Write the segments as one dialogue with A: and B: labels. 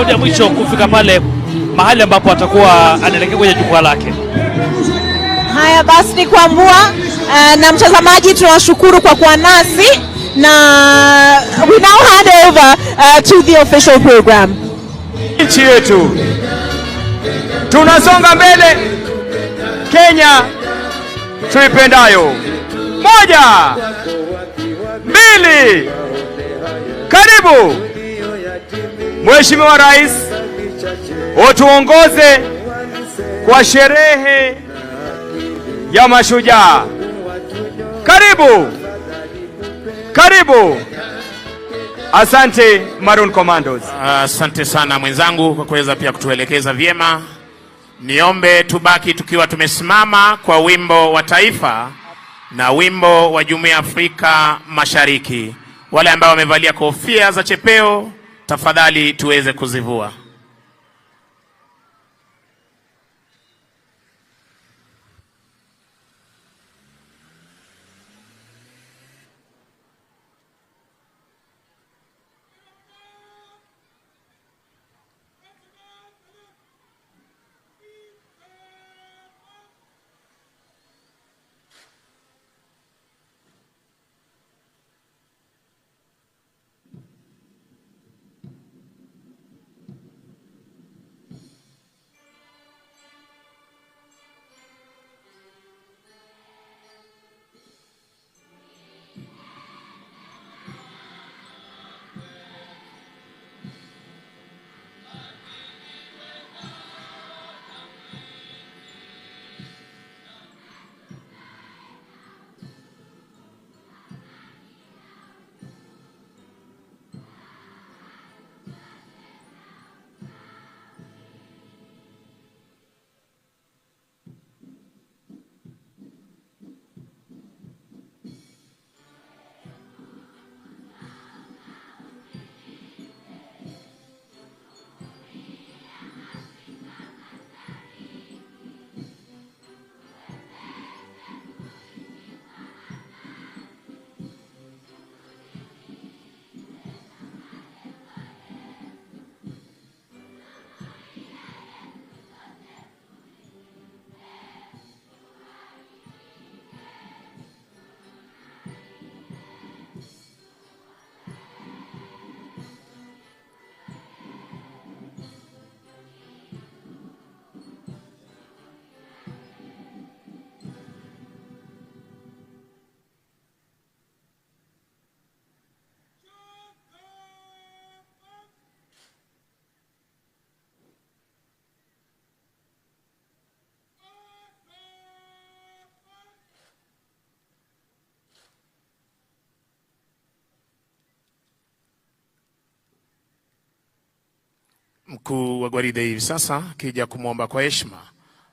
A: ya mwisho kufika pale mahali ambapo atakuwa anaelekea kwenye jukwaa lake.
B: Haya basi ni kuambua na mtazamaji tunawashukuru kwa kuwa nasi na we now hand over to the official program.
C: Nchi yetu tunasonga mbele, Kenya tuipendayo. 1 2 karibu Mheshimiwa Rais, utuongoze kwa sherehe ya Mashujaa. Karibu. Karibu. Asante Maroon Commandos.
D: Asante sana mwenzangu kwa kuweza pia kutuelekeza vyema. Niombe tubaki tukiwa tumesimama kwa wimbo wa taifa na wimbo wa Jumuiya ya Afrika Mashariki. Wale ambao wamevalia kofia za chepeo, tafadhali tuweze kuzivua. Mkuu wa gwaride hivi sasa kija kumwomba kwa heshima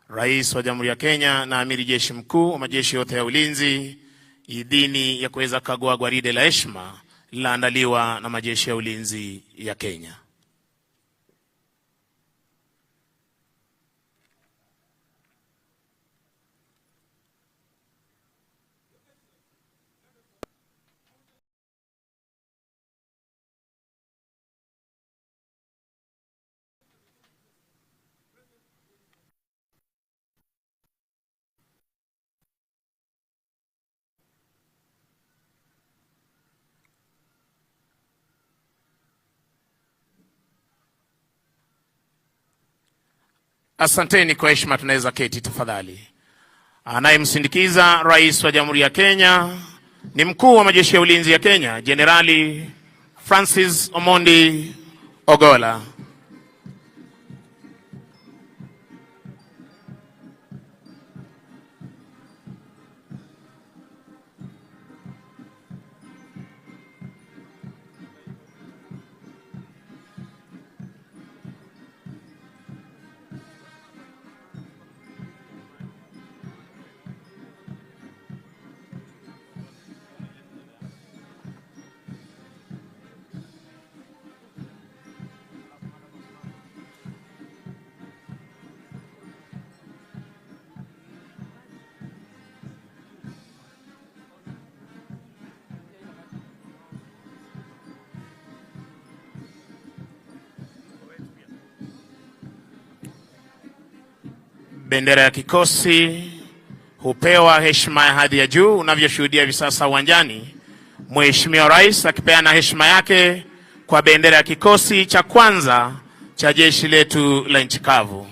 D: Rais wa Jamhuri ya Kenya na Amiri Jeshi Mkuu wa majeshi yote ya ulinzi idhini ya kuweza kagua gwaride la heshima lililoandaliwa na majeshi ya ulinzi ya Kenya. Asanteni kwa heshima, tunaweza keti tafadhali. Anayemsindikiza Rais wa Jamhuri ya Kenya ni Mkuu wa majeshi ya ulinzi ya Kenya, Jenerali Francis Omondi Ogola. bendera ya kikosi hupewa heshima ya hadhi ya juu. Unavyoshuhudia hivi sasa uwanjani, Mheshimiwa Rais akipeana heshima yake kwa bendera ya kikosi cha kwanza cha jeshi letu la nchi kavu.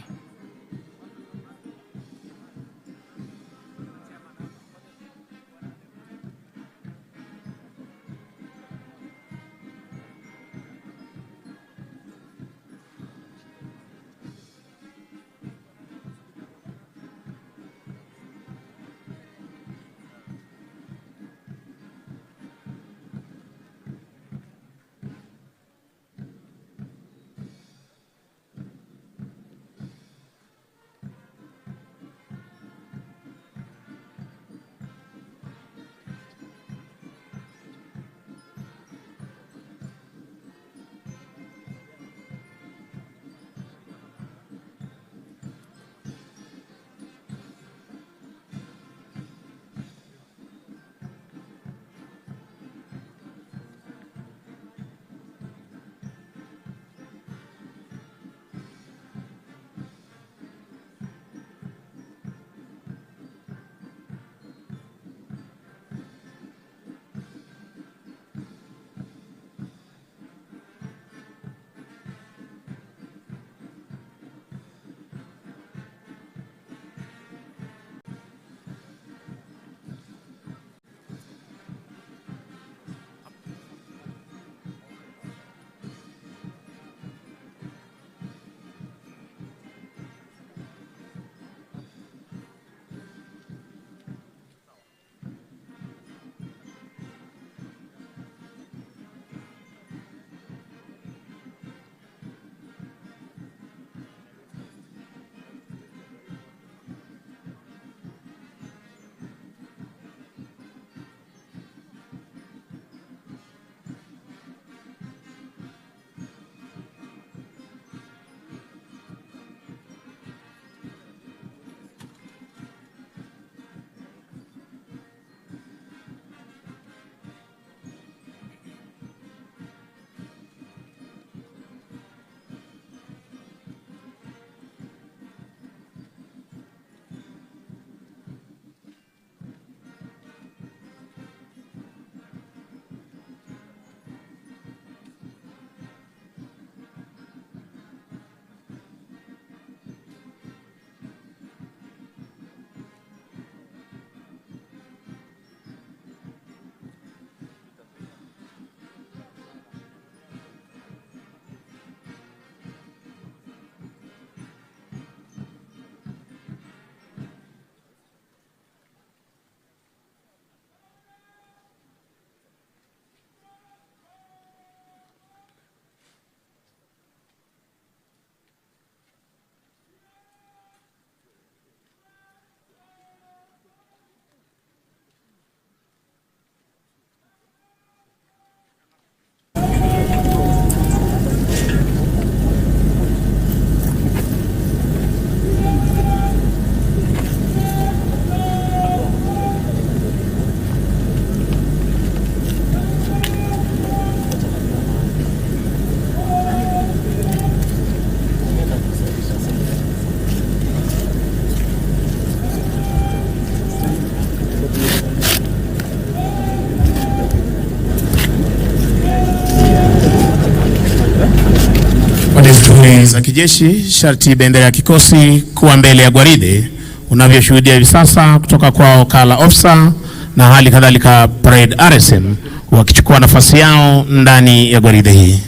D: Za kijeshi sharti bendera ya kikosi kuwa mbele ya gwaride, unavyoshuhudia hivi sasa kutoka kwa wakala officer na hali kadhalika parade RSM wakichukua nafasi yao ndani ya gwaride hii.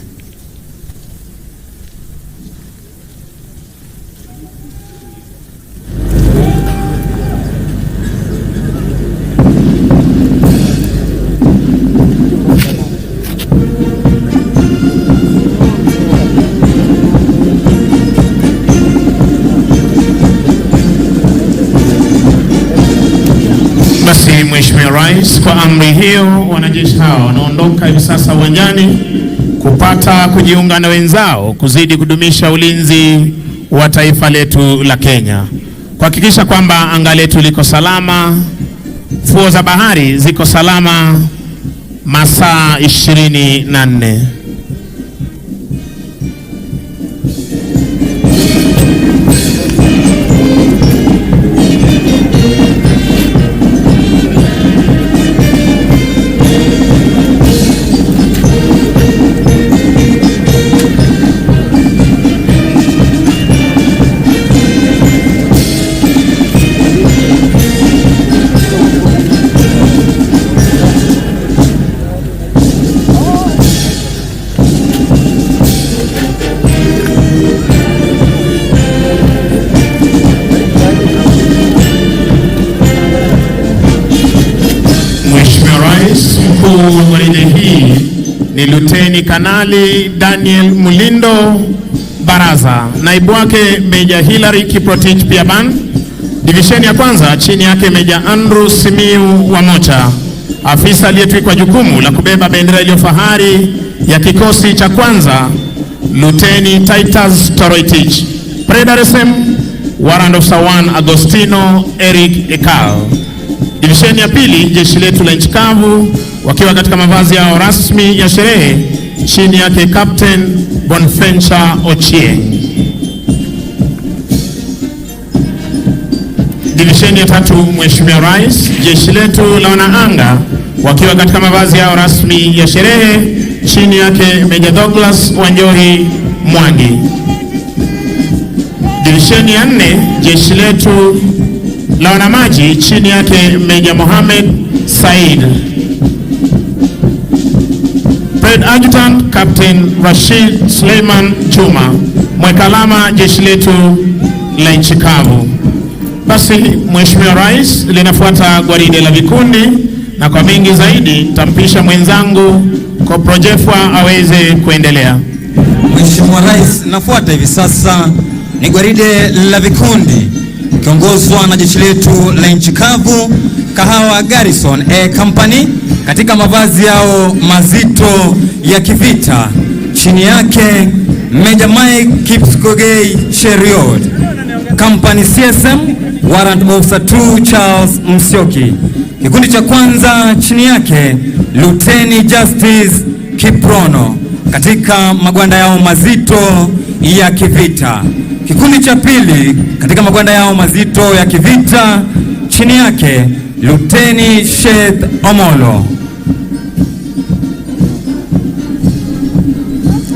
D: Basi Mheshimiwa Rais, kwa amri hiyo wanajeshi hawa wanaondoka hivi sasa uwanjani kupata kujiunga na wenzao kuzidi kudumisha ulinzi wa taifa letu la Kenya, kuhakikisha kwamba anga letu liko salama, fuo za bahari ziko salama masaa 24. ni Luteni Kanali Daniel Mulindo Baraza, naibu wake Meja Hilary Kiprotich Piaban. Divisheni ya kwanza chini yake Meja Andrew Simiu Wamocha, afisa aliyetwikwa jukumu la kubeba bendera iliyo fahari ya kikosi cha kwanza Luteni Titus Toroitich. Predaresem Warrant Officer 1 Agostino Eric Ekal. Divisheni ya pili jeshi letu la nchi kavu wakiwa katika mavazi yao rasmi ya sherehe chini yake Captain Bonfencha Ochieng. Divisheni ya tatu Mheshimiwa Rais, jeshi letu la wanaanga wakiwa katika mavazi yao rasmi ya sherehe chini yake Meja Douglas Wanjohi Mwangi. Divisheni ya nne jeshi letu la wanamaji chini yake Meja Mohamed Said. Adjutant Captain Rashid Suleiman Juma, mwekalama jeshi letu la nchi kavu. Basi Mheshimiwa Rais, linafuata gwaride la vikundi, na kwa mengi zaidi tampisha mwenzangu kwa Projefwa aweze kuendelea.
E: Mheshimiwa Rais, nafuata hivi sasa ni gwaride la vikundi kiongozwa na jeshi letu la nchi kavu Kahawa Garrison Company katika mavazi yao mazito ya kivita. Chini yake Meja Mike Kipskogei Cheriot. Company CSM Warrant Officer 2 Charles Msioki. Kikundi cha kwanza chini yake Luteni Justice Kiprono katika magwanda yao mazito ya kivita. Kikundi cha pili katika magwanda yao mazito ya kivita chini yake Luteni Sheikh Omolo.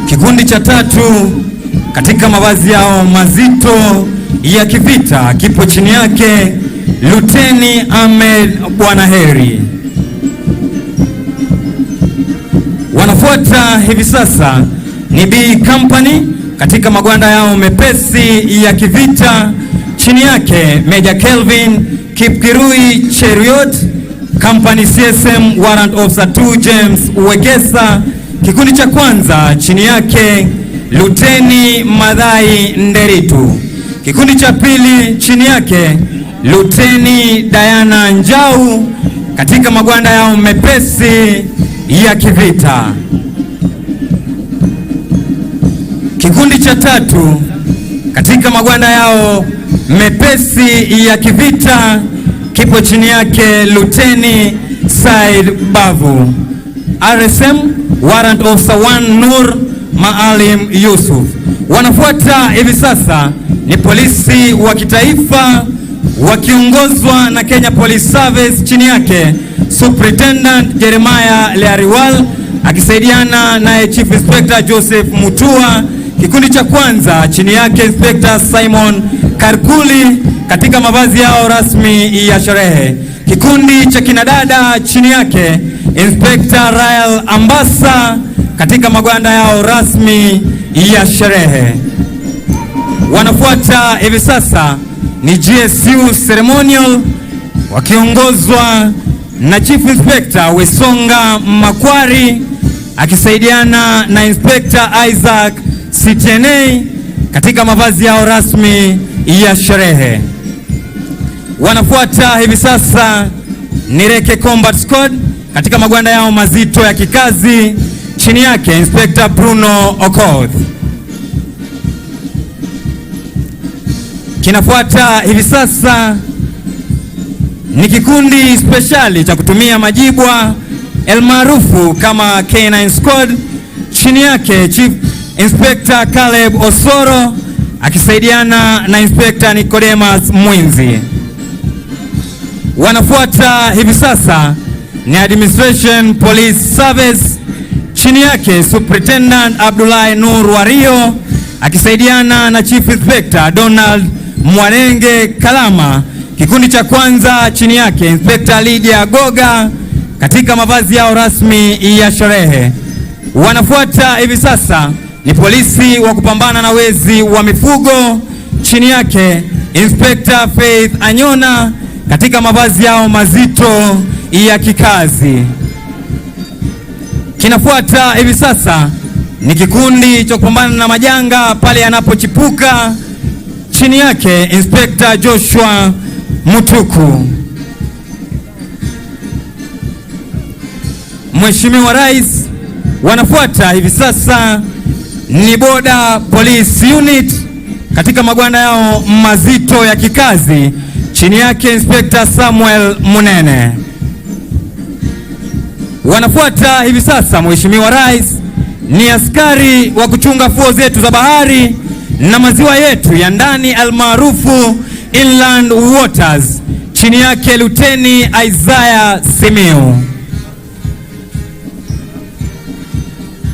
E: Kikundi cha tatu katika mavazi yao mazito ya kivita kipo chini yake Luteni Ahmed Bwanaheri. Wanafuata hivi sasa ni B Company katika magwanda yao mepesi ya kivita chini yake Meja Kelvin Kipkirui Cheriot. Company CSM Warrant Officer 2 James Uwegesa. Kikundi cha kwanza chini yake Luteni Madhai Nderitu. Kikundi cha pili chini yake Luteni Diana Njau katika magwanda yao mepesi ya kivita. Kikundi cha tatu katika magwanda yao mepesi ya kivita kipo chini yake Luteni Said Bavu. RSM Warrant Officer 1 Nur Maalim Yusuf. Wanafuata hivi sasa ni polisi wa kitaifa wakiongozwa na Kenya Police Service chini yake Superintendent Jeremiah Leariwal akisaidiana naye Chief Inspector Joseph Mutua. Kikundi cha kwanza chini yake Inspector Simon Karkuli katika mavazi yao rasmi ya sherehe. Kikundi cha kinadada chini yake Inspector Rael Ambassa katika magwanda yao rasmi ya sherehe. Wanafuata hivi sasa ni GSU Ceremonial wakiongozwa na Chief Inspector Wesonga Makwari akisaidiana na Inspector Isaac Sitienei katika mavazi yao rasmi ya sherehe. Wanafuata hivi sasa ni Reke Combat Squad katika magwanda yao mazito ya kikazi chini yake Inspector Bruno Okoth. Kinafuata hivi sasa ni kikundi speciali cha kutumia majibwa elmaarufu kama K9 Squad chini yake Chief Inspector Caleb Osoro akisaidiana na Inspector Nicodemus Mwinzi. Wanafuata hivi sasa ni Administration Police Service chini yake Superintendent Abdullahi Nur Wario akisaidiana na Chief Inspector Donald Mwanenge Kalama. Kikundi cha kwanza chini yake Inspector Lydia Goga katika mavazi yao rasmi ya sherehe. Wanafuata hivi sasa ni polisi wa kupambana na wezi wa mifugo chini yake Inspector Faith Anyona katika mavazi yao mazito ya kikazi. Kinafuata hivi sasa ni kikundi cha kupambana na majanga pale yanapochipuka, chini yake Inspector Joshua Mutuku. Mheshimiwa Rais, wanafuata hivi sasa ni Border Police Unit katika magwanda yao mazito ya kikazi, chini yake Inspector Samuel Munene. Wanafuata hivi sasa, Mheshimiwa Rais, ni askari wa kuchunga fuo zetu za bahari na maziwa yetu ya ndani almaarufu Inland Waters, chini yake Luteni Isaiah Simiu.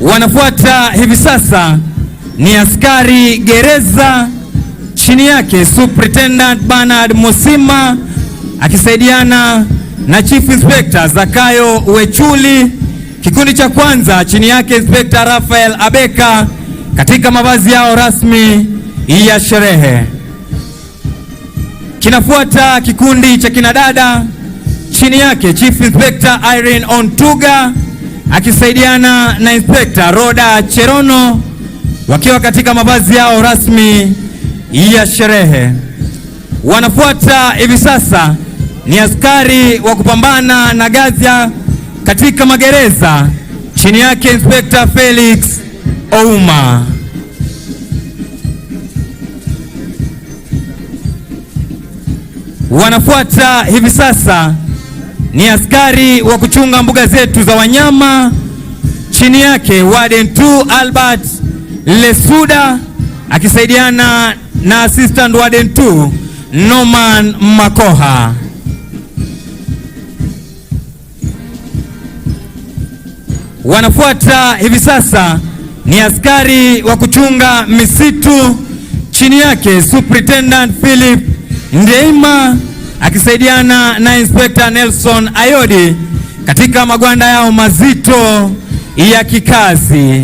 E: Wanafuata hivi sasa ni askari gereza, chini yake Superintendent Bernard Mosima akisaidiana na Chief Inspector Zakayo Wechuli. Kikundi cha kwanza chini yake Inspector Rafael Abeka katika mavazi yao rasmi ya sherehe. Kinafuata kikundi cha kinadada chini yake Chief Inspector Irene Ontuga akisaidiana na Inspector Roda Cherono wakiwa katika mavazi yao rasmi ya sherehe. Wanafuata hivi sasa ni askari wa kupambana na ghasia katika magereza, chini yake Inspector Felix Ouma. Wanafuata hivi sasa ni askari wa kuchunga mbuga zetu za wanyama, chini yake Warden 2 Albert Lesuda akisaidiana na Assistant Warden 2 Norman Makoha. Wanafuata hivi sasa ni askari wa kuchunga misitu, chini yake Superintendent Philip Ndeima akisaidiana na Inspector Nelson Ayodi katika magwanda yao mazito ya kikazi.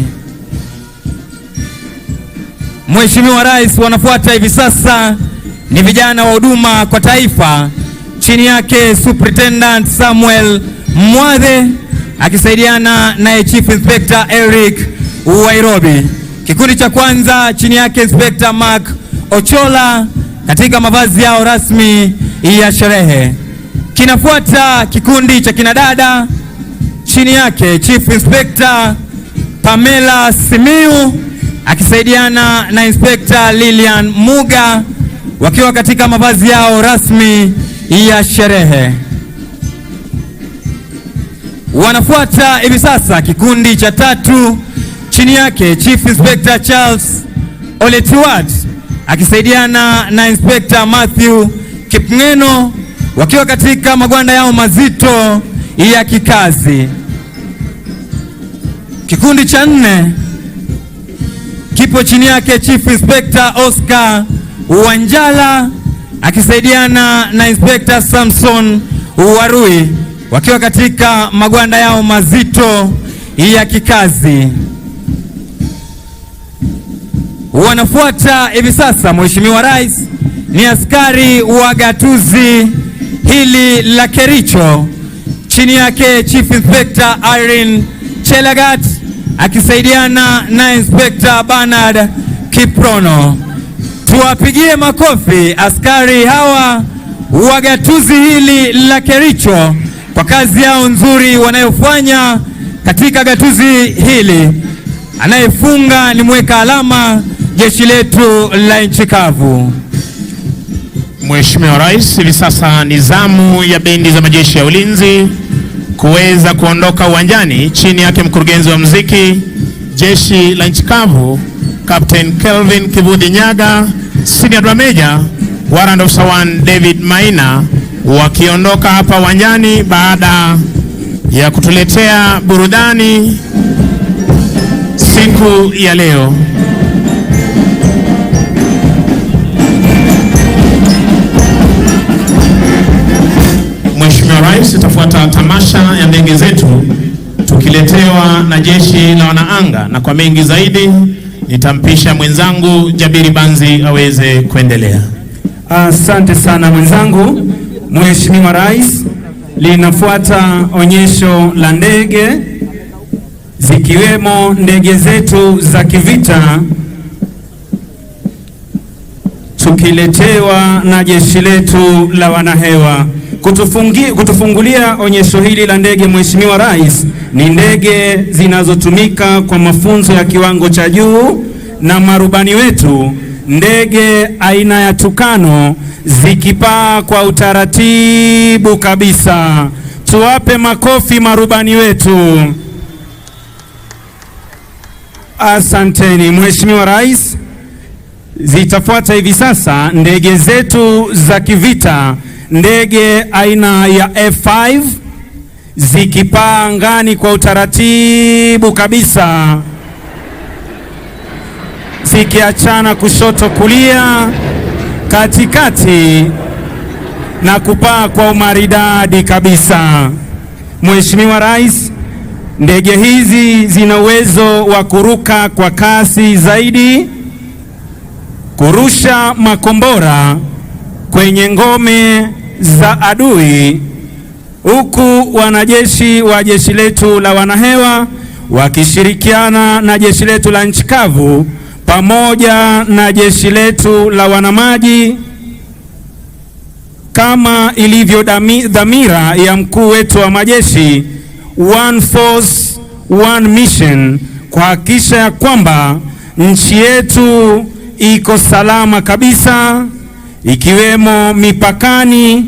E: Mheshimiwa Rais, wanafuata hivi sasa ni vijana wa huduma kwa taifa, chini yake Superintendent Samuel Mwathe akisaidiana na Chief Inspector Eric Wairobi. Kikundi cha kwanza chini yake Inspector Mark Ochola katika mavazi yao rasmi ya sherehe. Kinafuata kikundi cha kinadada chini yake Chief Inspector Pamela Simiu akisaidiana na Inspector Lilian Muga wakiwa katika mavazi yao rasmi ya sherehe. Wanafuata hivi sasa kikundi cha tatu chini yake Chief Inspector Charles Oletiwat akisaidiana na Inspector Matthew Kipngeno wakiwa katika magwanda yao mazito ya kikazi. Kikundi cha nne kipo chini yake Chief Inspector Oscar Wanjala akisaidiana na Inspector Samson Warui wakiwa katika magwanda yao mazito ya kikazi. Wanafuata hivi sasa, Mheshimiwa Rais, ni askari wa gatuzi hili la Kericho, chini yake Chief Inspector Irene Chelagat akisaidiana na Inspector Bernard Kiprono. Tuwapigie makofi askari hawa wa gatuzi hili la Kericho kwa kazi yao nzuri wanayofanya katika gatuzi hili. Anayefunga ni mweka alama jeshi letu la nchi kavu.
D: Mheshimiwa Rais, hivi sasa ni zamu ya bendi za majeshi ya ulinzi kuweza kuondoka uwanjani, chini yake mkurugenzi wa muziki jeshi la nchi kavu Captain Kelvin Kivudi Nyaga, Senior Drum Major Warrant Officer 1 David Maina wakiondoka hapa uwanjani baada ya kutuletea burudani siku ya leo. Mheshimiwa Rais, itafuata tamasha ya ndege zetu tukiletewa na jeshi la wanaanga, na kwa mengi zaidi nitampisha mwenzangu Jabiri Banzi aweze kuendelea.
F: Asante sana mwenzangu. Mheshimiwa Rais, linafuata onyesho la ndege zikiwemo ndege zetu za kivita, tukiletewa na jeshi letu la wanahewa. Kutufungulia onyesho hili la ndege, Mheshimiwa Rais, ni ndege zinazotumika kwa mafunzo ya kiwango cha juu na marubani wetu, ndege aina ya Tukano zikipaa kwa utaratibu kabisa. Tuwape makofi marubani wetu. Asanteni Mheshimiwa Rais. Zitafuata hivi sasa ndege zetu za kivita, ndege aina ya F5 zikipaa angani kwa utaratibu kabisa, zikiachana kushoto kulia, katikati na kupaa kwa umaridadi kabisa. Mheshimiwa Rais, ndege hizi zina uwezo wa kuruka kwa kasi zaidi, kurusha makombora kwenye ngome za adui, huku wanajeshi wa jeshi letu la wanahewa wakishirikiana na jeshi letu la nchi kavu pamoja na jeshi letu la wanamaji, kama ilivyo dhamira ya mkuu wetu wa majeshi, one force one mission, kuhakikisha ya kwamba nchi yetu iko salama kabisa, ikiwemo mipakani,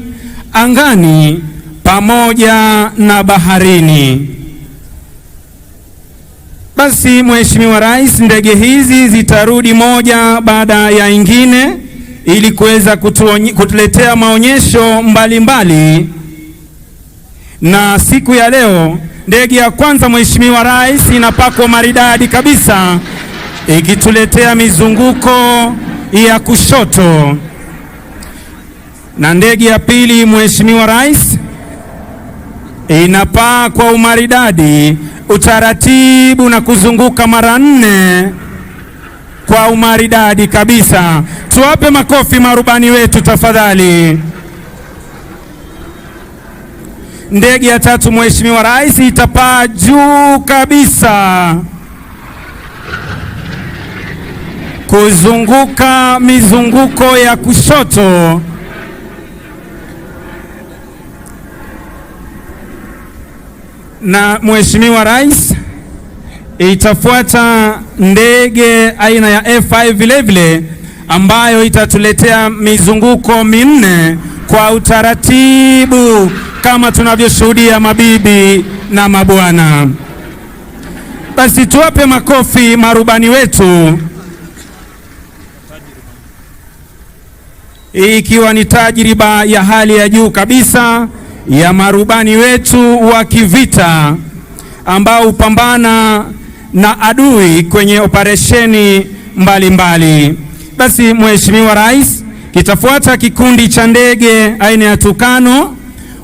F: angani pamoja na baharini. Basi Mheshimiwa Rais, ndege hizi zitarudi moja baada ya ingine ili kuweza kutuletea maonyesho mbalimbali. Na siku ya leo ndege ya kwanza Mheshimiwa Rais inapakwa maridadi kabisa, ikituletea mizunguko ya kushoto, na ndege ya pili Mheshimiwa Rais inapaa kwa umaridadi, utaratibu na kuzunguka mara 4 kwa umaridadi kabisa. Tuwape makofi marubani wetu tafadhali. Ndege ya tatu Mheshimiwa Rais itapaa juu kabisa, kuzunguka mizunguko ya kushoto, na Mheshimiwa Rais, itafuata ndege aina ya F5 vilevile, ambayo itatuletea mizunguko 4 kwa utaratibu kama tunavyoshuhudia, mabibi na mabwana. Basi tuwape makofi marubani wetu, ikiwa ni tajriba ya hali ya juu kabisa ya marubani wetu wa kivita ambao hupambana na adui kwenye operesheni mbalimbali. Basi Mheshimiwa Rais, kitafuata kikundi cha ndege aina ya Tukano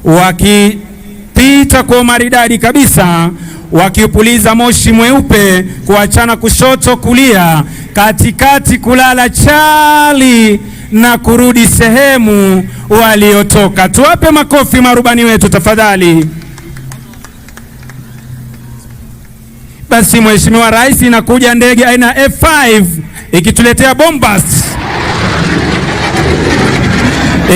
F: wakipita kwa maridadi kabisa, wakipuliza moshi mweupe kuachana kushoto kulia, katikati kulala chali na kurudi sehemu waliotoka. Tuwape makofi marubani wetu tafadhali. Basi Mheshimiwa Rais, inakuja ndege aina F5 ikituletea bombas,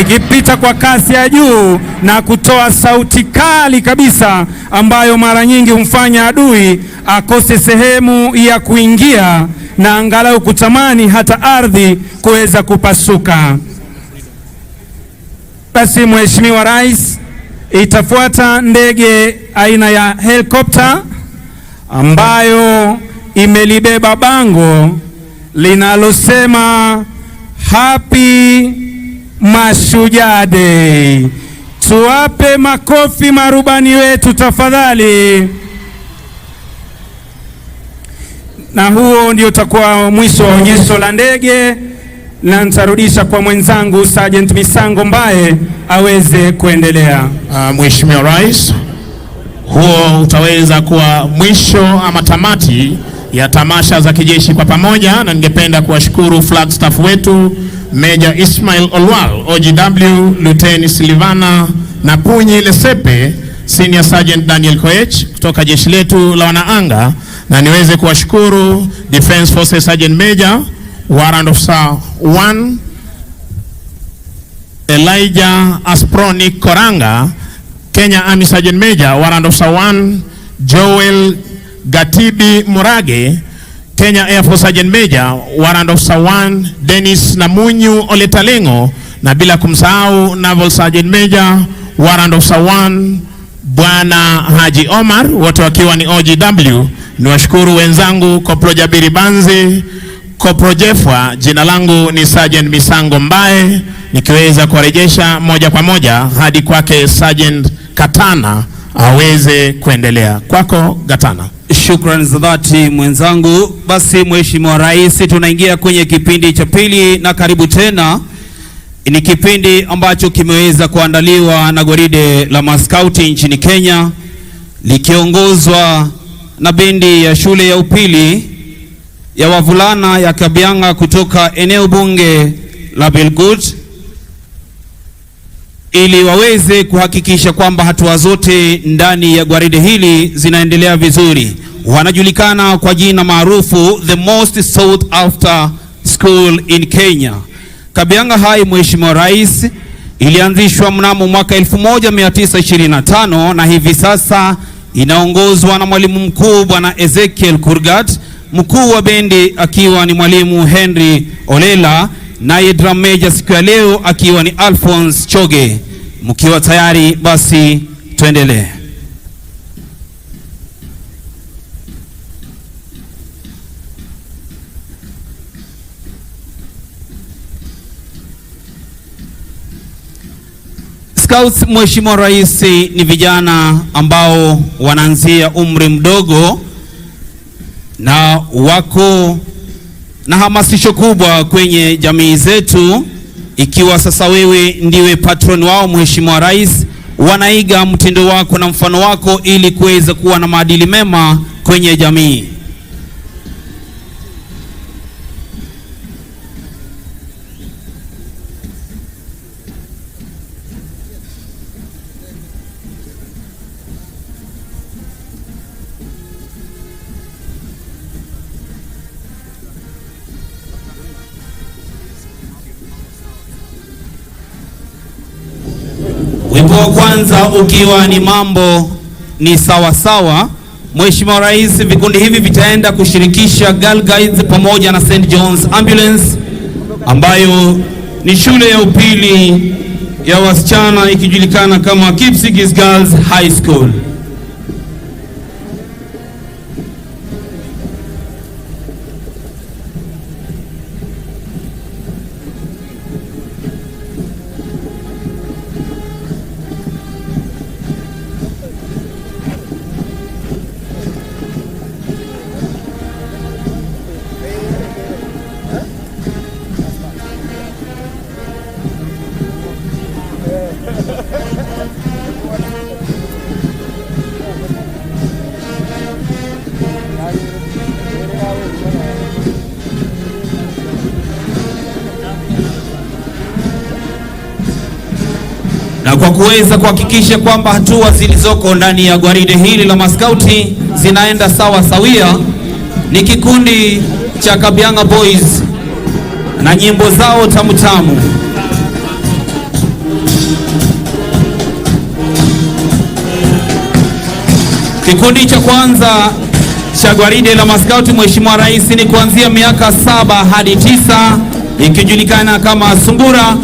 F: ikipita kwa kasi ya juu na kutoa sauti kali kabisa, ambayo mara nyingi humfanya adui akose sehemu ya kuingia na angalau kutamani hata ardhi kuweza kupasuka. Basi Mheshimiwa Rais, itafuata ndege aina ya helikopta ambayo imelibeba bango linalosema Happy Mashujaa Day. Tuwape makofi marubani wetu tafadhali. Na huo ndio utakuwa mwisho wa onyesho la ndege, na nitarudisha kwa mwenzangu Sergeant Misango mbaye aweze kuendelea.
D: Mheshimiwa Rais, huo utaweza kuwa mwisho ama tamati ya tamasha za kijeshi kwa pamoja, na ningependa kuwashukuru flag staff wetu Major Ismail Olwal, OGW, Lieutenant Silvana Napunyi Lesepe, Senior Sergeant Daniel Koech kutoka jeshi letu la wanaanga, na niweze kuwashukuru Defense Forces Sergeant Major Warrant Officer 1 Elijah Asproni Koranga, Kenya Army Sergeant Major Warrant Officer 1 Joel Gatibi Murage, Kenya Air Force Sergeant Major Warrant Officer 1 Dennis Namunyu Oletalengo, na bila kumsahau Naval Sergeant Major Warrant Officer 1 Bwana Haji Omar, wote wakiwa ni OGW. Niwashukuru wenzangu Kopro Jabiri Banzi, Kopro Jefwa. Jina langu ni Sergeant Misango Mbae, nikiweza kurejesha moja kwa moja hadi kwake Sergeant Katana aweze kuendelea. Kwako Gatana.
F: Shukrani za dhati mwenzangu. Basi Mheshimiwa Rais, tunaingia kwenye kipindi cha pili, na karibu tena. Ni kipindi ambacho kimeweza kuandaliwa na gwaride la maskauti nchini Kenya likiongozwa na bendi ya shule ya upili ya wavulana ya Kabianga kutoka eneo bunge la Belgut, ili waweze kuhakikisha kwamba hatua zote ndani ya gwaride hili zinaendelea vizuri. Wanajulikana kwa jina maarufu the most sought after school in Kenya. Kabianga High, Mheshimiwa Rais, ilianzishwa mnamo mwaka 1925 na hivi sasa inaongozwa na mwalimu mkuu Bwana Ezekiel Kurgat, mkuu wa bendi akiwa ni mwalimu Henry Olela, naye drum major siku ya leo akiwa ni Alphonse Choge. Mkiwa tayari basi tuendelee. Scouts, Mheshimiwa Rais, ni vijana ambao wanaanzia umri mdogo na wako na hamasisho kubwa kwenye jamii zetu. Ikiwa sasa wewe ndiwe patron wao, Mheshimiwa Rais, wanaiga mtindo wako na mfano wako ili kuweza kuwa na maadili mema kwenye jamii. Wimbo wa kwanza ukiwa ni mambo ni sawa sawa. Mheshimiwa Rais, vikundi hivi vitaenda kushirikisha Girl Guides pamoja na St. John's Ambulance ambayo ni shule ya upili ya wasichana ikijulikana kama Kipsigis Girls High School. Na kwa kuweza kuhakikisha kwamba hatua zilizoko ndani ya gwaride hili la maskauti zinaenda sawa sawia, ni kikundi cha Kabianga Boys na nyimbo zao tamu tamu. Kikundi cha kwanza cha gwaride la maskauti, Mheshimiwa Rais, ni kuanzia miaka 7 hadi 9 ikijulikana kama Sungura,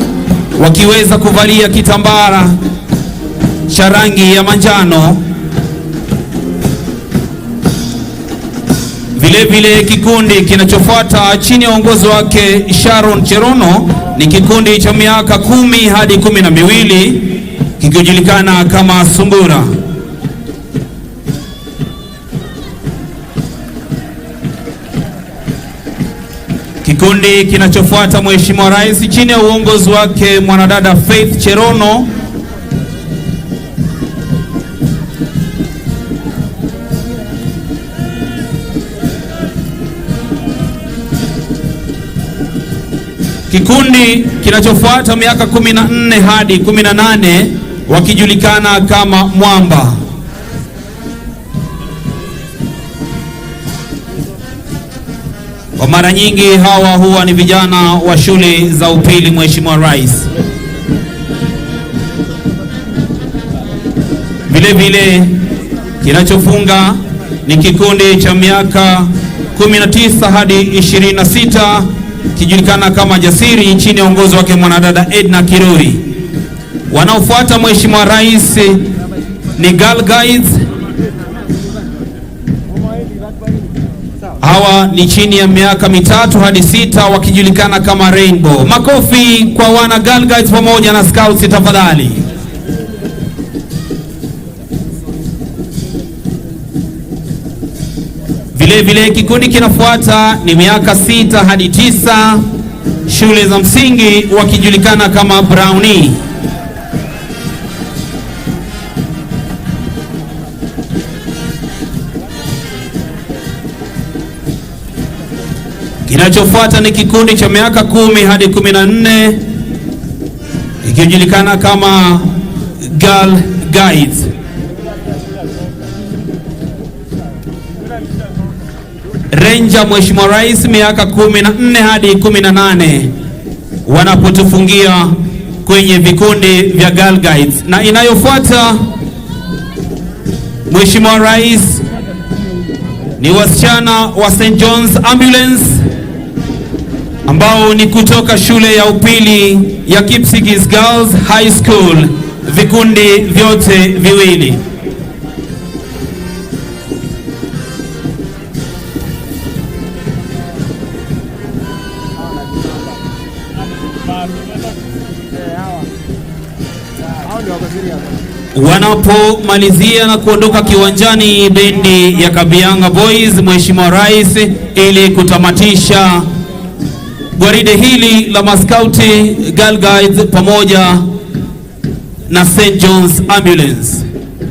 F: wakiweza kuvalia kitambara cha rangi ya manjano. Vile vile kikundi kinachofuata chini ya uongozi wake Sharon Cherono ni kikundi cha miaka 10 hadi 12 kikijulikana kama Sungura. Kikundi kinachofuata, Mheshimiwa Rais, chini ya uongozi wake mwanadada Faith Cherono kikundi kinachofuata miaka 14 hadi 18 wakijulikana kama Mwamba. Kwa mara nyingi hawa huwa ni vijana wa shule za upili, Mheshimiwa Rais. Vile vile kinachofunga ni kikundi cha miaka 19 hadi 26 kijulikana kama Jasiri chini ya uongozi wake mwanadada Edna Kiruri. Wanaofuata Mheshimiwa Rais ni Girl Guides. Hawa ni chini ya miaka 3 hadi 6 wakijulikana kama Rainbow. Makofi kwa wana Girl Guides pamoja na Scouts tafadhali. Vile vile kikundi kinafuata ni miaka 6 hadi 9 shule za msingi wakijulikana kama Brownie. Kinachofuata ni kikundi cha miaka 10 hadi 14 ikijulikana kama Girl Guides. Ranger Mheshimiwa Rais miaka 14 hadi 18 wanapotufungia kwenye vikundi vya Girl Guides. Na inayofuata Mheshimiwa Rais ni wasichana wa St. John's Ambulance ambao ni kutoka shule ya upili ya Kipsigis Girls High School, vikundi vyote viwili. Wanapomalizia na kuondoka kiwanjani bendi ya Kabianga Boys, Mheshimiwa Rais, ili kutamatisha gwaride hili la maskauti, Girl Guides pamoja na St. John's Ambulance.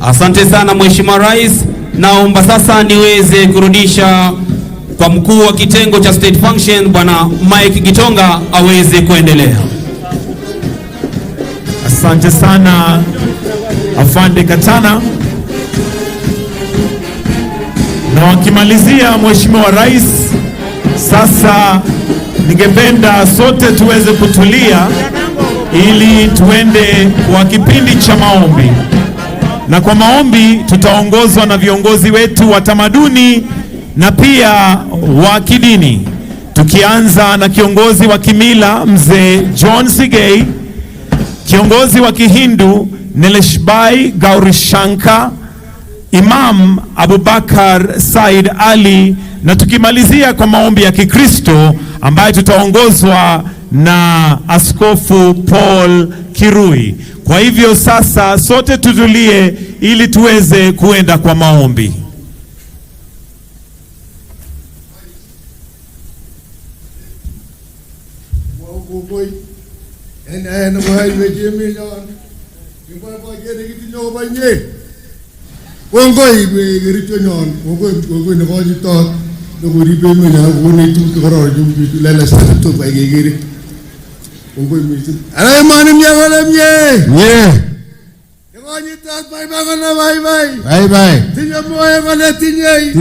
F: Asante sana Mheshimiwa Rais. Naomba sasa niweze kurudisha kwa mkuu wa kitengo cha State Function Bwana Mike Gitonga aweze kuendelea.
G: Asante sana Afande Katana. Na wakimalizia Mheshimiwa Rais, sasa ningependa sote tuweze kutulia ili tuende kwa kipindi cha maombi. Na kwa maombi tutaongozwa na viongozi wetu wa tamaduni na pia wa kidini. Tukianza na kiongozi wa kimila Mzee John Sigei, kiongozi wa Kihindu Neleshbai Gaurishanka, Imam Abubakar Said Ali, na tukimalizia kwa maombi ya Kikristo ambaye tutaongozwa na Askofu Paul Kirui. Kwa hivyo sasa sote tutulie ili tuweze kuenda kwa maombi.
H: Bye bye. Tinya moye kole tinye.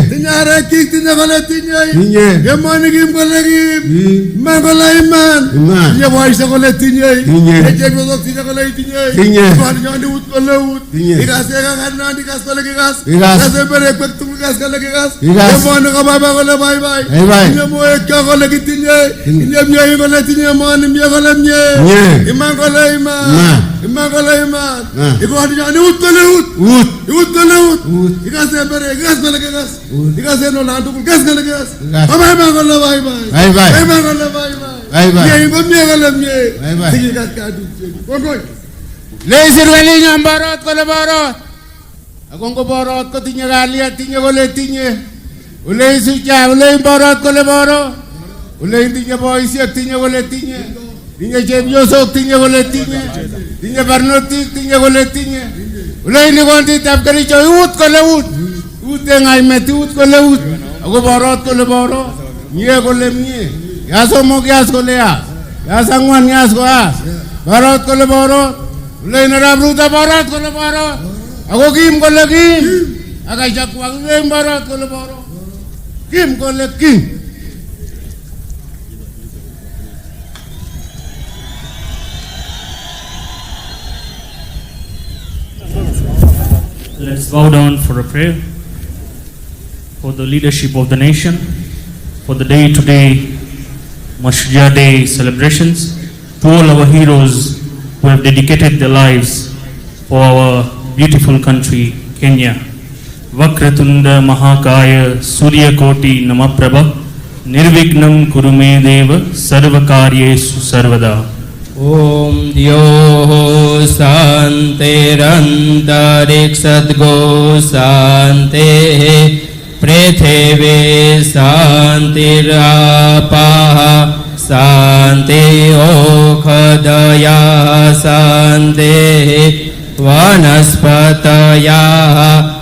H: Tinya reki tinya kole tinye. Gemani kim kole kim. Man kole iman. Tinya waisha kole tinye. Ejego tinya kole tinye. Kwani nyandi ut kole ut. Ikase kakana dikas kole kikas. Ikase bere kwek tum kikas kole kikas. Gemani kababa kole bye bye. Tinya moye kya kole tinye. Tinya mye kole tinye mani mye kole mye. Iman kole iman. Iman kole iman. Ikwani nyandi ut kole ut. Ut kole ut. Ikase bere kikas kole kikas. Ikase no landu kikas kole kikas. Bye bye kole bye bye. Bye bye. Bye bye kole bye bye. Bye bye. Mye kole mye. Bye bye. Tinya kikas kadu. Kongoi. Leisir wali nyambarot kole barot. Akongo barot ko tinya galia tinya kole tinya. Ulei sucha ulei barot kole barot. Ulei tinya boisia tinya kole tinya. Tinya chepyosok tinya kole tinya. Tinya barnotik tinya kole tinya. Ulei ni konti tap Kericho ut kole ut. Ut ngai meti ut kole ut. Ako barot kole barot. Mie kole mie. Yaso mo kias kole yas. Yas angwan yas ko yas. Barot kole barot. Ulei narab ruta barot kole barot. Ako kim kole kim. Akai chakwa ulei barot kole barot. Kim kole kim.
I: Let's bow down for a prayer for the leadership of the nation, for the day today, Mashujaa Day celebrations, to all our heroes who have dedicated their lives for our beautiful country, Kenya. Vakratunda Mahakaya Surya Koti Namaprabha Nirvignam Kurume Deva Sarvakaryesu Sarvada.
E: Om Dyoho Santirantariksatgo Sante Pritheve Santirapaha Sante Okhadaya Sante Vanaspataya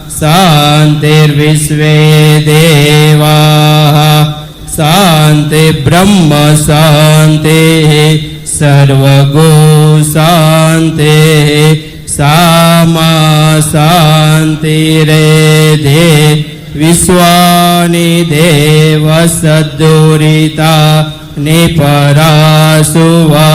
E: Santir Visve Deva Sante Brahma Sante Sarvago Sante Sama Sante Rede Viswani Deva Sadurita Niparasuva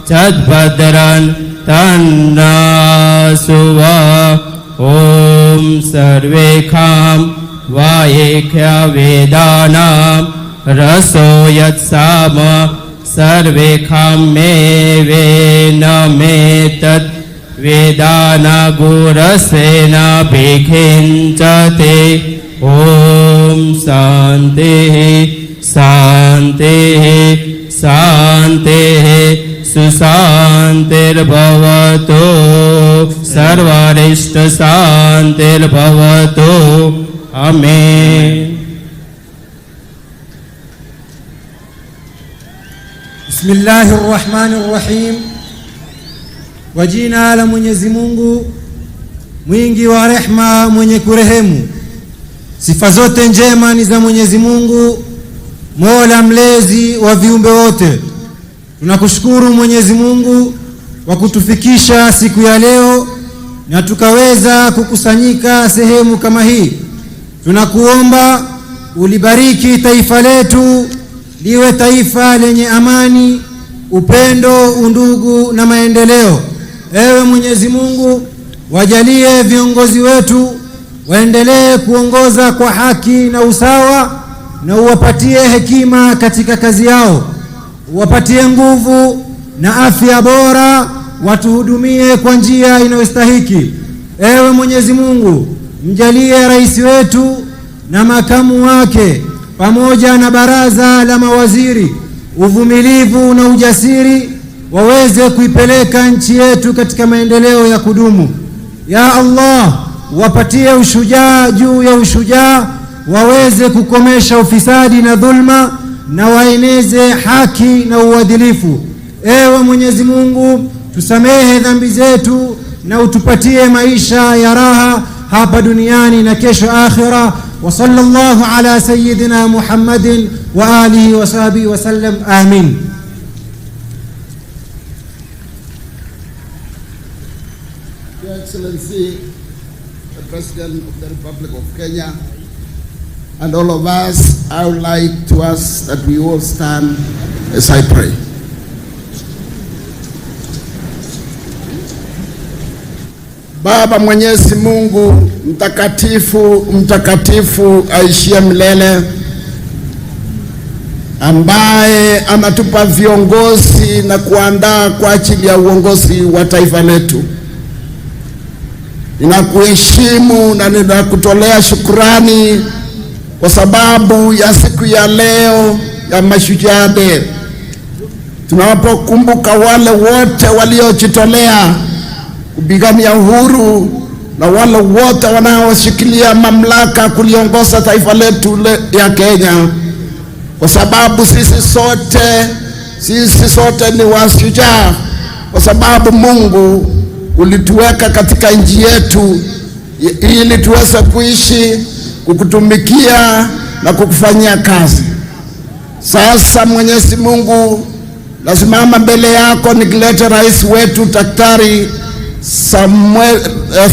E: Chadbadran Tanna Suva Om Sarvekham Vayekya Vedanam Rasoyat Sama Sarvekham Me Vena Metat Vedana Gurasena Bhikinchate Om Sante Sante Sante Susantir Bhavato Sarvarishta Santir Bhavato. Amen.
J: Bismillahirrahmanirrahim. Kwa jina la Mwenyezi Mungu mwingi wa rehma mwenye kurehemu. Sifa zote njema ni za Mwenyezi Mungu, Mola mlezi wa viumbe wote. Tunakushukuru Mwenyezi Mungu kwa kutufikisha siku ya leo na tukaweza kukusanyika sehemu kama hii. Tunakuomba ulibariki taifa letu liwe taifa lenye amani, upendo, undugu na maendeleo. Ewe Mwenyezi Mungu, wajalie viongozi wetu waendelee kuongoza kwa haki na usawa, na uwapatie hekima katika kazi yao, uwapatie nguvu na afya bora, watuhudumie kwa njia inayostahiki. Ewe Mwenyezi Mungu, mjalie rais wetu na makamu wake pamoja na baraza la mawaziri uvumilivu na ujasiri, waweze kuipeleka nchi yetu katika maendeleo ya kudumu. Ya Allah, wapatie ushujaa juu ya ushujaa, waweze kukomesha ufisadi na dhulma, na waeneze haki na uadilifu. Ewe Mwenyezi Mungu, tusamehe dhambi zetu na utupatie maisha ya raha hapa duniani na kesho akhira. Wa sallallahu ala sayyidina Muhammadin wa alihi wa sahbihi wa sallam. Amin.
H: Your Excellency, the President of the Republic of Kenya, and all of us, I would like to ask that we all stand as I pray. Baba Mwenyezi Mungu mtakatifu, mtakatifu aishie milele, ambaye anatupa viongozi na kuandaa kwa ajili ya uongozi wa taifa letu. Ninakuheshimu na ninakutolea shukrani kwa sababu ya siku ya leo ya Mashujaa Day. Tunapokumbuka wale wote waliojitolea kupigania uhuru na wale wote wanaoshikilia mamlaka kuliongoza taifa letu ya Kenya, kwa sababu sisi sote ni washujaa, kwa sababu Mungu ulituweka katika nchi yetu ili tuweze kuishi, kukutumikia na kukufanyia kazi. Sasa Mwenyezi Mungu, nasimama mbele yako nikileta rais wetu Daktari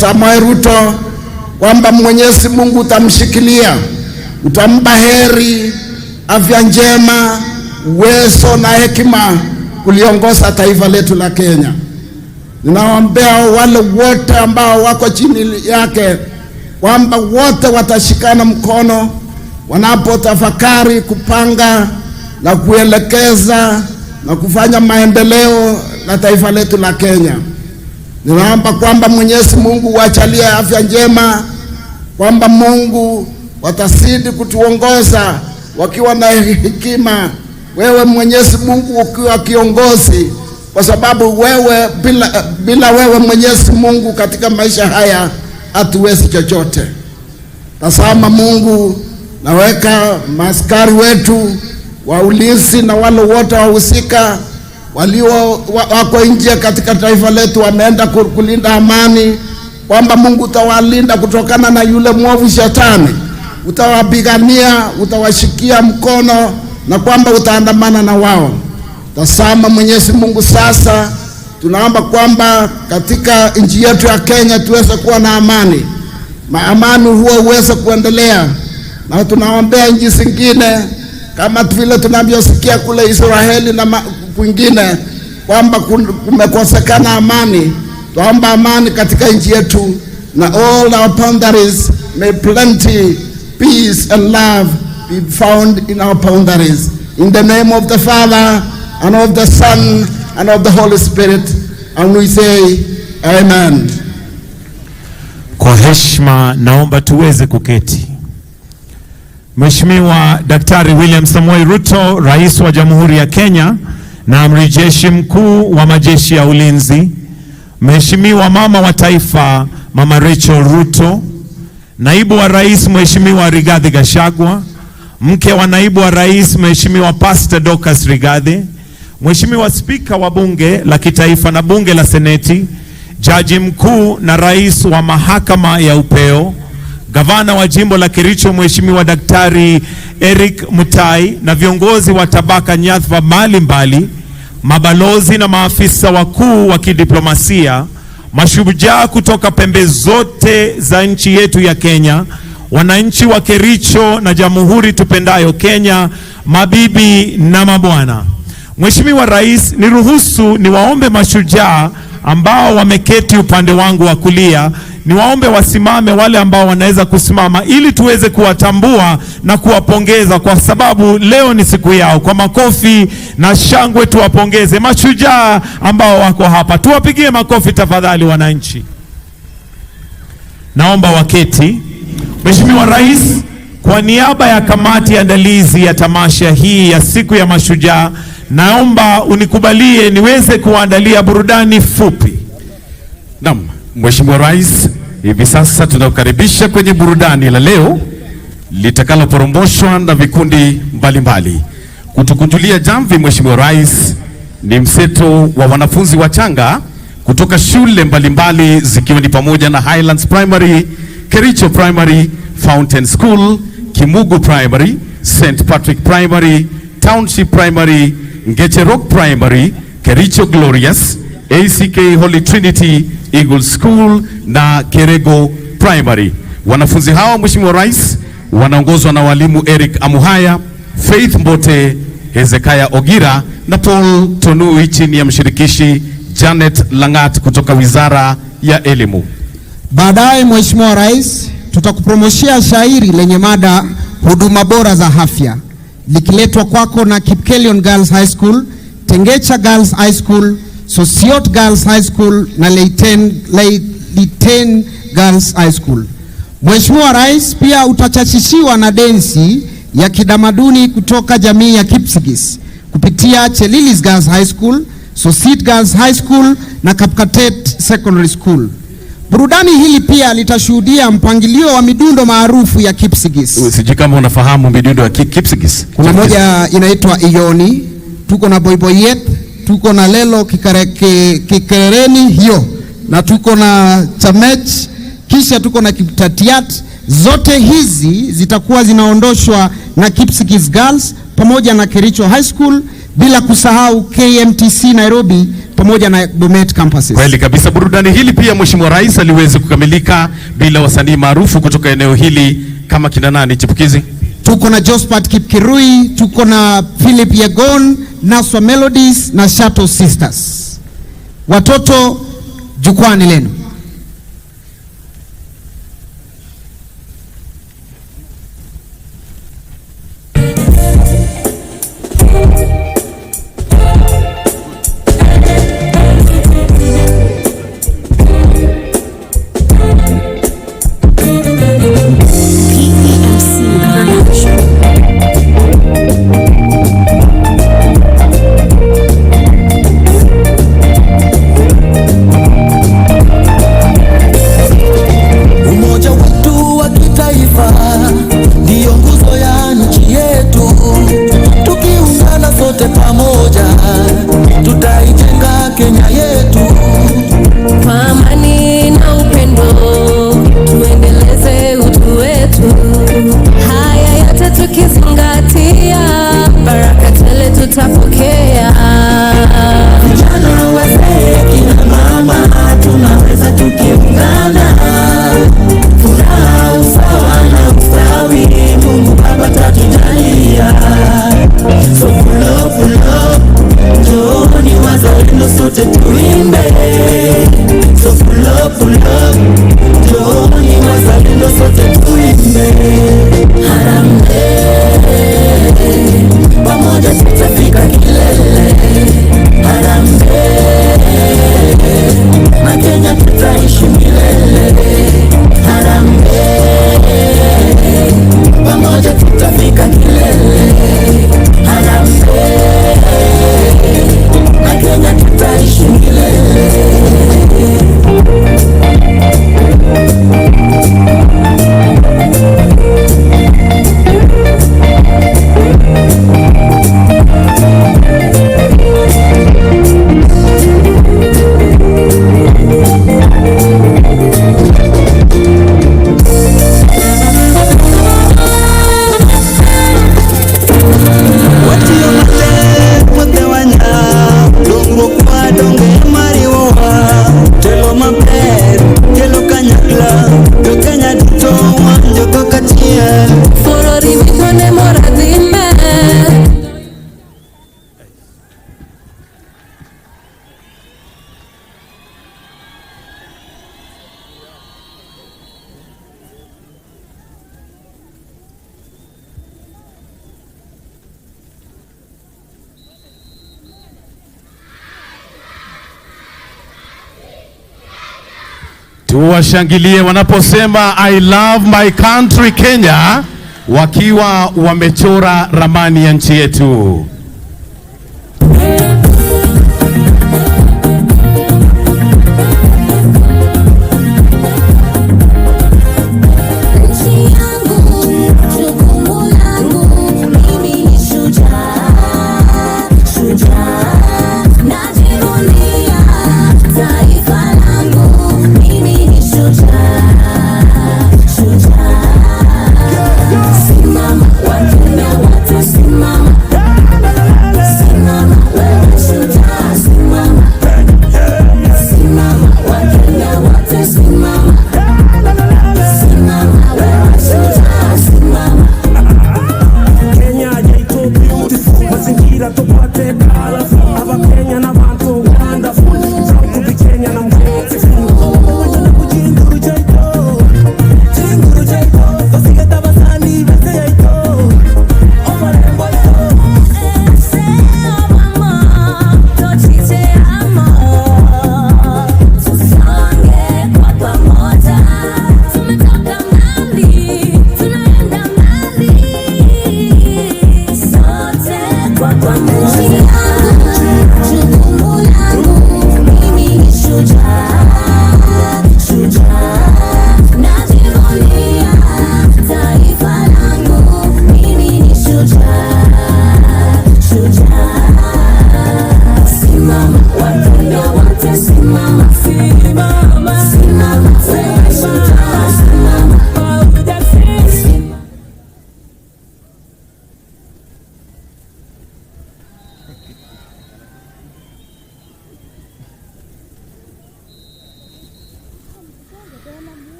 H: Samuel Ruto, kwamba Mwenyezi Mungu utamshikilia, utampa heri, afya njema, uwezo na hekima kuliongoza taifa letu la Kenya. Ninaombea wale wote ambao wako chini yake kwamba wote watashikana mkono wanapotafakari kupanga na kuelekeza na kufanya maendeleo na taifa letu la Kenya. Ninaomba kwamba Mwenyezi Mungu wachalie afya njema, kwamba Mungu watazidi kutuongoza wakiwa na hekima, wewe Mwenyezi Mungu ukiwa kiongozi, kwa sababu wewe bila wewe Mwenyezi Mungu katika maisha haya hatuwezi chochote. Tazama Mungu, naweka maaskari wetu wa ulinzi na wale wote wahusika wako nje katika taifa letu, wameenda kulinda amani, kwamba Mungu utawalinda kutokana na yule mwovu shetani, utawapigania, utawashikia mkono, na kwamba utaandamana na wao. Tazama Mwenyezi Mungu, sasa tunaomba kwamba katika nchi yetu ya Kenya tuweze kuwa na amani, amani huo uweze kuendelea, na tunaombea nchi zingine kama vile tunavyosikia kule Israeli na kwingine kwamba kumekosekana amani. Tuomba amani katika nchi yetu, na all our boundaries may plenty, peace and love be found in our boundaries. In the name of the Father and of the Son and of the Holy Spirit, and we say amen.
G: Kwa heshima naomba tuweze kuketi. Mheshimiwa Daktari William Samoei Ruto, Rais wa Jamhuri ya Kenya na Amiri Jeshi Mkuu wa Majeshi ya Ulinzi, Mheshimiwa Mama wa Taifa Mama Rachel Ruto, Naibu wa Rais Mheshimiwa Rigathi Gachagua, mke wa Naibu wa Rais Mheshimiwa Pastor Dorcas Rigathi, Mheshimiwa Spika wa Bunge la Kitaifa na Bunge la Seneti, Jaji Mkuu na Rais wa Mahakama ya Upeo, Gavana wa Jimbo la Kericho Mheshimiwa Daktari Eric Mutahi na viongozi wa tabaka nyadhifa mbalimbali, mabalozi na maafisa wakuu wa kidiplomasia, mashujaa kutoka pembe zote za nchi yetu ya Kenya, wananchi wa Kericho na Jamhuri tupendayo Kenya, mabibi na mabwana. Mheshimiwa Rais, niruhusu niwaombe mashujaa ambao wameketi upande wangu wa kulia, niwaombe wasimame wale ambao wanaweza kusimama, ili tuweze kuwatambua na kuwapongeza, kwa sababu leo ni siku yao. Kwa makofi na shangwe tuwapongeze mashujaa ambao wako hapa. Tuwapigie makofi tafadhali wananchi. Naomba waketi. Mheshimiwa Rais, kwa niaba ya kamati ya andalizi ya tamasha hii ya siku ya mashujaa, naomba unikubalie niweze kuandalia burudani fupi.
K: Naam, Mheshimiwa Rais, hivi sasa tunakukaribisha kwenye burudani la leo litakaloporomboshwa na vikundi mbalimbali. Kutukunjulia jamvi Mheshimiwa Rais ni mseto wa wanafunzi wachanga kutoka shule mbalimbali zikiwa ni pamoja na Highlands Primary, Kericho Primary, Fountain School, Kimugu Primary, St. Patrick Primary, Township Primary, Ngecherok Primary, Kericho Glorious, ACK Holy Trinity Eagle School na Kerego Primary. Wanafunzi hao Mheshimiwa Rais wanaongozwa na walimu Eric Amuhaya, Faith Mbote, Hezekiah Ogira na Paul Tonui chini ya mshirikishi Janet Langat kutoka Wizara ya Elimu.
J: Baadaye Mheshimiwa Rais, tutakupromoshia shairi lenye mada huduma bora za afya, likiletwa kwako na Kipkelion Girls High School, Tengecha Girls High School, Sosiot Girls High School na Leiten Girls High School. Mheshimiwa Rais, pia utachachishiwa na densi ya kidamaduni kutoka jamii ya Kipsigis kupitia Chelilis Girls High School, Sosit Girls High School na Kapkatet Secondary School. Burudani hili pia litashuhudia mpangilio wa midundo maarufu ya Kipsigis.
K: Sijui kama unafahamu midundo ya Kipsigis.
J: Kuna moja inaitwa Ioni, tuko na Boyboyet, tuko na Lelo Kikereni hiyo, na tuko na Chamech, kisha tuko na Kiptatiat. Zote hizi zitakuwa zinaondoshwa na Kipsigis Girls pamoja na Kericho High School, bila kusahau KMTC Nairobi pamoja na Bomet campuses.
K: Kweli kabisa. Burudani hili pia Mheshimiwa Rais aliwezi kukamilika bila wasanii maarufu kutoka eneo hili kama kina nani chipukizi?
J: Tuko na Jospat Kipkirui, tuko na Philip Yegon, Naswa Melodies na Shadow Sisters. Watoto, jukwani lenu.
L: sote tuimbe. So pull up, Johnny wazalendo sote tuimbe. Harambee, pamoja tutafika kilele. Harambee, na Kenya tutaishi milele. Harambee, pamoja tutafika kilele. Harambee, na Kenya tutaishi milele.
K: Tuwashangilie wanaposema I love my country Kenya, wakiwa wamechora ramani ya nchi yetu.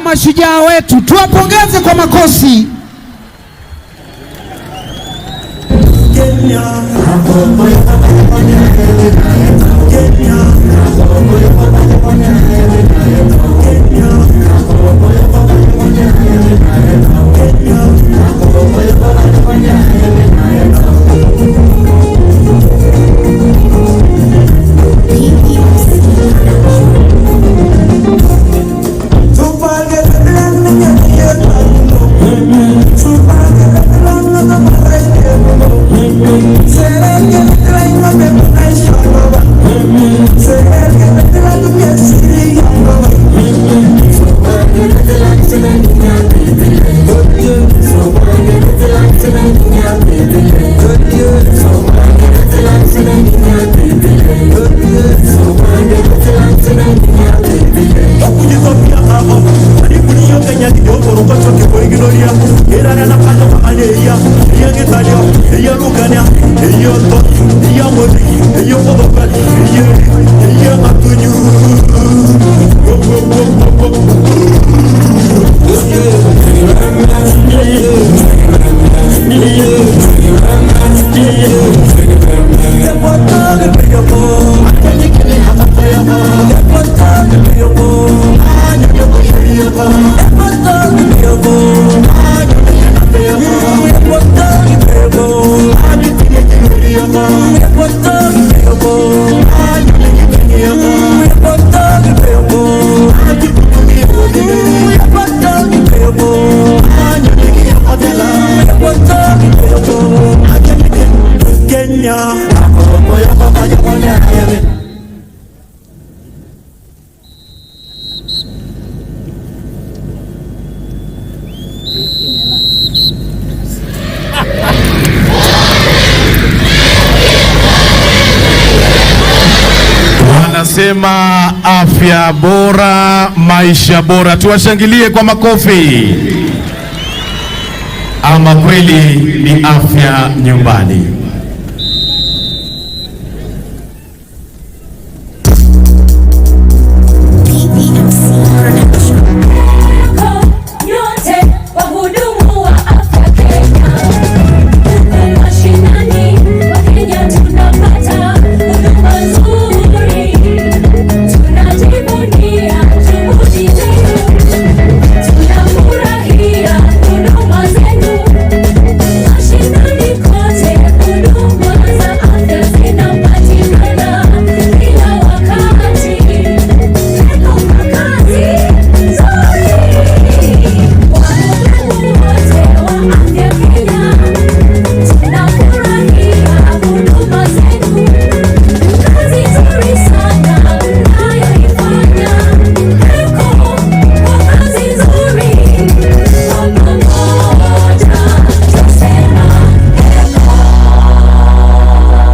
M: Mashujaa wetu, tuwapongeze kwa makofi.
K: Wanasema afya bora, maisha bora. Tuwashangilie kwa makofi. Ama kweli ni afya nyumbani.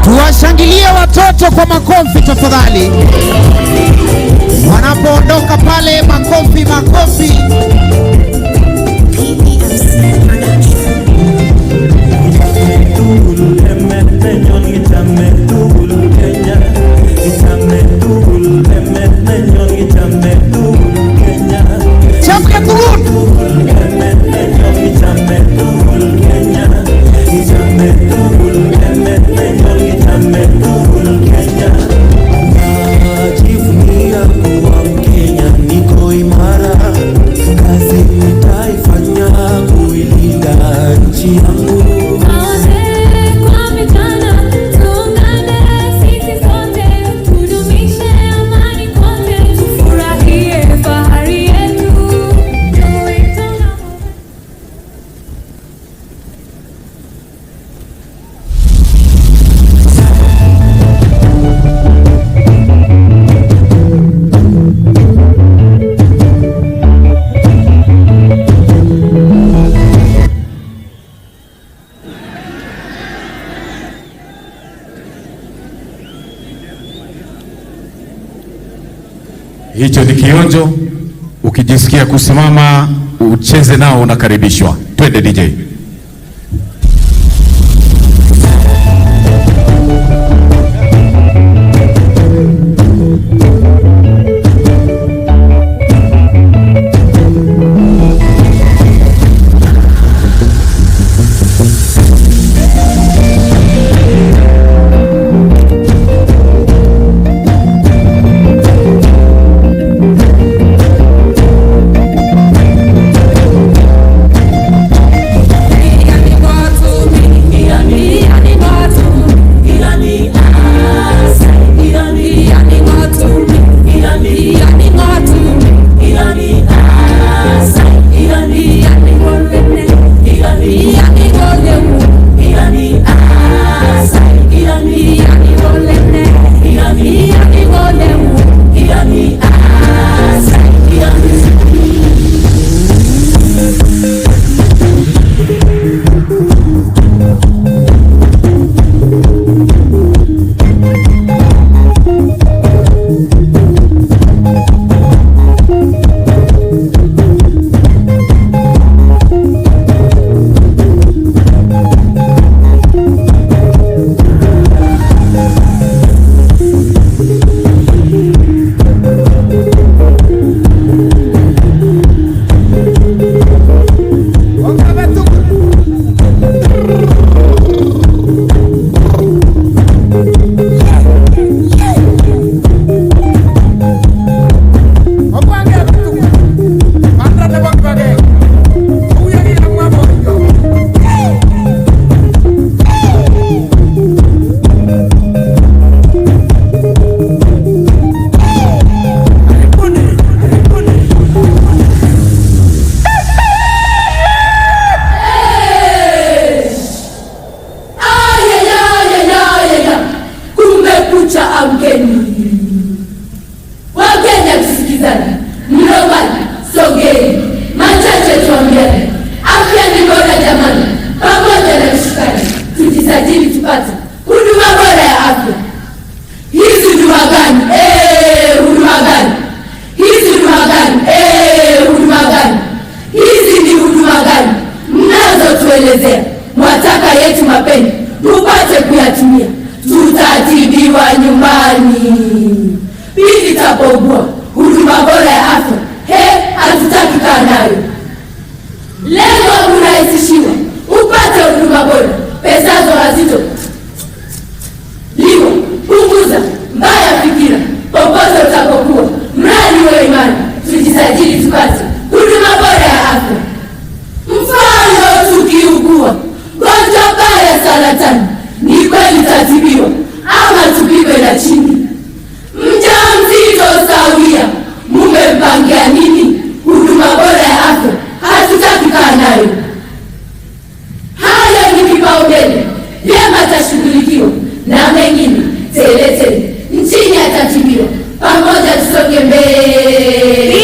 M: Tuwashangilie watoto kwa makofi tafadhali. Wanapoondoka pale, makofi makofi.
K: Hicho ni kionjo. Ukijisikia kusimama ucheze nao unakaribishwa. Twende DJ.
N: kuelezea, mwataka yetu mapeni tupate kuyatumia, tutatibiwa nyumbani. Pili tapogua huduma bora ya afya, hatutaki kaa nayo. Lengo kurahisishiwa upate huduma bora, pesazo hazito liwa, punguza mbaya fikira, popote utapokuwa, mradi wewe imani, tujisajili tupate huduma bora ya afya. Mfano tukiugua gonjwa baya saratani, ni kweli tatibiwa ama tupigwe na chini. Mjamzito sawia, mumempangia nini? Huduma bora ya afya hatutaki kaa nayo. Hayo ni kipaumbele, vyema tashughulikiwa na mengine tele nchini atatibiwa. Pamoja tusonge mbele.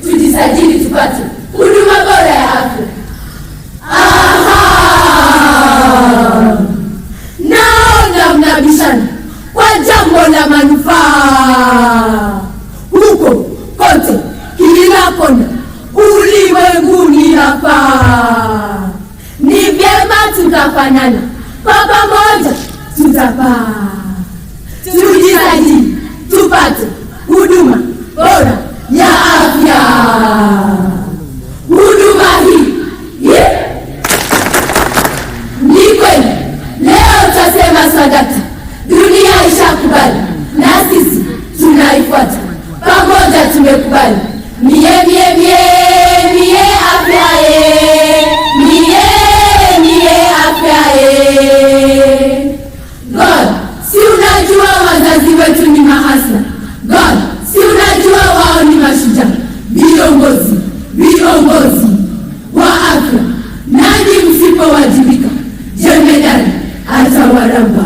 N: Tujisajili tupate huduma bora ya afya. Naona mnabishana kwa jambo la manufaa. Huko kote kila kona ulimwenguni hapa, ni vyema tutafanana, kwa pamoja tutapaa. Tujisajili tupate huduma bora ya afya. Huduma hii ni kweli, leo tutasema sadaka, dunia ishakubali na sisi tunaifuata. Pamoja tumekubali, mie afya ye, mie afya ye. God, si unajua wazazi wetu ni mahasla? God, si unajua wao ni mashujaa, viongozi wa afya? Nanyi msipowajibika, jemedari atawaramba.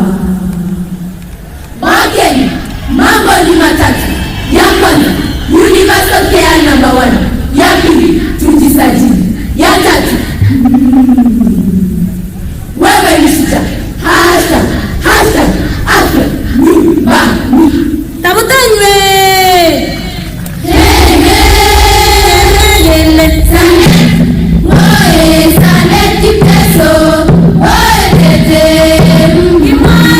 N: Wakenya, mambo ni matatu. Ya kwanza, universal care number 1. Ya pili, tujisajili. Ya tatu, wewe ni shujaa. Hashtag afya nyumbani. Tabutanywe. Oye, sale kipeso, oye tete, mgimwa.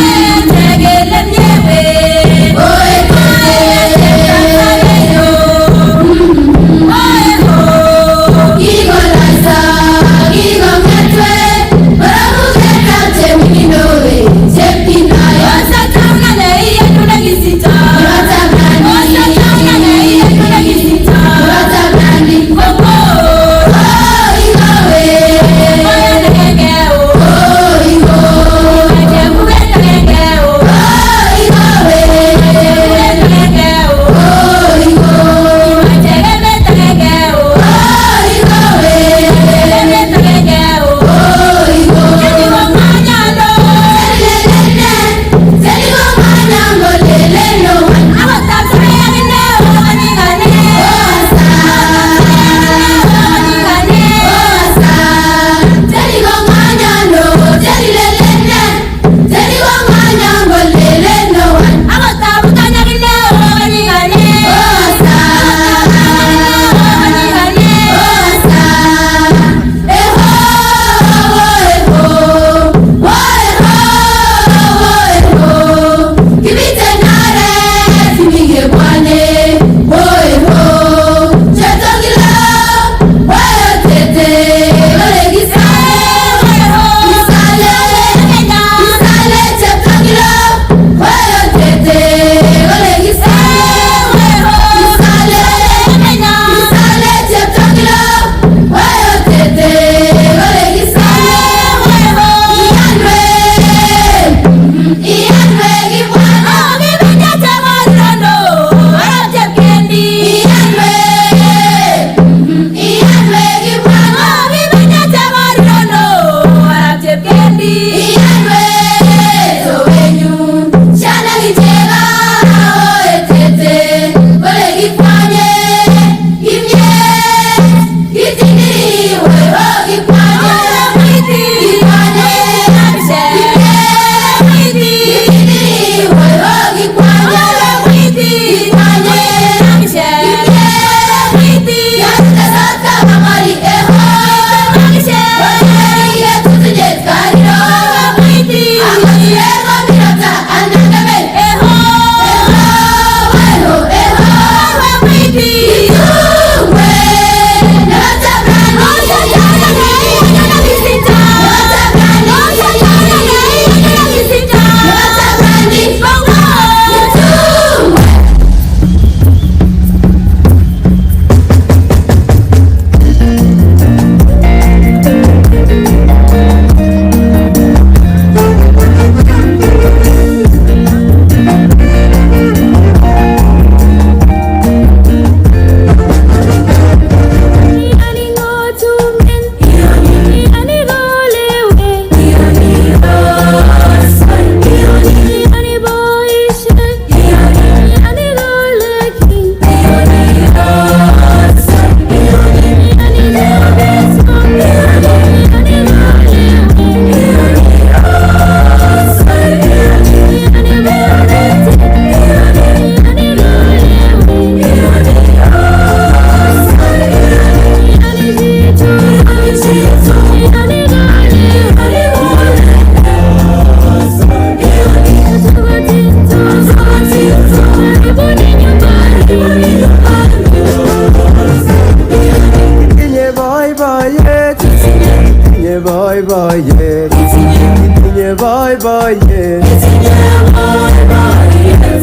L: boy boy yeah. Kitinye boy boy yeah. Kitinye boy boy yeah.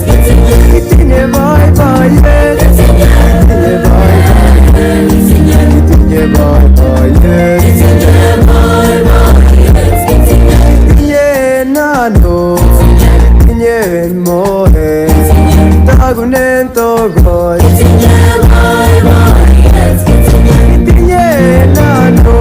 L: Kitinye boy boy yeah. Kitinye boy boy yeah. Kitinye boy boy yeah. Kitinye boy boy yeah. Kitinye nano. Kitinye mohe. Tagunen togoy. Kitinye boy boy yeah. Kitinye nano.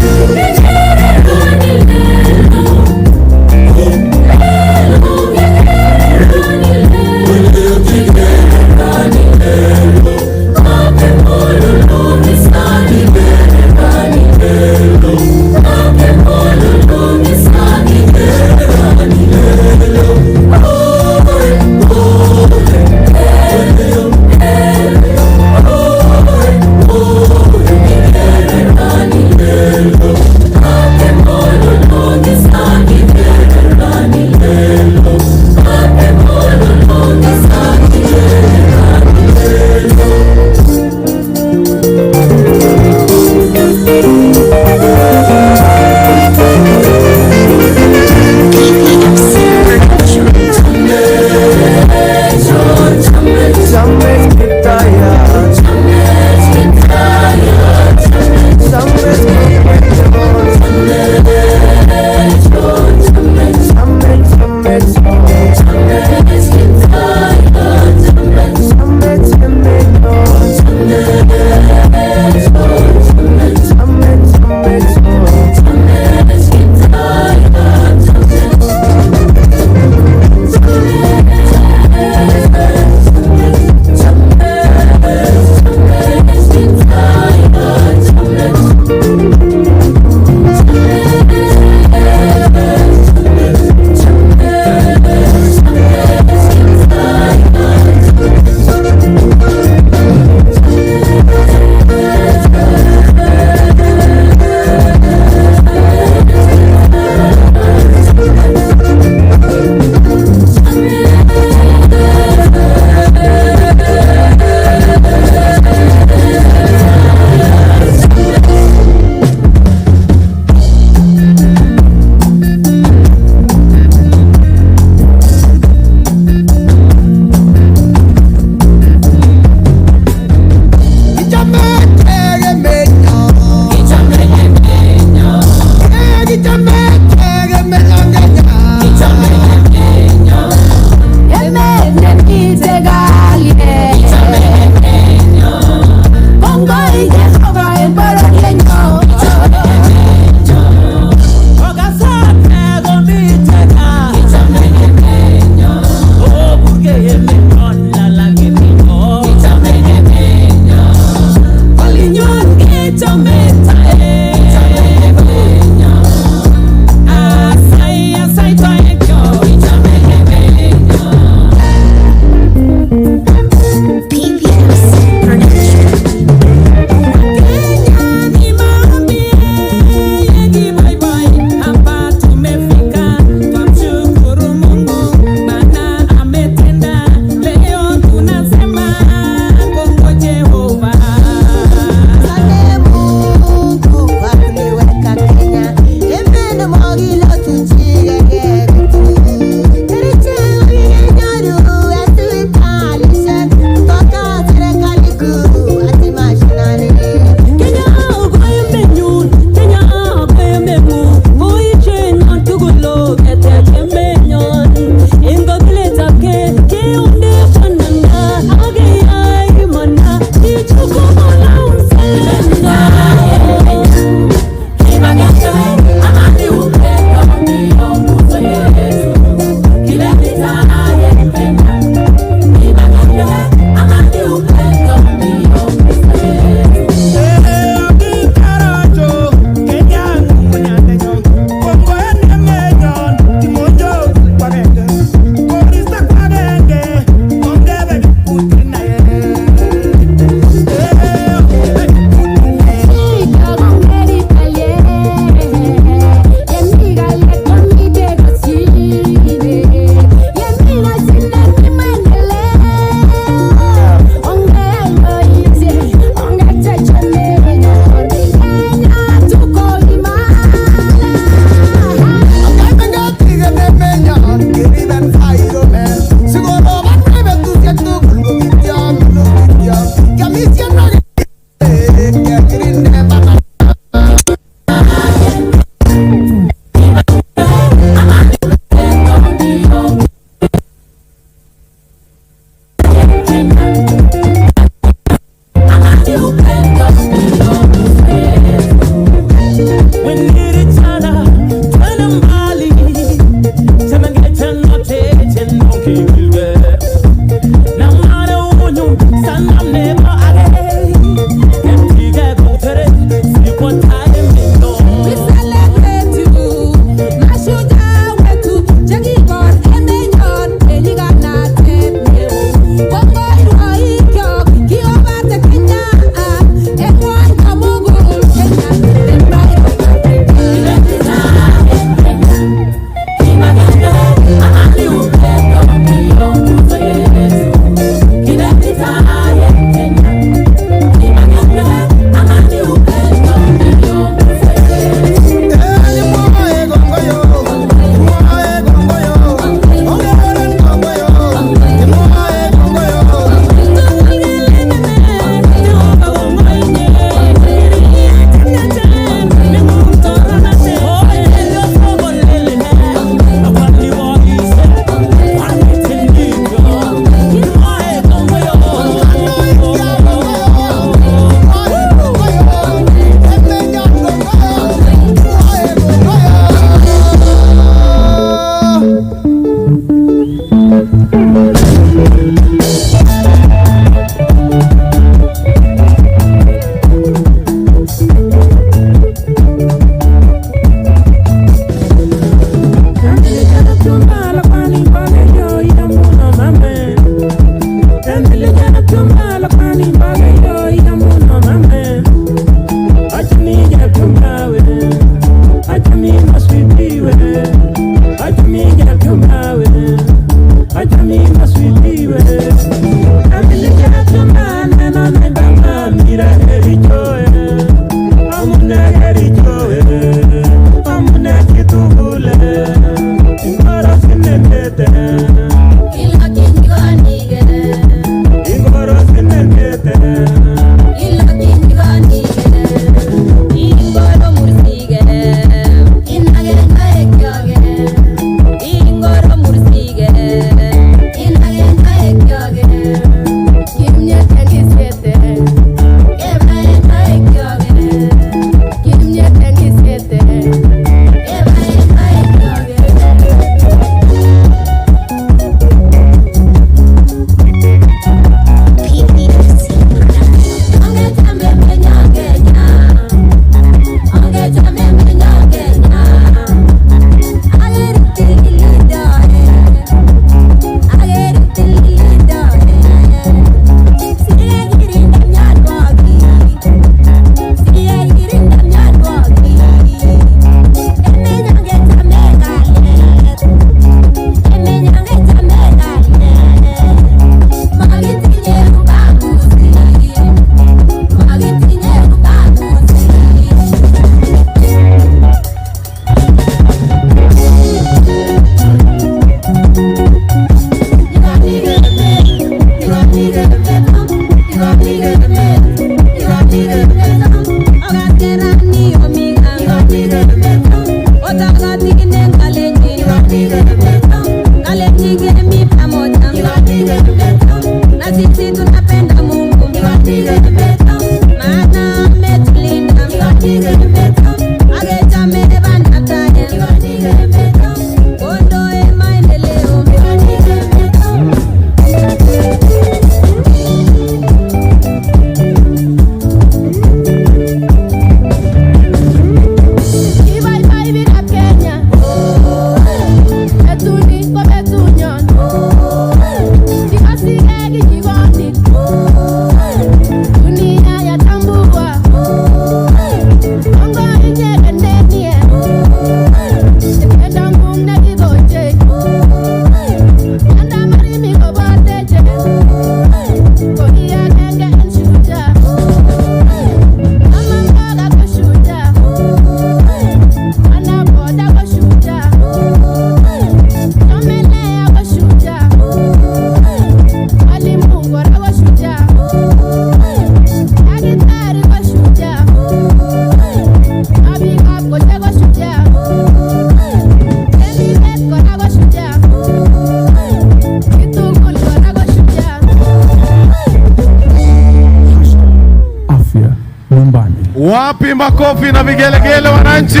K: Wapi makofi na vigelegele wananchi?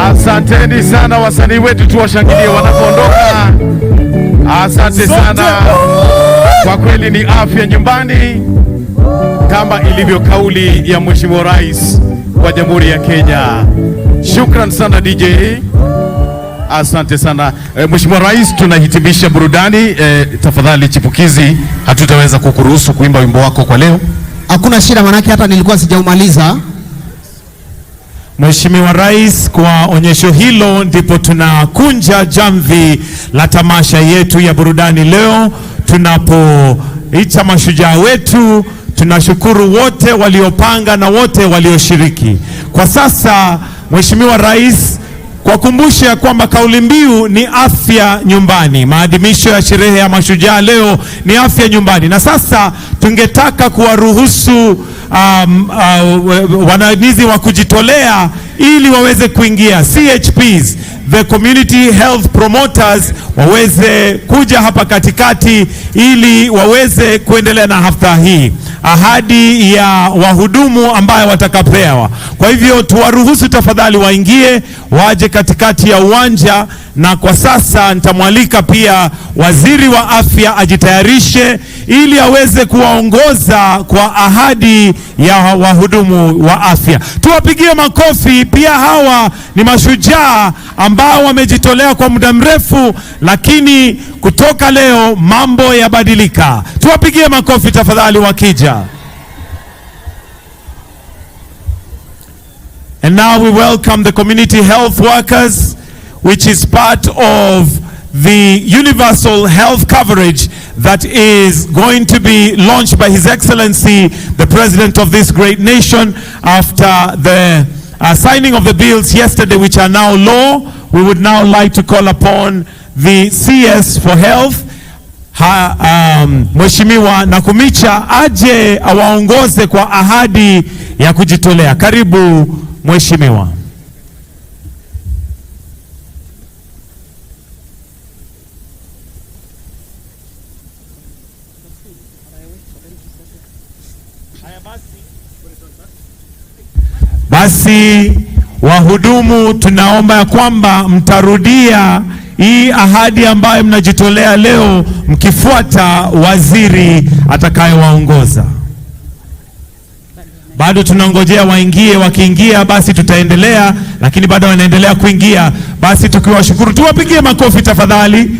K: Asanteni sana wasanii wetu, tuwashangilie wanapoondoka. Asante sana. Kwa kweli ni afya nyumbani kama ilivyo kauli ya Mheshimiwa Rais wa Jamhuri ya Kenya. Shukran sana DJ. Asante sana. Mheshimiwa Rais, tunahitimisha burudani. Tafadhali chipukizi, hatutaweza kukuruhusu kuimba wimbo wako kwa leo.
M: Hakuna shida, manake hata nilikuwa sijaumaliza.
G: Mheshimiwa Rais, kwa onyesho hilo ndipo tunakunja jamvi la tamasha yetu ya burudani leo tunapoita mashujaa wetu. Tunashukuru wote waliopanga na wote walioshiriki. Kwa sasa Mheshimiwa Rais, kwa kumbusha kwamba kauli mbiu ni afya nyumbani. Maadhimisho ya sherehe ya mashujaa leo ni afya nyumbani, na sasa tungetaka kuwaruhusu wananizi wa kujitolea ili waweze kuingia, CHPs, the community health promoters, waweze kuja hapa katikati ili waweze kuendelea na hafla hii, ahadi ya wahudumu ambayo watakapewa. Kwa hivyo tuwaruhusu tafadhali waingie, waje katikati ya uwanja, na kwa sasa nitamwalika pia waziri wa afya ajitayarishe ili aweze kuwaongoza kwa ahadi ya wahudumu wa afya. Tuwapigie makofi. Pia hawa ni mashujaa ambao wamejitolea kwa muda mrefu, lakini kutoka leo mambo yabadilika. Tuwapigie makofi tafadhali wakija. And now we welcome the community health workers, which is part of the universal health coverage that is going to be launched by His Excellency, the President of this great nation, after the signing of the bills yesterday, which are now law. We would now like to call upon the CS for Health, Mheshimiwa Nakumicha, aje awaongoze kwa ahadi ya kujitolea. Karibu Mheshimiwa. Basi wahudumu, tunaomba ya kwamba mtarudia hii ahadi ambayo mnajitolea leo, mkifuata waziri atakayewaongoza. Bado tunangojea waingie, wakiingia basi tutaendelea, lakini bado wanaendelea kuingia. Basi tukiwashukuru, tuwapigie makofi tafadhali.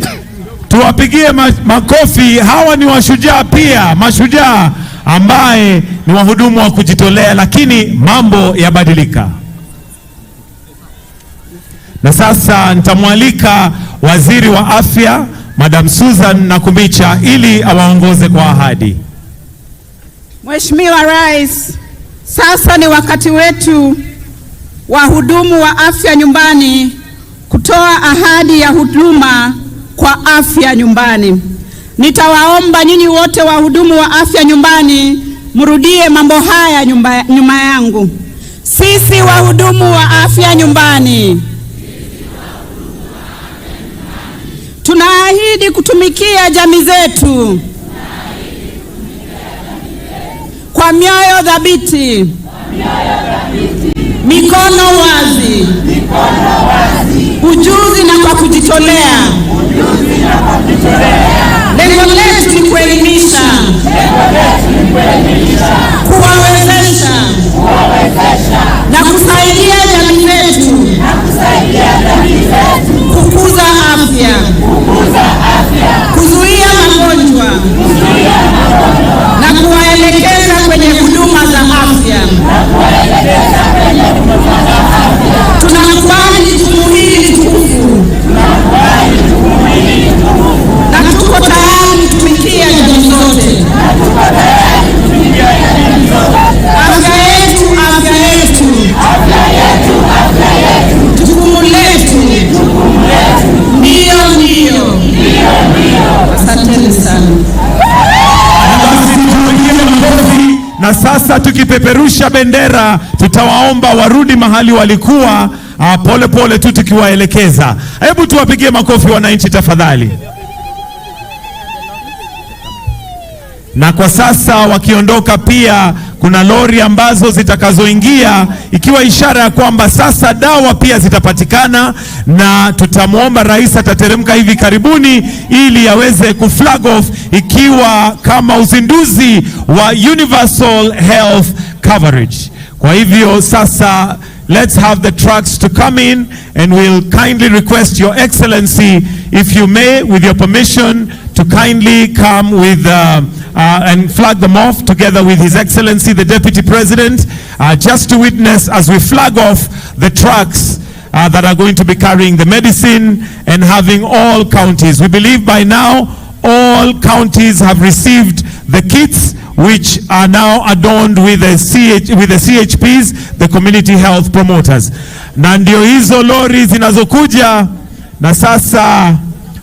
G: Tuwapigie makofi. Hawa ni washujaa pia, mashujaa ambaye ni wahudumu wa kujitolea, lakini mambo yabadilika. Na sasa nitamwalika waziri wa afya Madam Susan Nakumicha ili awaongoze kwa ahadi.
O: Mheshimiwa Rais, sasa ni wakati wetu wahudumu wa afya nyumbani kutoa ahadi ya huduma kwa afya nyumbani. Nitawaomba nyinyi wote wahudumu wa afya nyumbani mrudie mambo haya nyuma yangu. Sisi wahudumu wa afya nyumbani tunaahidi kutumikia jamii zetu kwa mioyo thabiti, mikono wazi, ujuzi na kwa kujitolea. Lengo letu ni kuelimisha, kuwawezesha na kusaidia jamii zetu kukuza afya, kuzuia magonjwa na kuwaelekeza kwenye huduma za afya. Tunakubali jukumu hili tukufu na tuko tayari kutumikia jamii zote. Afya yetu, afya yetu, jukumu letu. Ndio. Asanteni sana.
G: Na sasa tukipeperusha bendera, tutawaomba warudi mahali walikuwa, pole pole tu tukiwaelekeza. Hebu tuwapigie makofi wananchi tafadhali. na kwa sasa wakiondoka pia kuna lori ambazo zitakazoingia, ikiwa ishara ya kwamba sasa dawa pia zitapatikana, na tutamwomba rais atateremka hivi karibuni ili aweze kuflag off ikiwa kama uzinduzi wa universal health coverage. Kwa hivyo sasa let's have the trucks to come in, and we'll kindly request Your Excellency, if you may, with your permission, to kindly come with and flag them off together with His Excellency the Deputy President, just to witness as we flag off the trucks that are going to be carrying the medicine and having all counties. We believe by now all counties have received the kits, which are now adorned with the CHPs, the community health promoters. Na ndio hizo lori zinazokuja, na sasa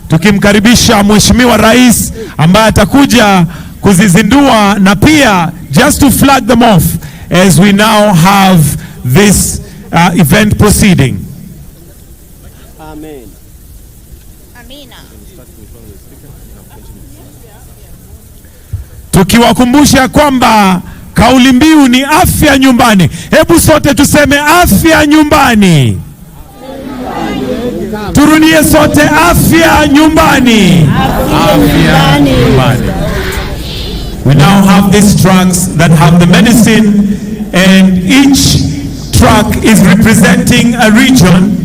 G: tukimkaribisha Mheshimiwa Rais ambaye atakuja kuzizindua, na pia just to flag them off as we now have this event proceeding.
L: Amen.
G: Tukiwakumbusha kwamba kauli mbiu ni afya nyumbani. Hebu sote tuseme afya nyumbani. Turudie sote, afya nyumbani. Afya nyumbani. We now have these trucks that have the medicine, and each truck is representing a region,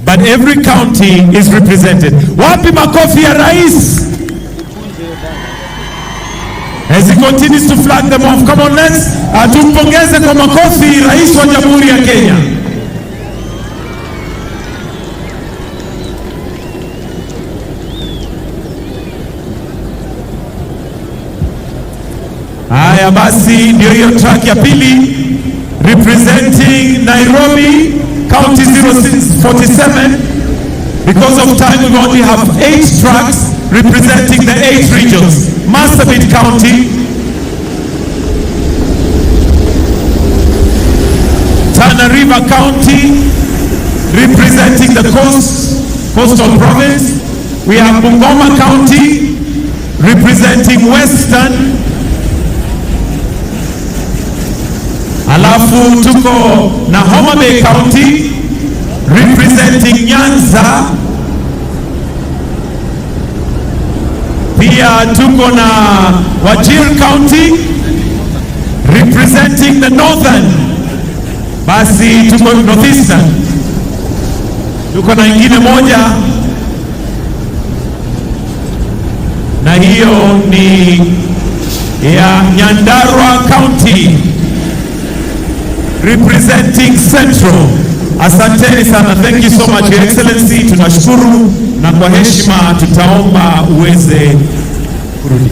G: but every county is represented. Wapi makofi ya rais? As he continues to flag them off, come on, let's tumpongeze kwa makofi rais wa Jamhuri ya Kenya. Haya basi, ndio hiyo track ya pili representing Nairobi County 047. Because of time we only have 8 tracks representing the 8 regions. Marsabit County, Tana River County representing the coastal province. We have Bungoma County representing Western. Alafu tuko na Homa Bay County representing Nyanza. Pia tuko na Wajir County representing the northern. Basi tuko northeastern. Tuko na ingine moja, na hiyo ni ya Nyandarua County representing Central. Asanteni sana, thank you so much Your Excellency, tunashukuru, na kwa heshima tutaomba uweze kurudi.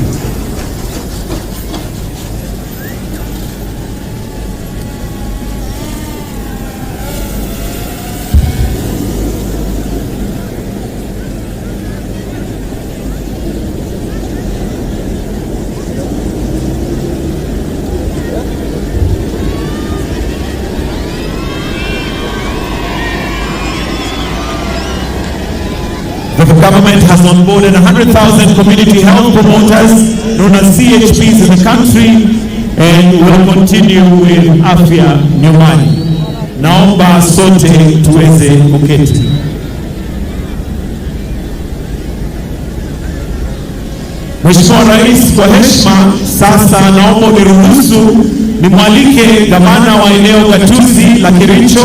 G: The government has onboarded 100,000 community health promoters known as CHPs in the country, and will continue with afya nyumbani. Naomba sote tuweze kuketi. Mheshimiwa Rais, kwa heshima sasa naomba niruhusu nimwalike gavana wa eneo gatuzi la Kericho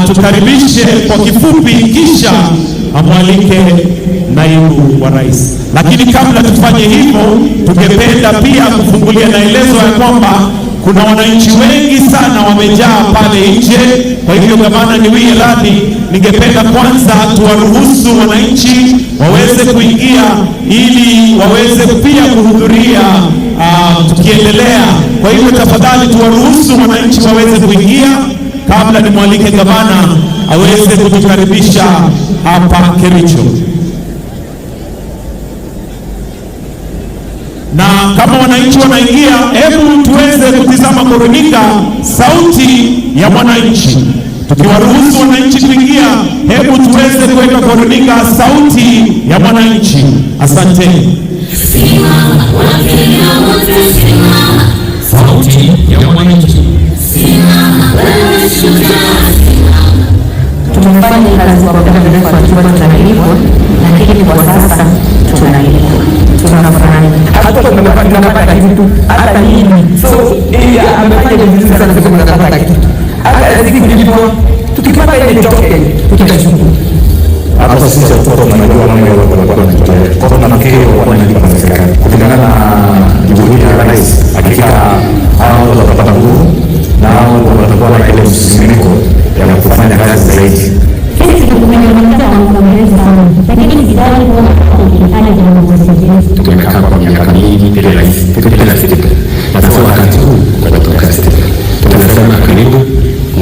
G: tukaribishe kwa kifupi, kisha amwalike naibu wa rais. Lakini kabla tufanye hivyo, tungependa pia kufungulia na elezo ya kwamba kuna wananchi wengi sana wamejaa pale nje. Kwa hivyo gavana, niwie radhi, ningependa kwanza tuwaruhusu wananchi waweze kuingia ili waweze pia kuhudhuria tukiendelea. Kwa hivyo tafadhali tuwaruhusu wananchi waweze kuingia kabla nimwalike gavana aweze kutukaribisha hapa Kericho. Na kama wananchi wanaingia, hebu tuweze kutizama kuruninga sauti ya mwananchi. Tukiwaruhusu wananchi kuingia, hebu tuweze kuweka kuruninga sauti ya mwananchi. Asante.
P: kwa muda mrefu hatukuwa tunalipwa, lakini kwa sasa tunalipwa, tunafurahi. Hata tunapata kitu hata hivi, so amefanya vizuri sana kwa sababu tunapata kitu hata sisi kulipwa, tukipata ile token tutashukuru.
Q: Hapa sisi watoto tunajua mambo ya watu wanajitolea. Kwa sababu nafikiri wanalipa na serikali. Kulingana na juhudi ya rais, hakika hao watapata nguvu na hao watakuwa na ile msisimiko ya kufanya kazi zaidi.
P: Sisi tumenyamaza kwa muda sana, lakini sidhani kuwa tukifanya jambo zingine.
Q: Tumekaa kwa miaka mingi bila rais, bila stipe. Na sasa wakati huu watatoka stipe. Tunasema karibu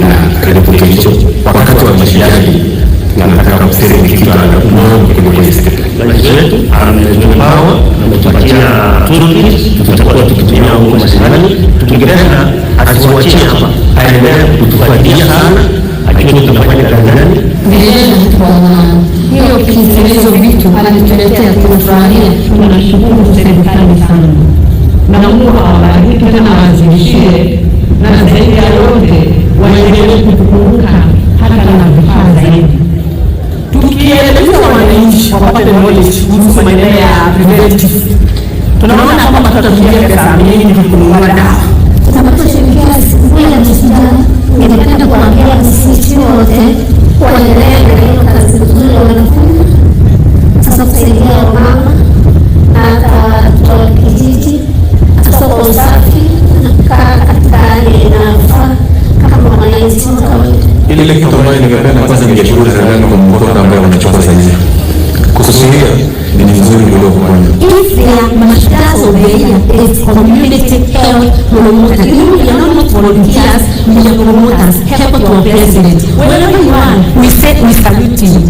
Q: na karibu Kericho. Wakati wa mashiani na nataka kusema ni kitu anakuomba kwenye stipe.
R: Rais wetu ametupawa, ametupatia toolkit, tutakuwa tukitumia huko mashinani. Tungependa asiwachie hapa, aendelee kutufuatilia sana, akiwa tunafanya kazi gani.
P: Hiyo kitu vitu alituletea tunafurahia, tunashukuru serikali sana. Na Mungu awabariki tena awazidishie, na zaidi ya yote waendelee kutukumbuka hata na vifaa zaidi. Tukieleza wananchi wapate knowledge kuhusu maendeleo ya preventive, tunaona kwamba tutatumia pesa nyingi kununua dawa.
S: Tunaposhirikia siku ya Mashujaa, ningependa kuambia wasisi wote waendelee na hiyo kazi nzuri wanafanya, hasa kusaidia wamama na hata kijiji, hasa kwa usafi na kukaa katika hali inayofaa kama wananchi wa kawaida.
Q: Ile kitu ambayo ningependa kwanza ningeshukuru serikali kwa mkono ambao wanachukua sasa hivi. Kususia ni nzuri kuliko kufanya.
S: If they are Mashujaa Obeya, it's community health promoters. You are not volunteers, we are promoters. Help to our president. Wherever you are, we say we salute you.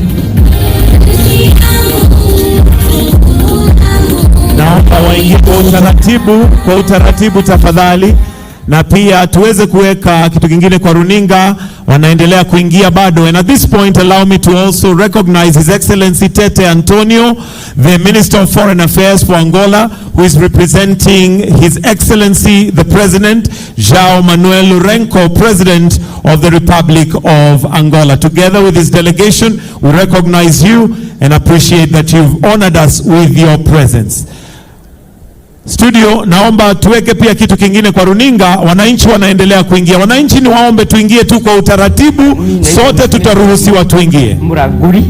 G: Naomba waingie kwa utaratibu tafadhali, na pia tuweze kuweka kitu kingine kwa runinga. Wanaendelea kuingia bado, and at this point allow me to also recognize His Excellency Tete Antonio, the Minister of Foreign Affairs for Angola, who is representing His Excellency the President João Manuel Lourenço, President of the Republic of Angola. Together with his delegation, we recognize you and appreciate that you've honored us with your presence. Studio, naomba tuweke pia kitu kingine kwa runinga. Wananchi wanaendelea kuingia. Wananchi ni waombe tuingie tu kwa utaratibu, sote tutaruhusiwa tuingie.
T: Muraguri.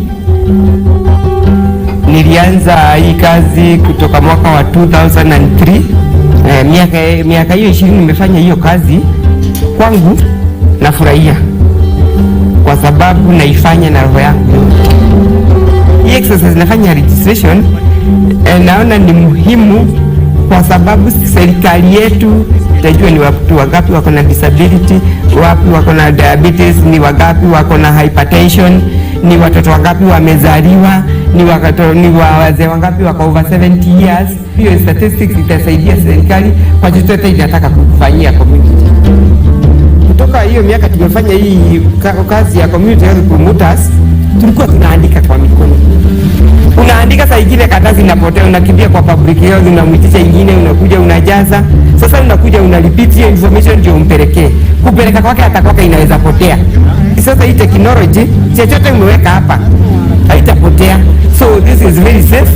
T: Nilianza hii kazi kutoka mwaka wa 2003. Miaka hiyo 20 nimefanya hiyo kazi. Kwangu nafurahia kwa sababu naifanya na roho yangu. Hii exercise nafanya registration, naona ni muhimu kwa sababu serikali yetu itajua ni watu wangapi wako na disability, wapi wako na diabetes, ni wangapi wako na hypertension, ni watoto wangapi wamezaliwa, ni wazee wangapi wako over 70 years. Hiyo statistics itasaidia serikali kwa chochote inataka kufanyia community. Kutoka hiyo miaka tumefanya hii kazi ya community health promoters, tulikuwa tunaandika kwa mikono. Unaandika saa ingine karatasi inapotea, unakimbia kwa public health, unamwitisha ingine, unakuja unajaza. Sasa unakuja unalipitia hiyo information ndio umpelekee. Kupeleka kwake hata kwake inaweza potea. Sasa hii technology, chochote umeweka hapa haitapotea. So this is very safe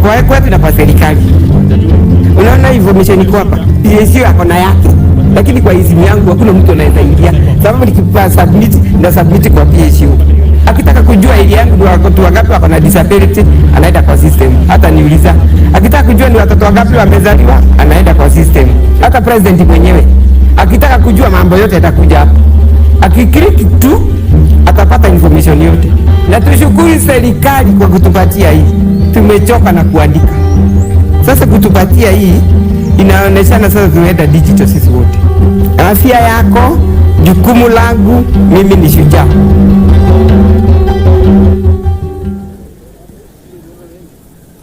T: kwa kwetu na kwa serikali. Unaona information iko hapa. PSU yako na yake. Lakini kwa simu yangu hakuna mtu anaweza ingia. Sababu nikipa submit kwa PSU. Akitaka kujua ili yangu ni watoto wangapi wako na disability, anaenda kwa system. Hata niuliza. Akitaka kujua ni watoto wangapi wamezaliwa, anaenda kwa system. Hata president mwenyewe akitaka kujua mambo yote atakuja hapa. Akiklik tu atapata information yote. Na tushukuru serikali kwa kutupatia hii. Tumechoka na kuandika. Sasa kutupatia hii inaoneshana sasa tunaenda digital sisi wote. Afya yako, jukumu langu, mimi ni shujaa.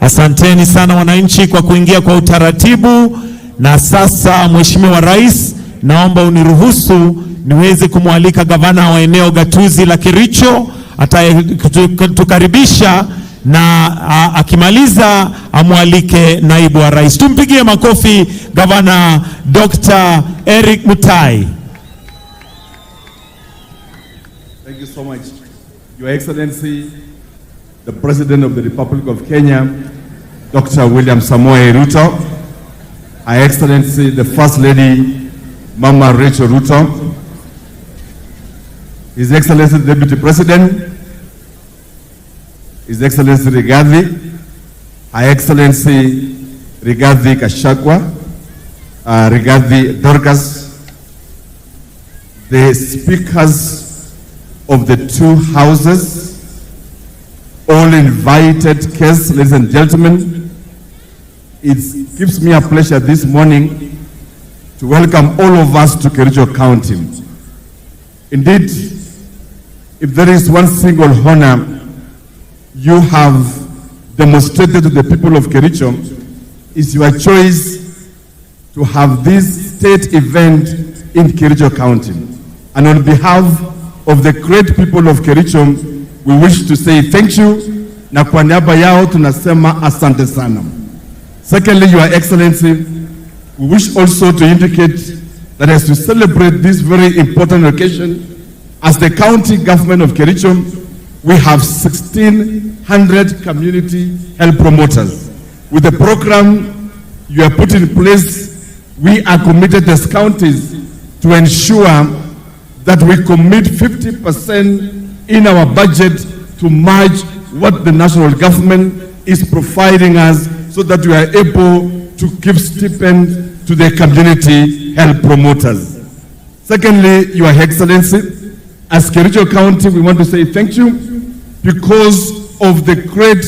G: Asanteni sana wananchi kwa kuingia kwa utaratibu. Na sasa Mheshimiwa Rais, naomba uniruhusu niweze kumwalika gavana wa eneo gatuzi la Kericho atatukaribisha, na akimaliza amwalike naibu wa rais. Tumpigie makofi gavana Dr. Eric Mutahi.
H: Thank you so much. Your Excellency, the President of the Republic of Kenya, Dr. William Samoei Ruto, Her Excellency, the First Lady, Mama Rachel Ruto, His Excellency, the Deputy President, His Excellency Rigathi, Her Excellency Rigathi Gachagua, Rigathi Dorcas, the speakers of the two houses, all invited guests, ladies and gentlemen. It gives me a pleasure this morning to welcome all of us to Kericho County. Indeed, if there is one single honor you have demonstrated to the people of Kericho, is your choice to have this state event in Kericho County. And on behalf of the great people of Kericho, we wish to say thank you, na kwa niaba yao tunasema asante sana. Secondly, Your Excellency, we wish also to indicate that as we celebrate this very important occasion, as the county government of Kericho, we have 1,600 community health promoters. With the program you have put in place, we are committed as counties to ensure that we commit 50% in our budget to match what the national government is providing us, so that we are able to give stipend to the community health promoters. Secondly, Your Excellency, as Kericho County, we want to say thank you because of the great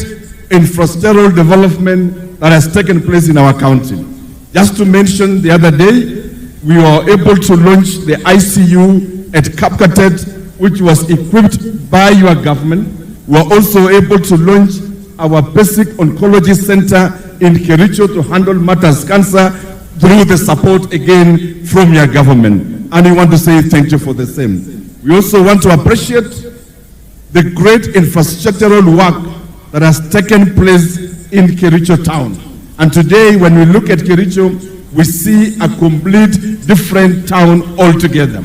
H: infrastructural development that has taken place in our county. Just to mention, the other day, we were able to launch the ICU at Kapkatet, which was equipped by your government. We were also able to launch our basic oncology center in Kericho to handle matters cancer through the support again from your government. And we want to say thank you for the same. We also want to appreciate the great infrastructural work that has taken place in Kericho town. And today, when we look at Kericho, we see a complete different town altogether.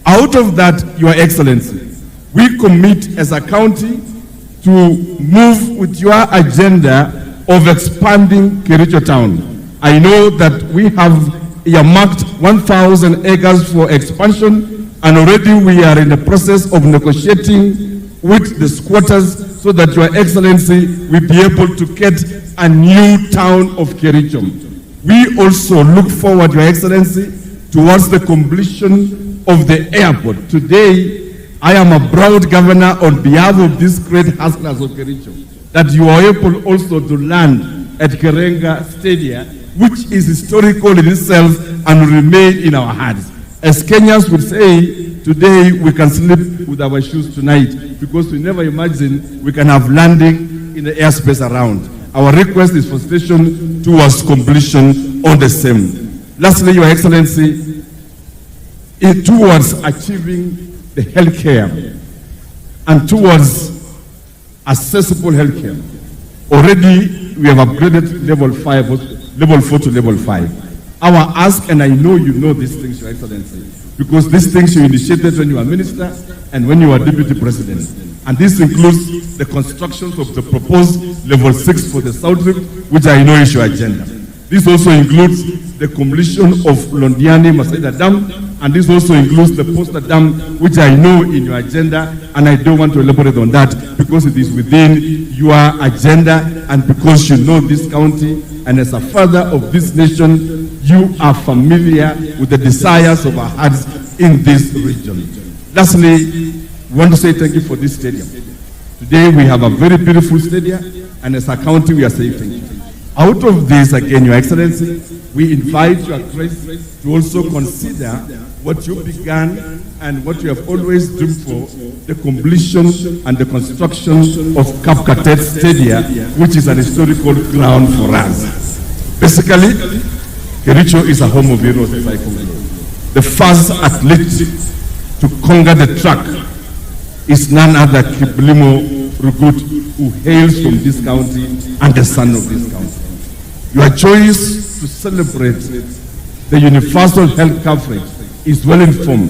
H: Out of that, Your Excellency, we commit as a county to move with your agenda of expanding Kericho town. I know that we have earmarked 1,000 acres for expansion, and already we are in the process of negotiating with the squatters so that Your Excellency will be able to get a new town of Kericho. We also look forward, Your Excellency, towards the completion of the airport. Today, I am a proud governor on behalf of these great hustlers of Kericho, that you are able also to land at Karenga Stadium, which is historical in itself and will remain in our hearts. As Kenyans would say, today we can sleep with our shoes tonight, because we never imagine we can have landing in the airspace around. Our request is for station towards completion on the same. Lastly, Your Excellency, towards achieving the health care and towards accessible health care, already we have upgraded level 4 to level 5. Our ask, and I know you know these things, Your Excellency, because these things you initiated when you were minister and when you were deputy president. And this includes the constructions of the proposed level 6 for the South Rift, which I know is your agenda. This also includes the completion of Londiani Masaida Dam, and this also includes the Poster Dam, which I know in your agenda, and I don't want to elaborate on that because it is within your agenda and because you know this county, and as a father of this nation, you are familiar with the desires of our hearts in this region. Lastly, we want to say thank you for this stadium. Today we have a very beautiful stadium, and as a county we are saying thank you. Out of this, again, Your Excellency, we invite Your Grace to also consider what you began and what you have always done for the completion and the construction of Kapkatet Stadium, which is an historical ground for us. Basically, Kericho is a home of heroes, as I conclude. The first athlete to conquer the track is none other Kiplimo Rugut, who hails from this county and the son of this county. Your choice to celebrate the universal health coverage is well informed,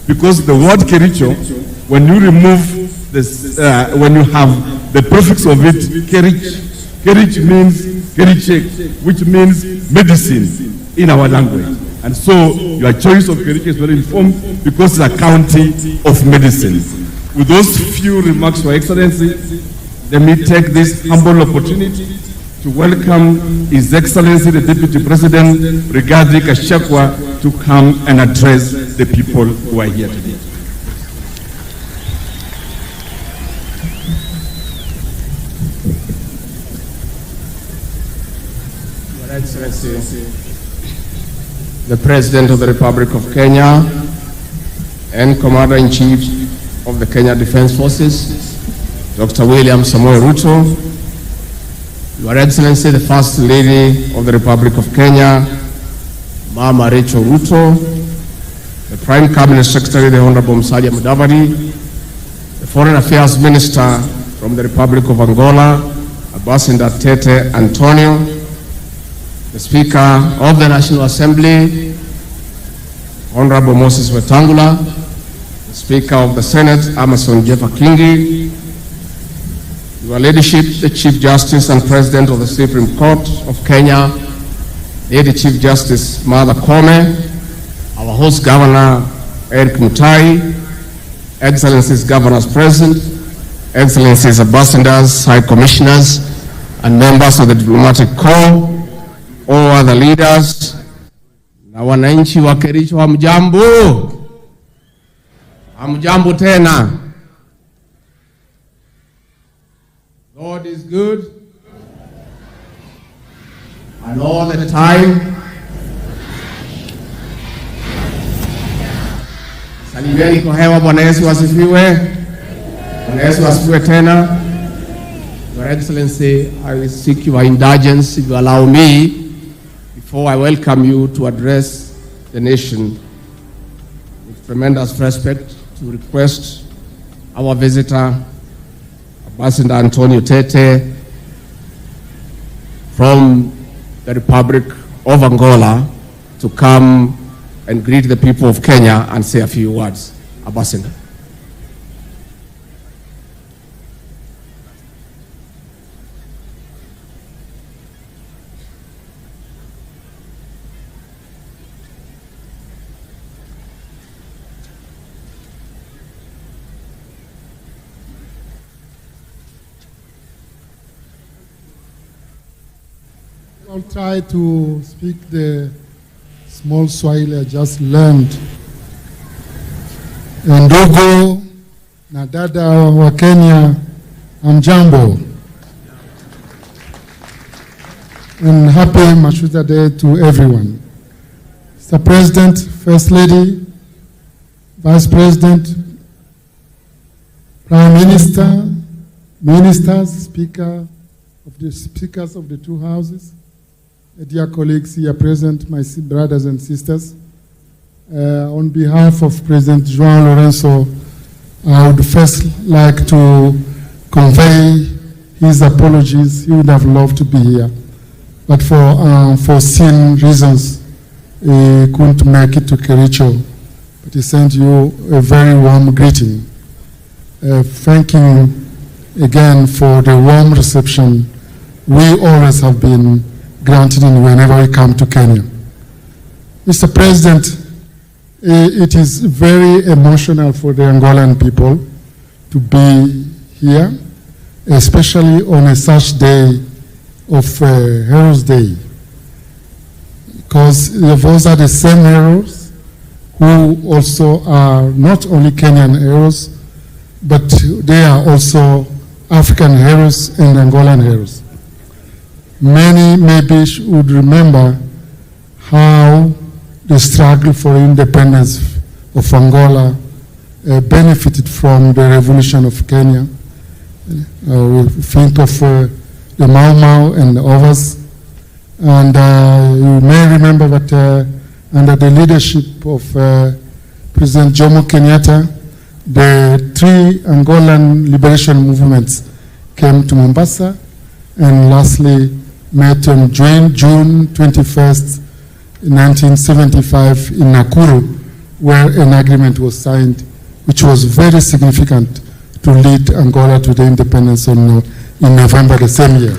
H: because the word Kericho, when you remove this, when you have the prefix of it, Kericho. Kericho means Kericho, which means medicine in our language. And so your choice of Kericho is very informed because it's a county of medicine. With those few remarks, Your Excellency, let me take this humble opportunity to welcome His Excellency the Deputy President, Rigathi Gachagua, to come and address the people who are here today.
U: Your Excellency, the President of the Republic of Kenya and Commander-in-Chief of the Kenya Defense Forces, Dr. William Samoei Ruto, Your Excellency, the First Lady of the Republic of Kenya, Mama Rachel Ruto, the Prime Cabinet Secretary, the Honorable Musalia Mudavadi, the Foreign Affairs Minister from the Republic of Angola, Ambassador Tete Antonio, the Speaker of the National Assembly, Honorable Moses Wetangula, the Speaker of the Senate, Amason Jeffa Kingi, Your Ladyship, the Chief Justice and President of the Supreme Court of Kenya, Lady Chief Justice Martha Koome, our host Governor Eric Mutahi, Excellencies Governors Present, Excellencies Ambassadors, High Commissioners, and members of the Diplomatic Corps, all other leaders, na wananchi wa Kericho, hamjambo? Hamjambo tena? God is good, and all the time. Salimieni kwa hewa. Bwana Yesu asifiwe. Bwana Yesu asifiwe tena. Your Excellency, I will seek your indulgence, if you allow me, before I welcome you to address the nation with tremendous respect, to request our visitor, Ambassador Antonio Tete, from the Republic of Angola, to come and greet the people of Kenya and say a few words. Ambassador.
H: I'll try to speak the small Swahili I just learned. Ndugu na dada wa Kenya, hamjambo. And happy Mashujaa Day to everyone. Mr. President, First Lady, Vice President, Prime Minister, Ministers, Speakers of the two houses, dear colleagues here present, my brothers and sisters, on behalf of President João Lourenço, I would first like to convey his apologies. He would have loved to be here, but for foreseen reasons, he couldn't make it to Kericho. But he sent you a very warm greeting, thanking again for the warm reception we always have been granted whenever we come to Kenya. Mr. President, it is very emotional for the Angolan people to be here, especially on a such day of Heroes Day, because those are the same heroes who also are not only Kenyan heroes, but they are also African heroes and Angolan heroes. Many maybe would remember how the struggle for independence of Angola benefited from the revolution of Kenya. We think of the Mau Mau and others. And you may remember that under the leadership of President Jomo Kenyatta, the three Angolan liberation movements came to Mombasa, and lastly met on June 21st, 1975 in Nakuru, where an agreement was signed, which was very significant to lead Angola to the independence in November the same year.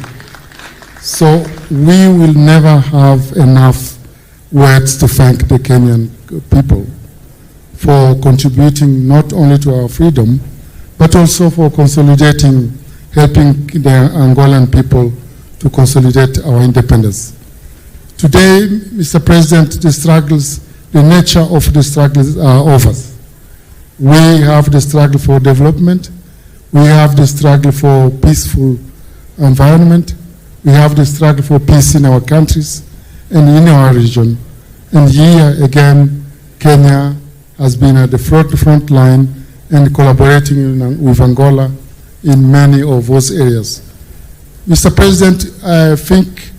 H: So we will never have enough words to thank the Kenyan people for contributing not only to our freedom, but also for consolidating, helping the Angolan people to consolidate our independence. Today, Mr. President, the nature of the struggles are over. We have the struggle for development. We have the struggle for peaceful environment. We have the struggle for peace in our countries and in our region. And here again, Kenya has been at the front line and collaborating with Angola in many of those areas. Mr. President, I think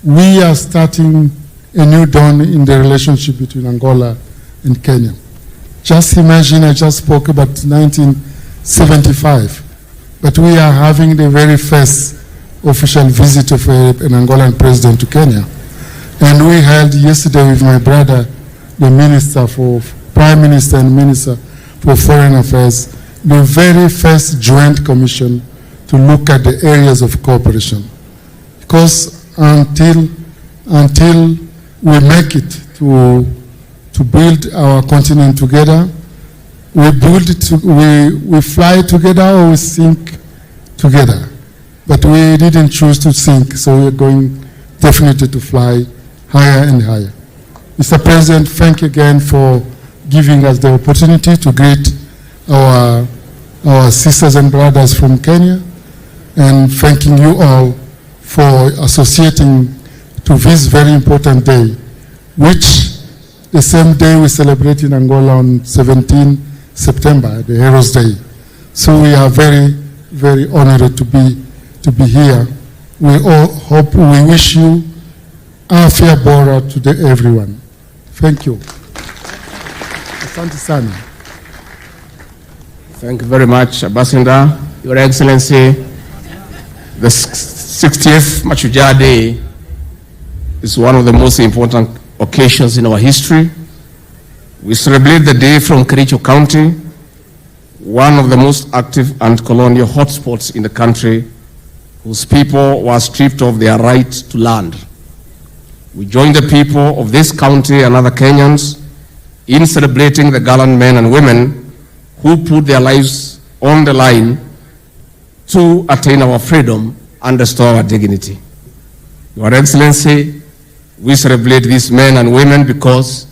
H: we are starting a new dawn in the relationship between Angola and Kenya. Just imagine, I just spoke about 1975, but we are having the very first official visit of an Angolan president to Kenya. And we held yesterday with my brother, the Minister for Prime Minister and Minister for Foreign Affairs, the very first joint commission to look at the areas of cooperation. Because until we make it to build our continent together, we fly together or we sink together. But we didn't choose to sink, so we're going definitely to fly higher and higher. Mr. President, thank you again for giving us the opportunity to greet our sisters and brothers from Kenya, and thanking you all for associating to this very important day, which the same day we celebrate in Angola on 17 September, the Heroes Day. So we are very, very honored to be here. We all hope, we wish you afya bora to everyone. Thank you. Asante sana.
U: Thank you very much, Ambassador. Your Excellency, the 60th Mashujaa Day is one of the most important occasions in our history. We celebrate the day from Kericho County, one of the most active and colonial hotspots in the country, whose people were stripped of their right to land. We join the people of this county and other Kenyans in celebrating the gallant men and women who put their lives on the line to attain our freedom and restore our dignity. Your Excellency, we celebrate these men and women because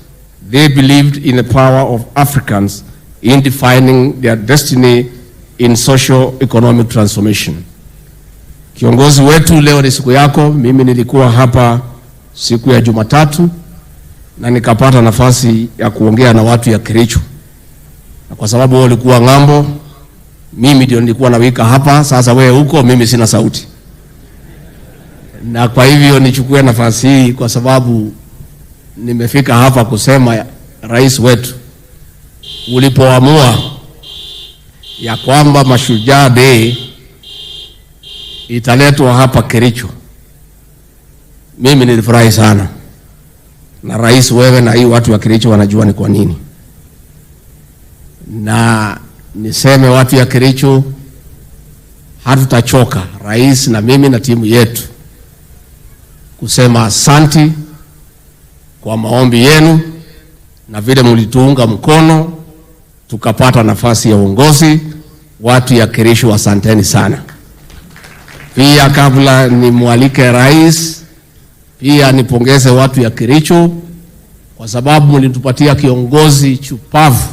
U: they believed in the power of Africans in defining their destiny in socio-economic transformation. Kiongozi wetu, leo ni siku yako. Mimi nilikuwa hapa siku ya Jumatatu na nikapata nafasi ya kuongea na watu ya Kericho. Na kwa sababu wao walikuwa ng'ambo, mimi ndio nilikuwa nawika hapa. Sasa wewe huko, mimi sina sauti. Na kwa hivyo nichukue nafasi hii kwa sababu nimefika hapa kusema rais wetu, ulipoamua ya kwamba Mashujaa Day italetwa hapa Kericho, mimi nilifurahi sana. Na rais, wewe na hii watu wa Kericho wanajua ni kwa nini. Na niseme watu ya Kericho, hatutachoka, rais na mimi na timu yetu, kusema asanti kwa maombi yenu na vile mlituunga mkono tukapata nafasi ya uongozi. Watu ya Kericho, asanteni sana. Pia kabla nimwalike rais, pia nipongeze watu ya Kericho kwa sababu mlitupatia kiongozi chupavu,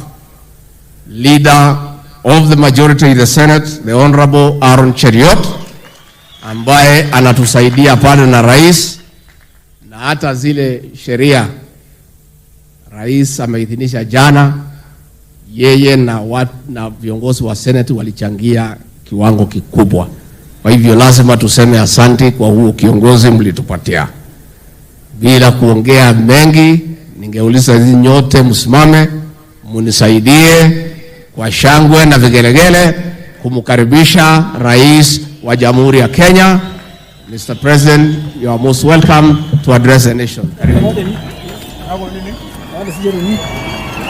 U: leader of the majority in the Senate, the Honorable Aaron Cheriot, ambaye anatusaidia pale na rais, na hata zile sheria rais ameidhinisha jana, yeye na viongozi wa Senate walichangia kiwango kikubwa. Kwa hivyo lazima tuseme asante kwa huo kiongozi mlitupatia. Bila kuongea mengi, ningeuliza hizi nyote msimame munisaidie kwa shangwe na vigelegele kumkaribisha rais wa Jamhuri ya Kenya. Mr. President, you are most welcome to address the nation.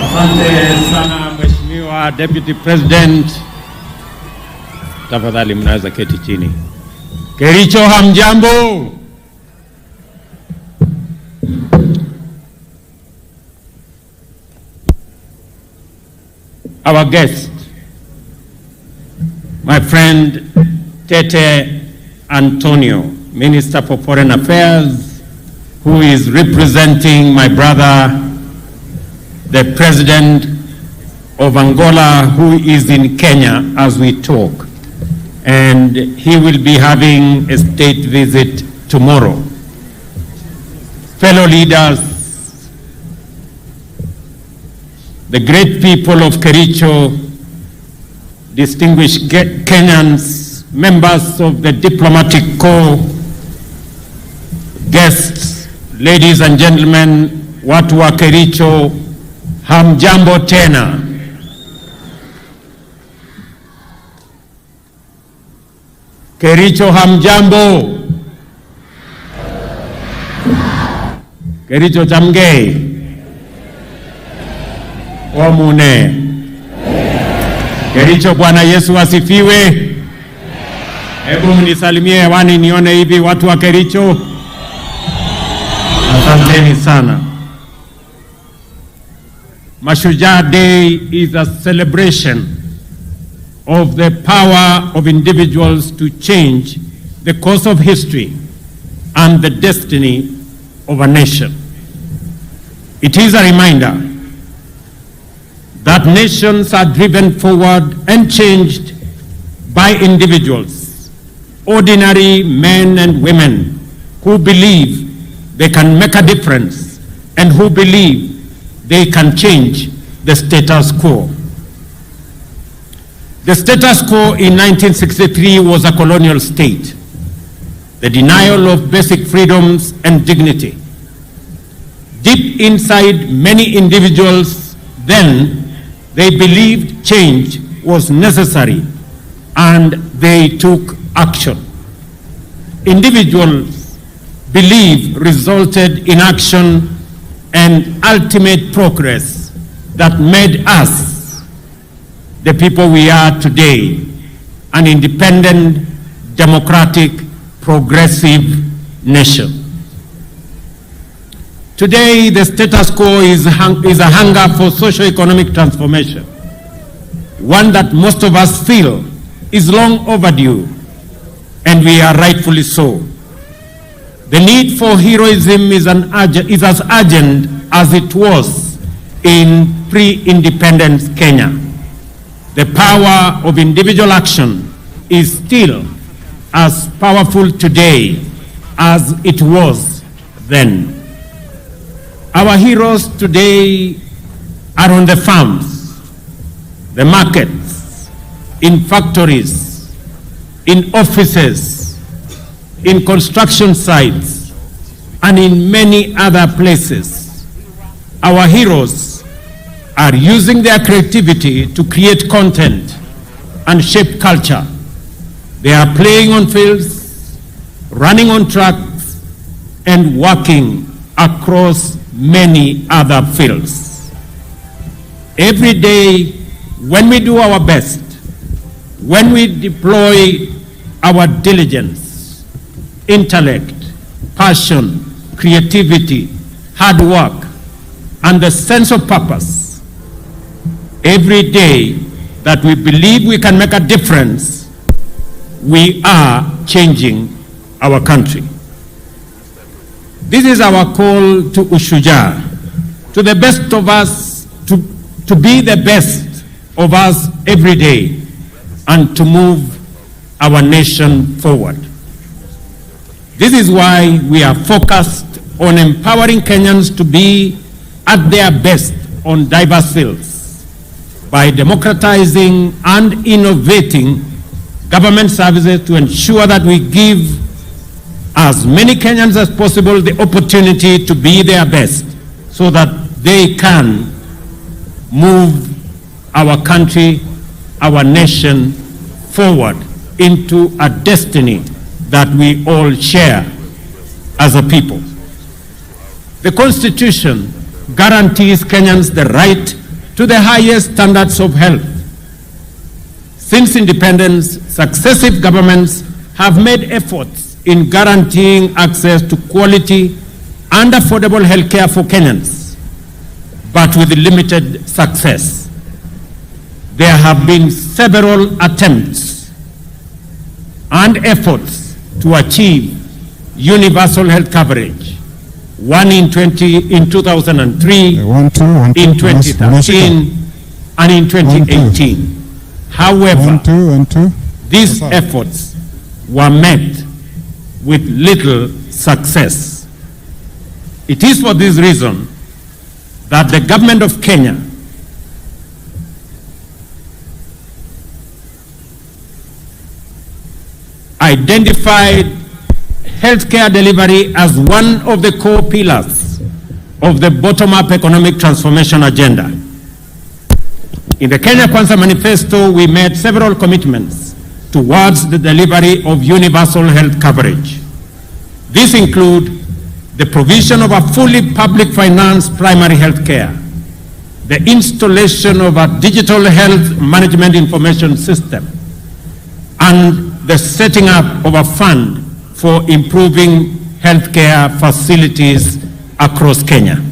A: Asante sana Mheshimiwa Deputy President Tafadhali mnaweza keti chini. Kericho, hamjambo? Our guest, my friend Tete Antonio, Minister for Foreign Affairs, who is representing my brother, the President of Angola, who is in Kenya as we talk. And he will be having a state visit tomorrow. Fellow leaders, the great people of Kericho, distinguished Kenyans, members of the diplomatic corps, guests, ladies and gentlemen, watu wa Kericho, hamjambo tena. Kericho, hamjambo. Kericho chamgei. Omune. Kericho, Bwana Yesu asifiwe. Hebu mnisalimie hewani nione hivi watu wa Kericho. Asanteni sana. Mashujaa Day is a celebration of the power of individuals to change the course of history and the destiny of a nation. It is a reminder that nations are driven forward and changed by individuals, ordinary men and women who believe they can make a difference and who believe they can change the status quo. The status quo in 1963 was a colonial state, the denial of basic freedoms and dignity. Deep inside many individuals then, they believed change was necessary and they took action. Individuals' belief resulted in action and ultimate progress that made us the people we are today, an independent, democratic, progressive nation. Today, the status quo is a hunger for socio-economic transformation, one that most of us feel is long overdue, and we are rightfully so. The need for heroism is as urgent as it was in pre-independence Kenya. The power of individual action is still as powerful today as it was then. Our heroes today are on the farms, the markets, in factories, in offices, in construction sites, and in many other places. Our heroes are using their creativity to create content and shape culture. They are playing on fields, running on tracks, and working across many other fields. Every day, when we do our best, when we deploy our diligence, intellect, passion, creativity, hard work, and the sense of purpose, every day that we believe we can make a difference, we are changing our country. This is our call to Mashujaa, to the best of us, to be the best of us every day, and to move our nation forward. This is why we are focused on empowering Kenyans to be at their best on diverse fields, by democratizing and innovating government services to ensure that we give as many Kenyans as possible the opportunity to be their best so that they can move our country, our nation forward into a destiny that we all share as a people. The Constitution guarantees Kenyans the right to the highest standards of health, Since independence, successive governments have made efforts in guaranteeing access to quality and affordable health care for Kenyans, but with limited success. There have been several attempts and efforts to achieve universal health coverage, one in 2003, in 2013, and in 2018. However, these efforts were met with little success. It is for this reason that the government of Kenya identified healthcare delivery as one of the core pillars of the bottom-up economic transformation agenda. In the Kenya Kwanza Manifesto, we made several commitments towards the delivery of universal health coverage. These include the provision of a fully public financed primary health care, the installation of a digital health management information system, and the setting up of a fund for improving healthcare facilities across Kenya.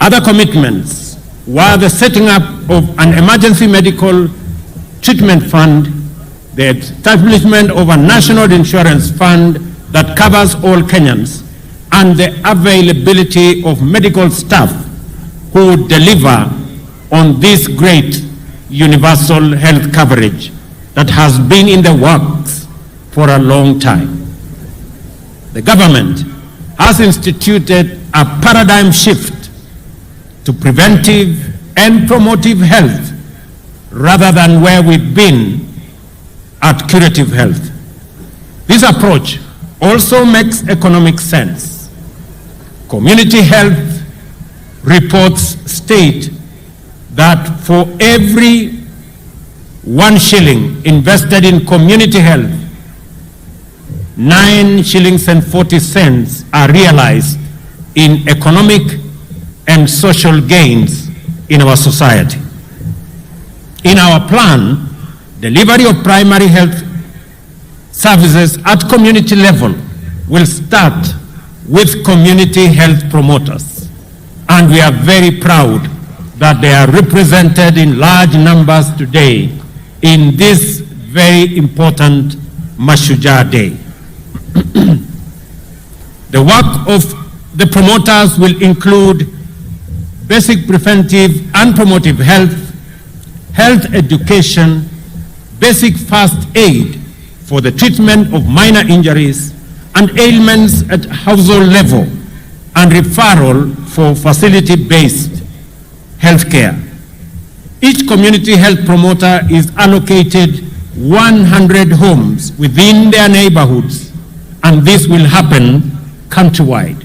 A: Other commitments were the setting up of an emergency medical treatment fund, the establishment of a national insurance fund that covers all Kenyans, and the availability of medical staff who deliver on this great universal health coverage that has been in the works for a long time. The government has instituted a paradigm shift to preventive and promotive health rather than where we've been at curative health. This approach also makes economic sense. Community health reports state that for every 1 shilling invested in community health, 9 shillings and 40 cents are realized in economic and social gains in our society. In our plan, delivery of primary health services at community level will start with community health promoters, and we are very proud that they are represented in large numbers today in this very important Mashujaa Day. The work of the promoters will include basic preventive and promotive health, health education, basic first aid for the treatment of minor injuries and ailments at household level, and referral for facility-based health care. Each community health promoter is allocated 100 homes within their neighborhoods, and this will happen countrywide.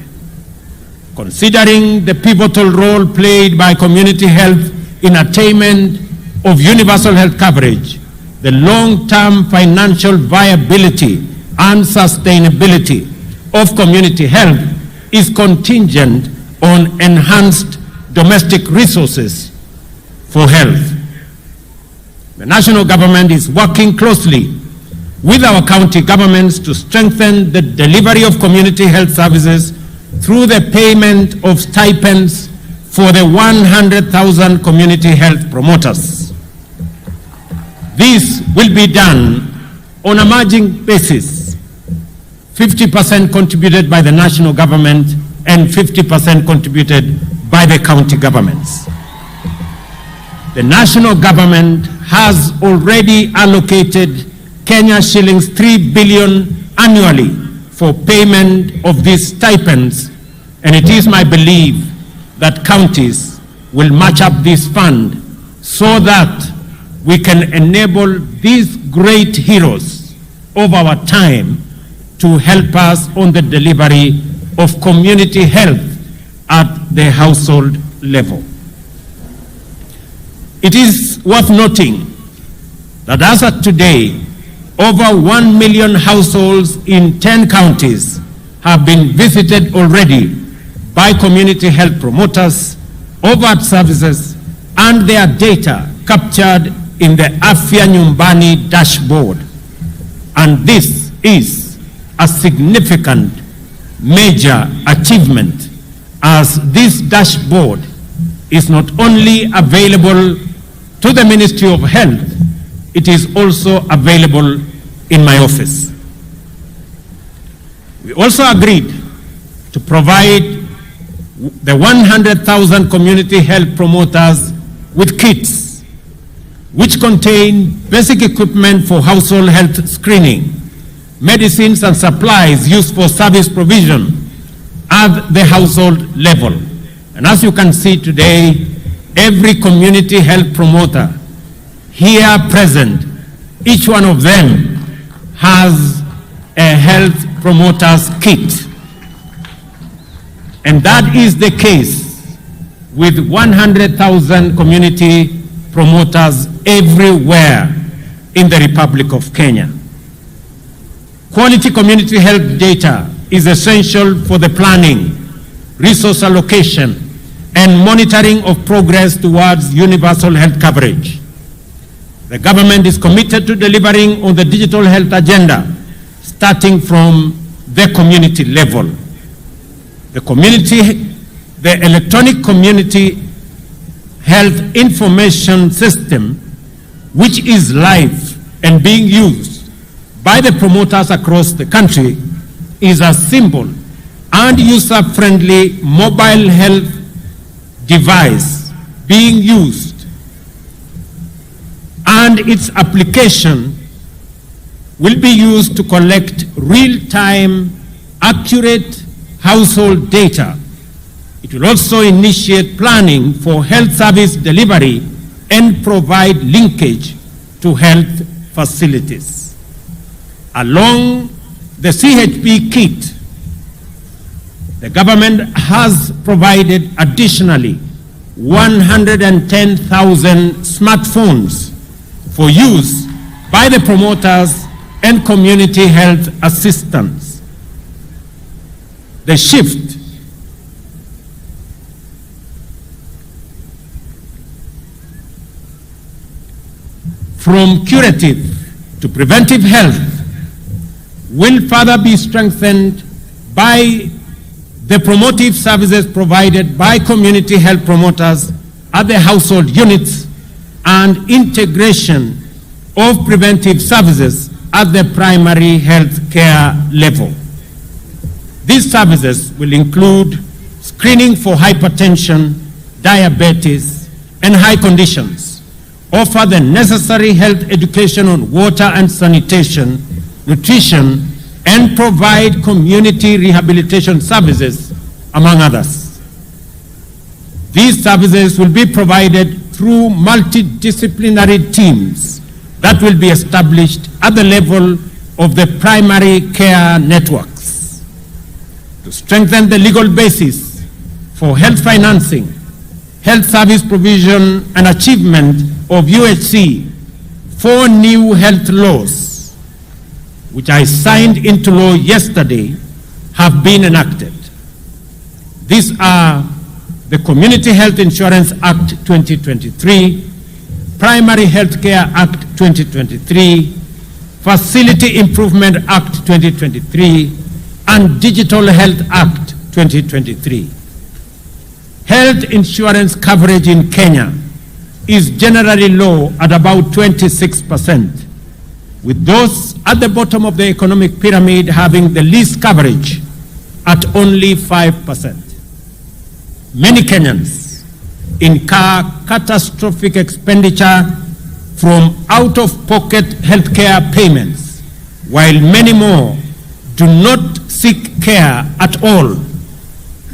A: Considering the pivotal role played by community health in attainment of universal health coverage, the long-term financial viability and sustainability of community health is contingent on enhanced domestic resources for health. The national government is working closely with our county governments to strengthen the delivery of community health services through the payment of stipends for the 100,000 community health promoters. This will be done on a margin basis, 50% contributed by the national government and 50% contributed by the county governments. The national government has already allocated Kenya shillings 3 billion annually for payment of these stipends, and it is my belief that counties will match up this fund so that we can enable these great heroes of our time to help us on the delivery of community health at the household level. It is worth noting that as of today, over 1 million households in 10 counties have been visited already by community health promoters, overt services, and their data captured in the Afya Nyumbani dashboard. And this is a significant major achievement, as this dashboard is not only available to the Ministry of Health, it is also available in my office. We also agreed to provide the 100,000 community health promoters with kits which contain basic equipment for household health screening, medicines and supplies used for service provision at the household level. And as you can see today, every community health promoter here present, each one of them has a health promoter's kit. And that is the case with 100,000 community promoters everywhere in the Republic of Kenya. Quality community health data is essential for the planning, resource allocation, and monitoring of progress towards universal health coverage. The government is committed to delivering on the digital health agenda, starting from the community level. The electronic community health information system, which is live and being used by the promoters across the country, is a simple and user-friendly mobile health device being used, and its application will be used to collect real-time, accurate household data. It will also initiate planning for health service delivery and provide linkage to health facilities. Along the CHP kit, the government has provided additionally 110,000 smartphones for use by the promoters and community health assistants. The shift from curative to preventive health will further be strengthened by the promotive services provided by community health promoters at the household units and integration of preventive services at the primary health care level. These services will include screening for hypertension, diabetes, and high conditions, offer the necessary health education on water and sanitation, nutrition, and provide community rehabilitation services, among others. These services will be provided through multidisciplinary teams that will be established at the level of the primary care networks. To strengthen the legal basis for health financing, health service provision, and achievement of UHC, 4 new health laws, which I signed into law yesterday, have been enacted. These are the Community Health Insurance Act 2023, Primary Health Care Act 2023, Facility Improvement Act 2023, and Digital Health Act 2023. Health insurance coverage in Kenya is generally low at about 26%, with those at the bottom of the economic pyramid having the least coverage at only 5%. Many Kenyans incur catastrophic expenditure from out-of-pocket healthcare payments, while many more do not seek care at all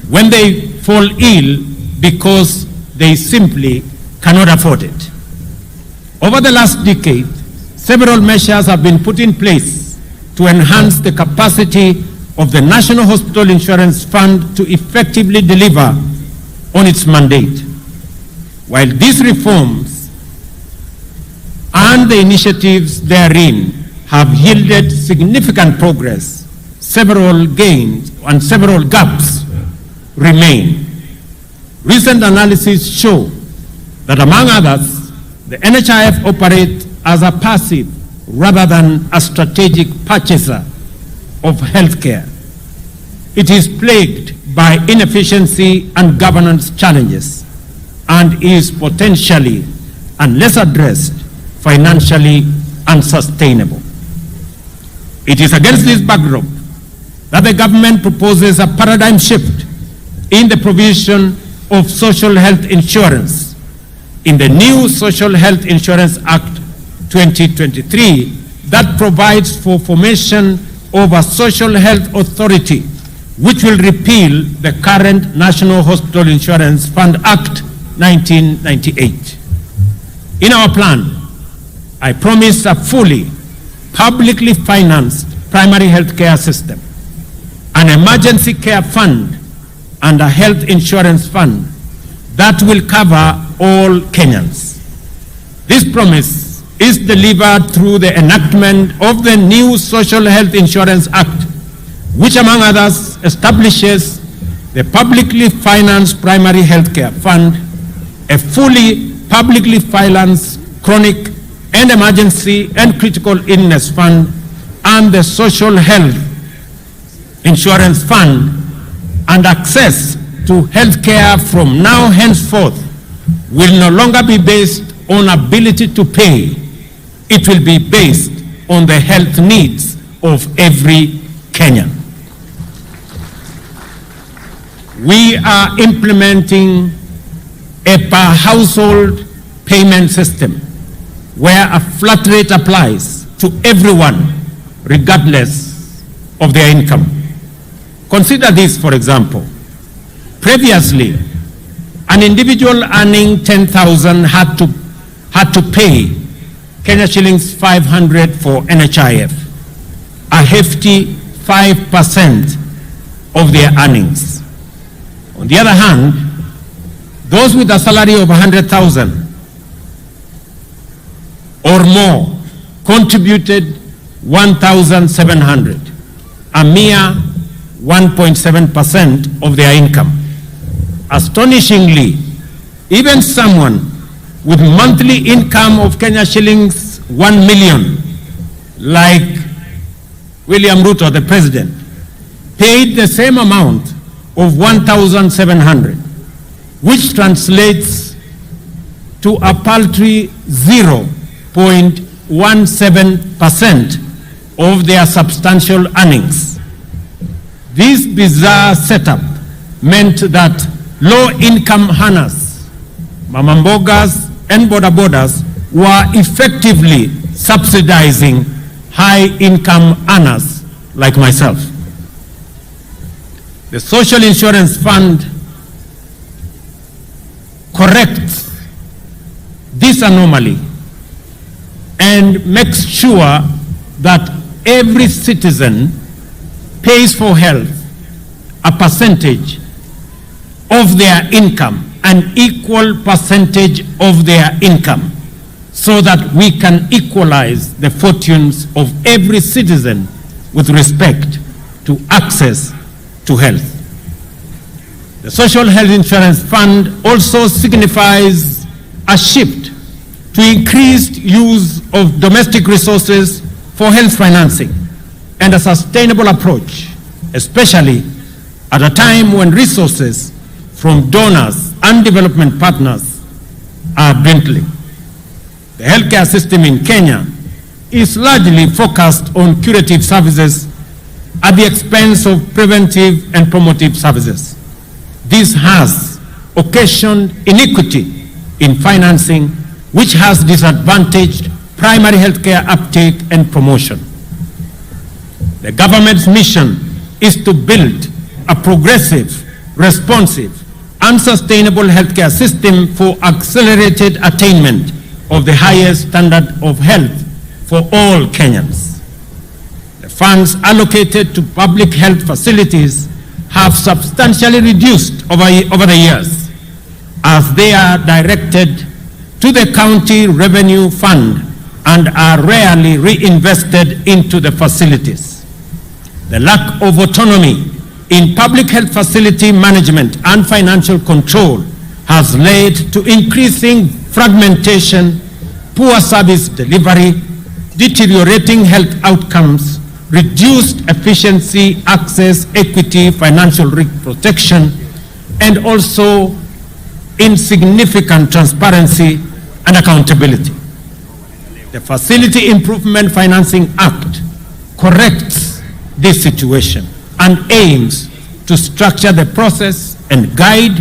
A: when they fall ill because they simply cannot afford it. Over the last decade, several measures have been put in place to enhance the capacity of the National Hospital Insurance Fund to effectively deliver on its mandate. While these reforms and the initiatives therein have yielded significant progress, several gains and several gaps remain. Recent analysis show that, among others, The NHIF operates as a passive rather than a strategic purchaser of healthcare. It is plagued by inefficiency and governance challenges and is potentially, unless addressed, financially unsustainable. It is against this backdrop that the government proposes a paradigm shift in the provision of social health insurance in the new Social Health Insurance Act 2023 that provides for formation of a social health authority which will repeal the current National Hospital Insurance Fund Act 1998. In our plan, I promise a fully publicly financed primary health care system, an emergency care fund, and a health insurance fund that will cover all Kenyans. This promise is delivered through the enactment of the new Social Health Insurance Act, which among others establishes the publicly financed primary health care fund, a fully publicly financed chronic and emergency and critical illness fund, and the social health insurance fund, and access to health care from now henceforth will no longer be based on ability to pay. It will be based on the health needs of every Kenyan. We are implementing a per household payment system where a flat rate applies to everyone regardless of their income. Consider this, for example. Previously, an individual earning 10,000 had to pay Kenya shillings 500 for NHIF, a hefty 5% of their earnings. On the other hand, those with a salary of 100,000 or more contributed 1,700, a mere 1.7% of their income. Astonishingly, even someone with monthly income of Kenya shillings 1 million, like William Ruto, the president, paid the same amount of 1,700, which translates to a paltry 0.17% of their substantial earnings. This bizarre setup meant that low-income earners, mamambogas, and bodabodas were effectively subsidizing high-income earners like myself. The Social Insurance Fund corrects this anomaly and makes sure that every citizen pays for health a percentage of their income, an equal percentage of their income, so that we can equalize the fortunes of every citizen with respect to access to health. The Social Health Insurance Fund also signifies a shift to increased use of domestic resources for health financing and a sustainable approach, especially at a time when resources from donors and development partners are dwindling. The healthcare system in Kenya is largely focused on curative services at the expense of preventive and promotive services. This has occasioned inequity in financing, which has disadvantaged primary healthcare uptake and promotion. The government's mission is to build a progressive, responsive, and sustainable healthcare system for accelerated attainment of the highest standard of health for all Kenyans. The funds allocated to public health facilities have substantially reduced over the years, as they are directed to the county revenue fund and are rarely reinvested into the facilities. The lack of autonomy in public health facility management and financial control has led to increasing fragmentation poor service delivery, deteriorating health outcomes, reduced efficiency, access, equity, financial risk protection, and also insignificant transparency and accountability. The Facility Improvement Financing Act corrects this situation and aims to structure the process and guide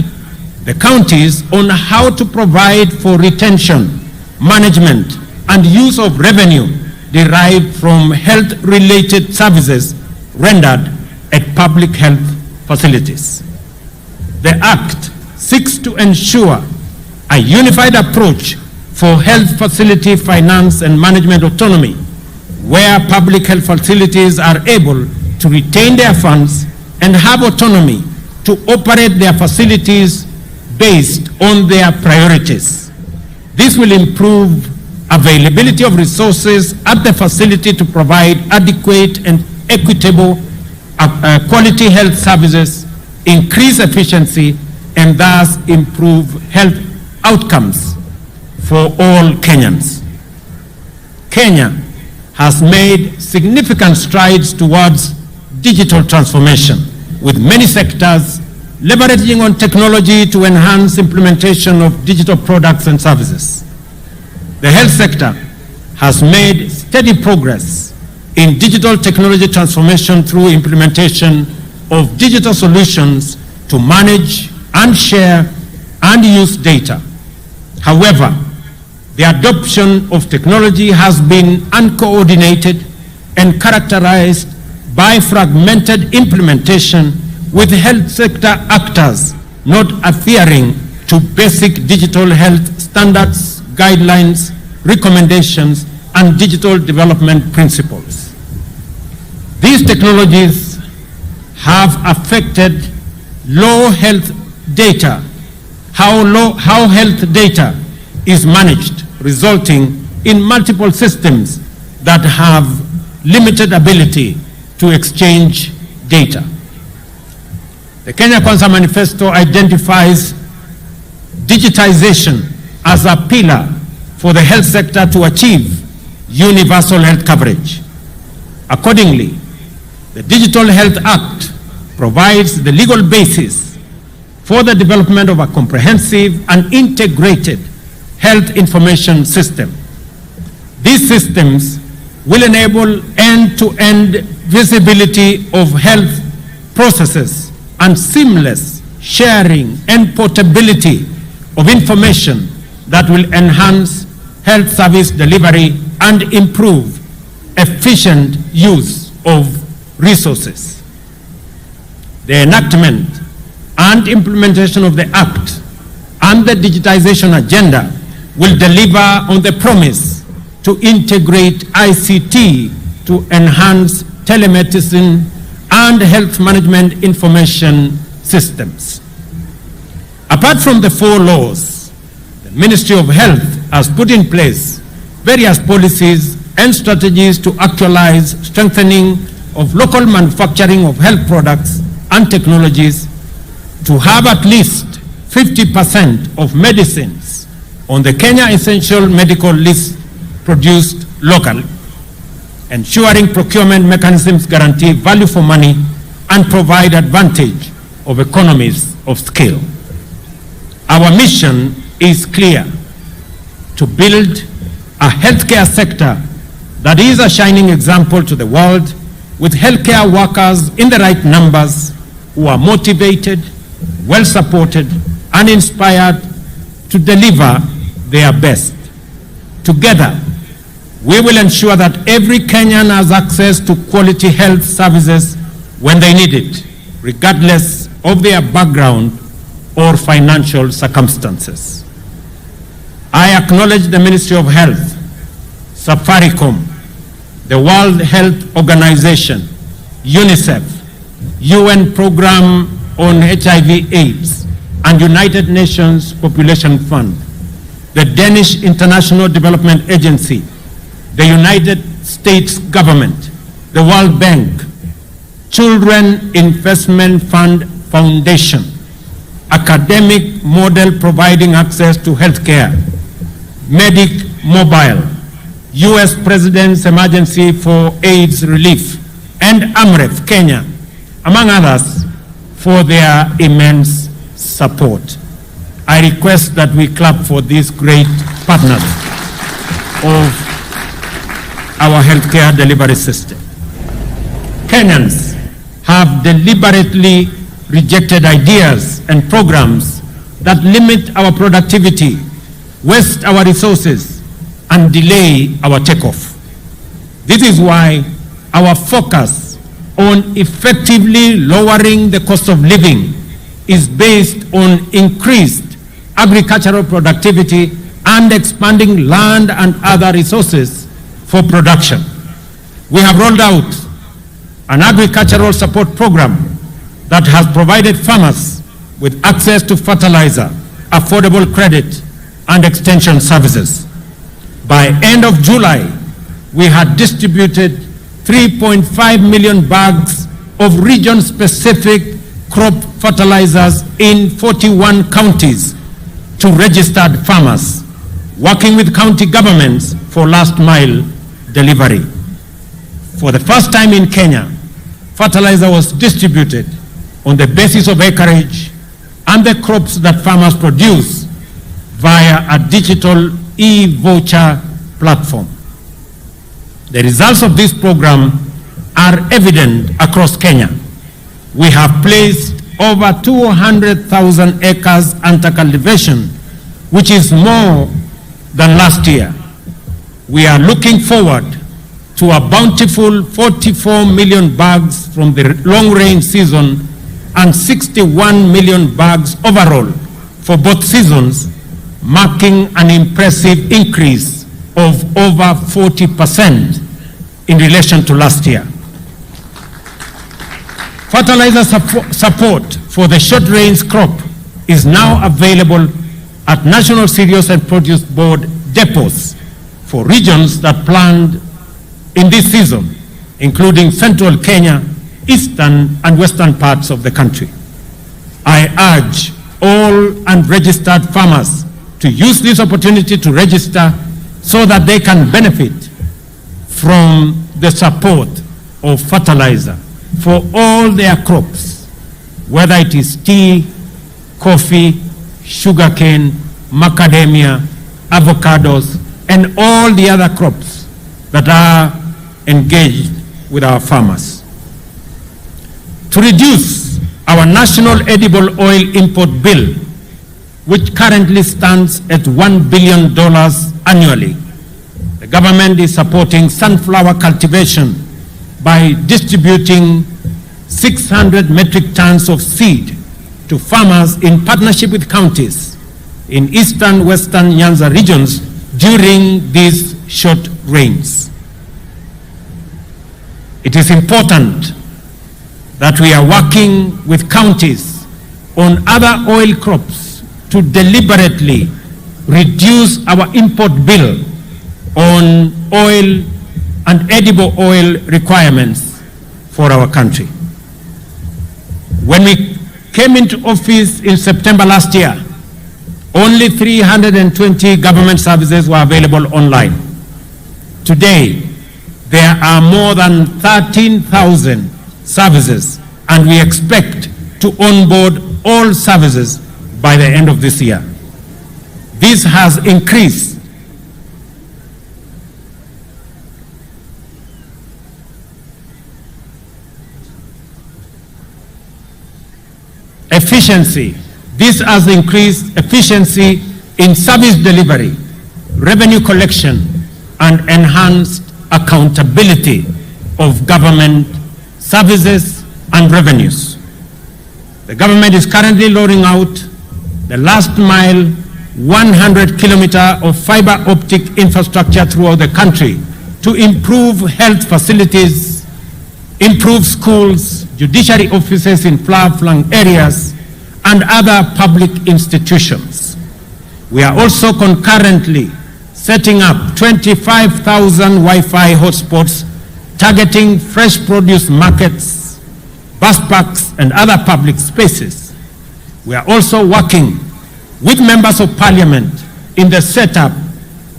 A: the counties on how to provide for retention, management, and use of revenue derived from health-related services rendered at public health facilities. The Act seeks to ensure a unified approach for health facility finance and management autonomy, where public health facilities are able to retain their funds and have autonomy to operate their facilities based on their priorities. This will improve availability of resources at the facility to provide adequate and equitable quality health services, increase efficiency, and thus improve health outcomes for all Kenyans. Kenya has made significant strides towards digital transformation, with many sectors leveraging on technology to enhance implementation of digital products and services. The health sector has made steady progress in digital technology transformation through implementation of digital solutions to manage and share and use data. However, the adoption of technology has been uncoordinated and characterized by fragmented implementation, with health sector actors not adhering to basic digital health standards, guidelines, recommendations, and digital development principles. These technologies have affected how health data is managed, resulting in multiple systems that have limited ability to exchange data. The Kenya Kwanza Manifesto identifies digitization as a pillar for the health sector to achieve universal health coverage. Accordingly, the Digital Health Act provides the legal basis for the development of a comprehensive and integrated health information system. These systems will enable end-to-end visibility of health processes and seamless sharing and portability of information that will enhance health service delivery and improve efficient use of resources. The enactment and implementation of the Act and the digitization agenda will deliver on the promise to integrate ICT to enhance telemedicine and health management information systems. Apart from the 4 laws, the Ministry of Health has put in place various policies and strategies to actualize strengthening of local manufacturing of health products and technologies, to have at least 50% of medicines on the Kenya Essential Medical List produced locally, ensuring procurement mechanisms guarantee value for money and provide advantage of economies of scale. Our mission is clear: to build a healthcare sector that is a shining example to the world, with healthcare workers in the right numbers who are motivated, well supported, and inspired to deliver their best. Together, we will ensure that every Kenyan has access to quality health services when they need it, regardless of their background or financial circumstances. I acknowledge the Ministry of Health, Safaricom, the World Health Organization, UNICEF, UN Program on HIV/AIDS, and United Nations Population Fund, the Danish International Development Agency, the United States government, the World Bank, Children Investment Fund Foundation, academic model providing access to healthcare, Mobile, US President's Emergency for AIDS Relief, and AMREF Kenya, among others, for their immense support. I request that we clap for these great partners of our healthcare delivery system. Kenyans have deliberately rejected ideas and programs that limit our productivity, waste our resources, and delay our takeoff. This is why our focus on effectively lowering the cost of living is based on increased agricultural productivity and expanding land and other resources for production. We have rolled out an agricultural support program that has provided farmers with access to fertilizer, affordable credit, and extension services. By end of July, we had distributed 3.5 million bags of region-specific crop fertilizers in 41 counties to registered farmers, working with county governments for last mile delivery. For the first time in Kenya, fertilizer was distributed on the basis of acreage and the crops that farmers produce via a digital e-voucher platform. The results of this program are evident across Kenya. We have placed over 200,000 acres under cultivation, which is more than last year. We are looking forward to a bountiful 44 million bags from the long rain season and 61 million bags overall for both seasons, marking an impressive increase of over 40% in relation to last year. Fertilizer support for the short range crop is now available at National Cereals and Produce Board depots for regions that planned in this season, including central Kenya, eastern and western parts of the country. I urge all unregistered farmers to use this opportunity to register so that they can benefit from the support of fertilizer for all their crops, whether it is tea, coffee, sugarcane, macadamia, avocados, and all the other crops that are engaged with our farmers. To reduce our national edible oil import bill, which currently stands at $1 billion annually, the government is supporting sunflower cultivation by distributing 600 metric tons of seed to farmers in partnership with counties in eastern, western Nyanza regions during these short rains. It is important that we are working with counties on other oil crops to deliberately reduce our import bill on oil and edible oil requirements for our country. When we came into office in September last year, only 320 government services were available online. Today, there are more than 13,000 services, and we expect to onboard all services by the end of this year. This has increased efficiency. This has increased efficiency in service delivery, revenue collection, and enhanced accountability of government services and revenues. The government is currently rolling out the last mile 100-kilometer of fiber optic infrastructure throughout the country to improve health facilities, improve schools, judiciary offices in far-flung areas, and other public institutions. We are also concurrently setting up 25,000 Wi-Fi hotspots targeting fresh produce markets, bus parks, and other public spaces. We are also working with members of parliament in the setup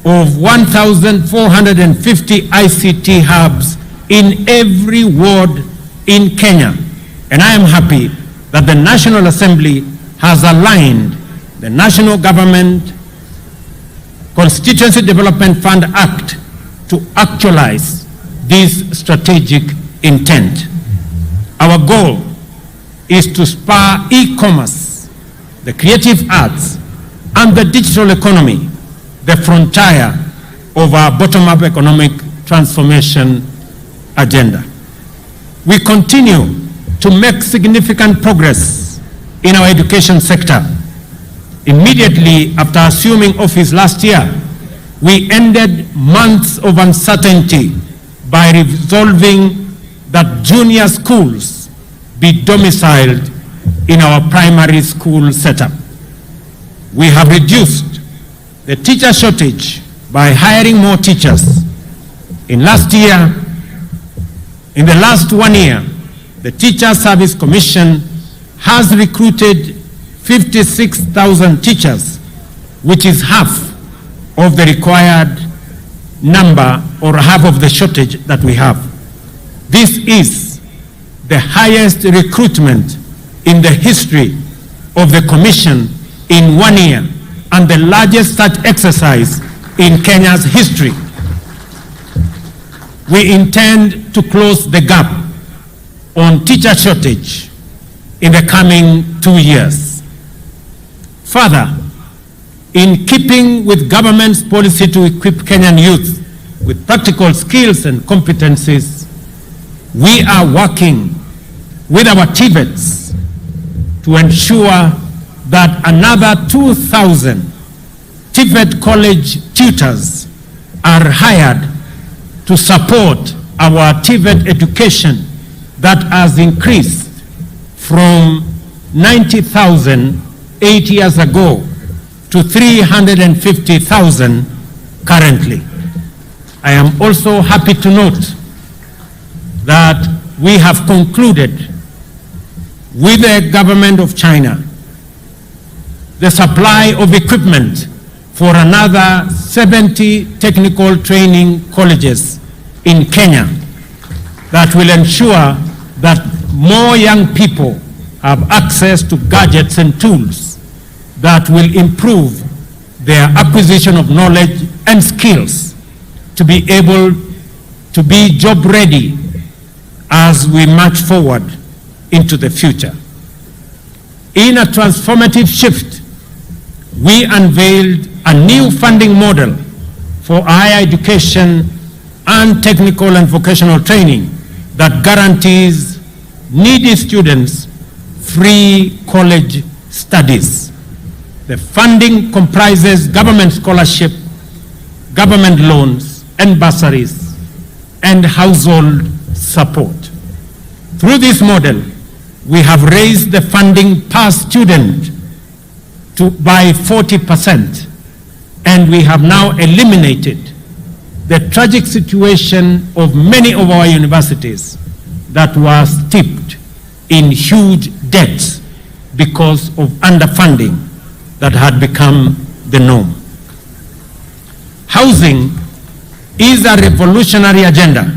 A: of 1,450 ICT hubs in every ward in Kenya. And I am happy that the National Assembly has aligned the National Government Constituency Development Fund Act to actualize this strategic intent. Our goal is to spur e-commerce, the creative arts, and the digital economy, the frontier of our bottom-up economic transformation agenda. We continue to make significant progress in our education sector. Immediately after assuming office last year, we ended months of uncertainty by resolving that junior schools be domiciled in our primary school setup. We have reduced the teacher shortage by hiring more teachers. In the last 1 year, the Teacher Service Commission has recruited 56,000 teachers, which is half of the required number or half of the shortage that we have. This is the highest recruitment in the history of the Commission in 1 year and the largest such exercise in Kenya's history. We intend to close the gap on teacher shortage in the coming 2 years. Further, in keeping with government's policy to equip Kenyan youth with practical skills and competencies, we are working with our TVETs to ensure that another 2,000 TVET college tutors are hired to support our TVET education that has increased from 90,000 8 years ago to 350,000 currently. I am also happy to note that we have concluded with the government of China the supply of equipment for another 70 technical training colleges in Kenya that will ensure that more young people have access to gadgets and tools that will improve their acquisition of knowledge and skills to be able to be job ready as we march forward into the future. In a transformative shift, we unveiled a new funding model for higher education and technical and vocational training that guarantees needy students free college studies. The funding comprises government scholarship, government loans and bursaries, and household support. Through this model, we have raised the funding per student by 40%, and we have now eliminated the tragic situation of many of our universities that were steeped in huge debts because of underfunding that had become the norm. Housing is a revolutionary agenda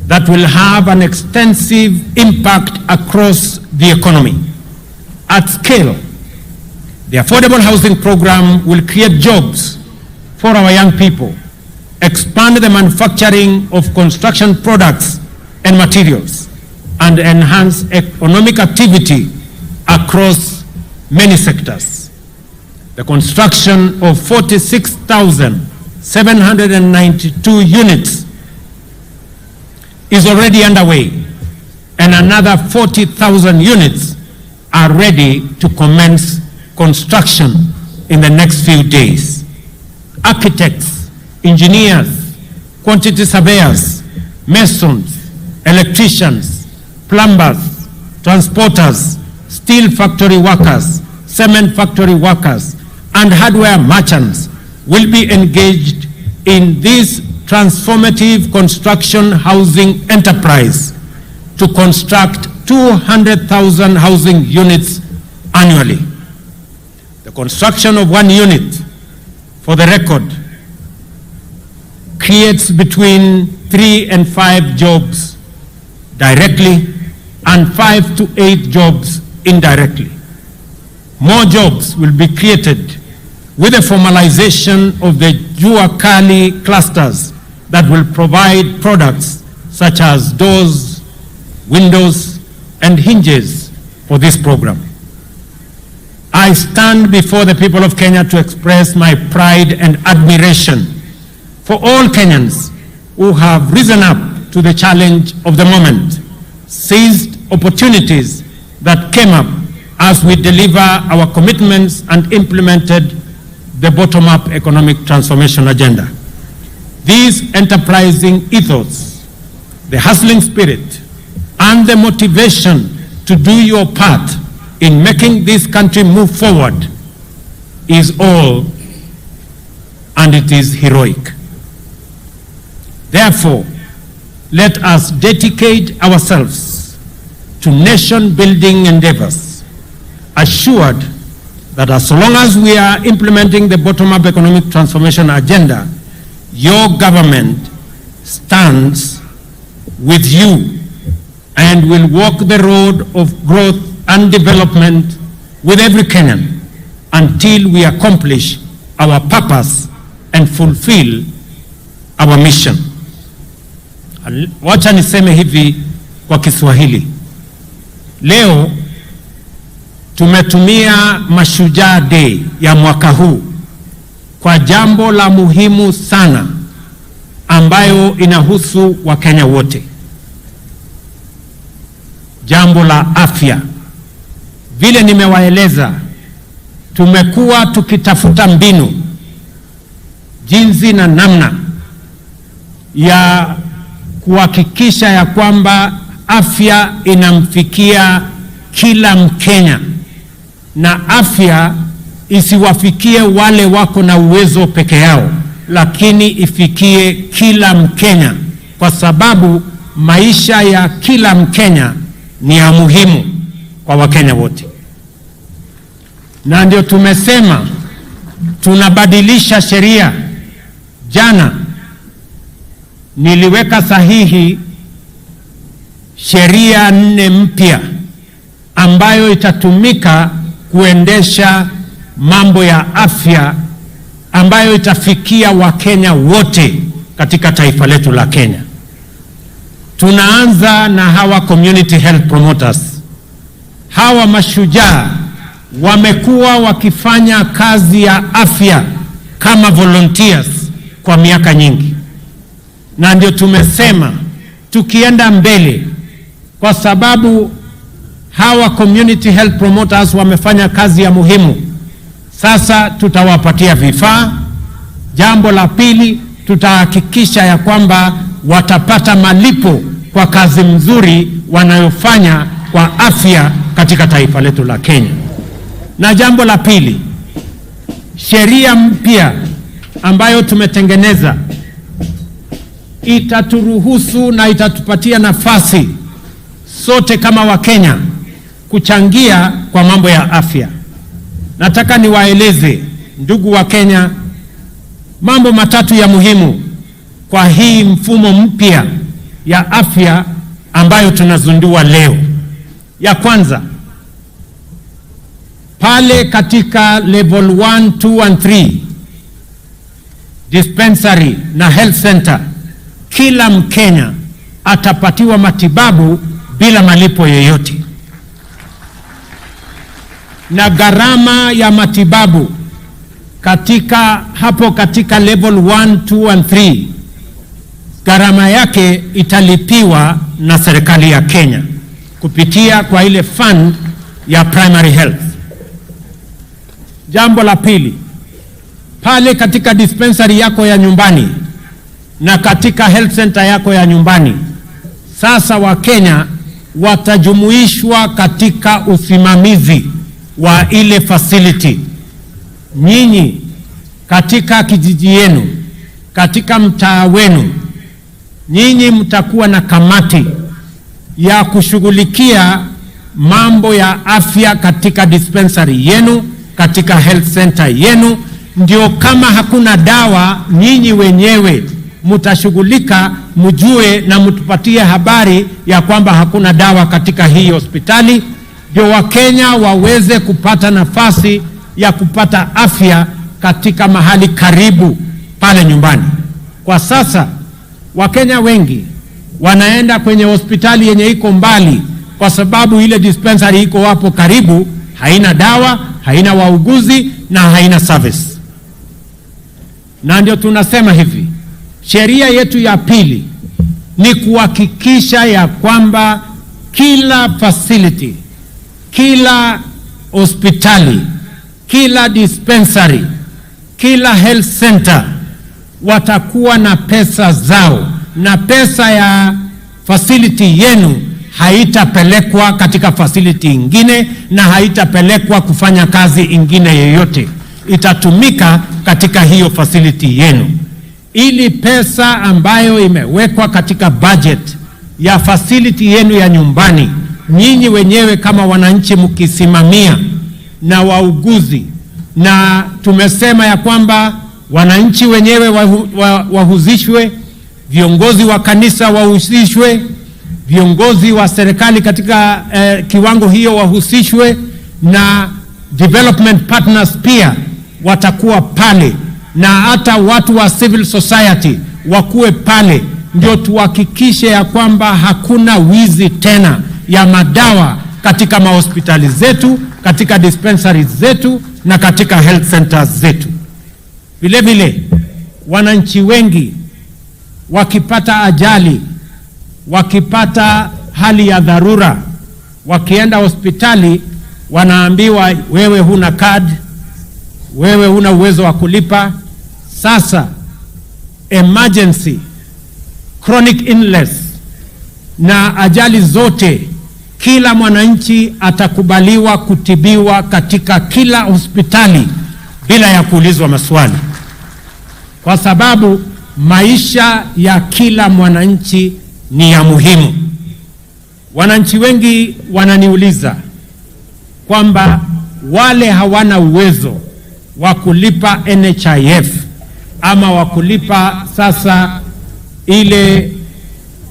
A: that will have an extensive impact across the economy. At scale, the affordable housing program will create jobs for our young people, expand the manufacturing of construction products and materials, and enhance economic activity across many sectors. The construction of 46,792 units is already underway, and another 40,000 units are ready to commence construction in the next few days. Architects, engineers, quantity surveyors, masons, electricians, plumbers, transporters, steel factory workers, cement factory workers, and hardware merchants will be engaged in this transformative construction housing enterprise to construct 200,000 housing units annually. The construction of one unit, for the record, creates between 3 and 5 jobs directly and 5 to 8 jobs indirectly. More jobs will be created with the formalization of the Jua Kali clusters that will provide products such as doors, windows, and hinges for this program. I stand before the people of Kenya to express my pride and admiration for all Kenyans who have risen up to the challenge of the moment, seized opportunities that came up as we deliver our commitments and implemented the bottom-up economic transformation agenda. This enterprising ethos, the hustling spirit, and the motivation to do your part in making this country move forward is all, and it is heroic. Therefore, let us dedicate ourselves to nation-building endeavors, assured that as long as we are implementing the bottom-up economic transformation agenda, your government stands with you and will walk the road of growth and development with every Kenyan until we accomplish our purpose and fulfill our mission. Wacha niseme hivi kwa Kiswahili. Leo tumetumia Mashujaa Day ya mwaka huu kwa jambo la muhimu sana ambayo inahusu Wakenya wote. Jambo la afya. Vile nimewaeleza, tumekuwa tukitafuta mbinu, jinsi na namna ya kuhakikisha ya kwamba afya inamfikia kila Mkenya na afya isiwafikie wale wako na uwezo peke yao, lakini ifikie kila Mkenya, kwa sababu maisha ya kila Mkenya ni ya muhimu kwa Wakenya wote. Na ndio tumesema tunabadilisha sheria. Jana niliweka sahihi sheria 4 mpya ambayo itatumika kuendesha mambo ya afya ambayo itafikia Wakenya wote katika taifa letu la Kenya. Tunaanza na hawa community health promoters. Hawa mashujaa wamekuwa wakifanya kazi ya afya kama volunteers kwa miaka nyingi, na ndio tumesema tukienda mbele, kwa sababu hawa community health promoters wamefanya kazi ya muhimu, sasa tutawapatia vifaa. Jambo la pili, tutahakikisha ya kwamba watapata malipo kwa kazi mzuri wanayofanya kwa afya katika taifa letu la Kenya. Na jambo la pili, sheria mpya ambayo tumetengeneza itaturuhusu na itatupatia nafasi sote kama Wakenya kuchangia kwa mambo ya afya. Nataka niwaeleze ndugu wa Kenya mambo matatu ya muhimu kwa hii mfumo mpya ya afya ambayo tunazundua leo. Ya kwanza, pale katika level 1, 2 and 3 dispensary na health center, kila Mkenya atapatiwa matibabu bila malipo yoyote. Na gharama ya matibabu katika level 1, 2 and 3, gharama yake italipiwa na serikali ya Kenya kupitia kwa ile fund ya primary health. Jambo la pili, pale katika dispensary yako ya nyumbani na katika health center yako ya nyumbani, sasa Wakenya watajumuishwa katika usimamizi wa ile facility. Nyinyi katika kijiji yenu, katika mtaa wenu, nyinyi mtakuwa na kamati ya kushughulikia mambo ya afya katika dispensary yenu, katika health center yenu. Ndio kama hakuna dawa, nyinyi wenyewe mutashughulika, mjue na mtupatie habari ya kwamba hakuna dawa katika hii hospitali, ndio Wakenya waweze kupata nafasi ya kupata afya katika mahali karibu pale nyumbani. Kwa sasa Wakenya wengi wanaenda kwenye hospitali yenye iko mbali kwa sababu ile dispensary iko hapo karibu haina dawa, haina wauguzi na haina service. Na ndio tunasema hivi, sheria yetu ya pili ni kuhakikisha ya kwamba kila facility, kila hospitali, kila dispensary, kila health center watakuwa na pesa zao, na pesa ya facility yenu haitapelekwa katika facility ingine na haitapelekwa kufanya kazi ingine yoyote. Itatumika katika hiyo facility yenu. Ili pesa ambayo imewekwa katika budget ya facility yenu ya nyumbani, nyinyi wenyewe kama wananchi mkisimamia, na wauguzi, na tumesema ya kwamba wananchi wenyewe wahusishwe, viongozi wa kanisa wahusishwe, viongozi wa serikali katika kiwango hiyo wahusishwe, na development partners pia watakuwa pale, na hata watu wa civil society wakuwe pale, ndio tuhakikishe ya kwamba hakuna wizi tena ya madawa katika mahospitali zetu, katika dispensaries zetu na katika health centers zetu. Vile vile wananchi wengi wakipata ajali, wakipata hali ya dharura, wakienda hospitali wanaambiwa wewe huna card, wewe huna uwezo wa kulipa. Sasa emergency, chronic illness na ajali zote, kila mwananchi atakubaliwa kutibiwa katika kila hospitali bila ya kuulizwa maswali, kwa sababu maisha ya kila mwananchi ni ya muhimu. Wananchi wengi wananiuliza kwamba wale hawana uwezo wa kulipa NHIF ama wa kulipa sasa ile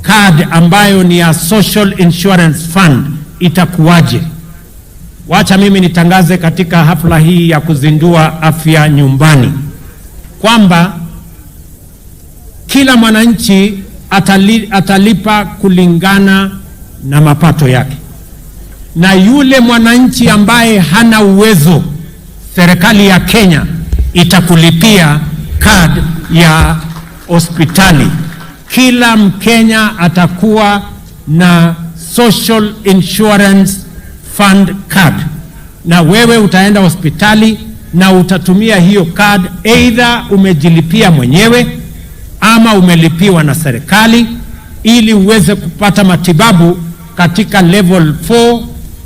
A: card ambayo ni ya Social Insurance Fund itakuwaje? Wacha mimi nitangaze katika hafla hii ya kuzindua afya nyumbani kwamba kila mwananchi atalipa kulingana na mapato yake, na yule mwananchi ambaye hana uwezo, serikali ya Kenya itakulipia card ya hospitali. Kila Mkenya atakuwa na Social Insurance Fund card, na wewe utaenda hospitali na utatumia hiyo card, either umejilipia mwenyewe ama umelipiwa na serikali, ili uweze kupata matibabu katika level 4,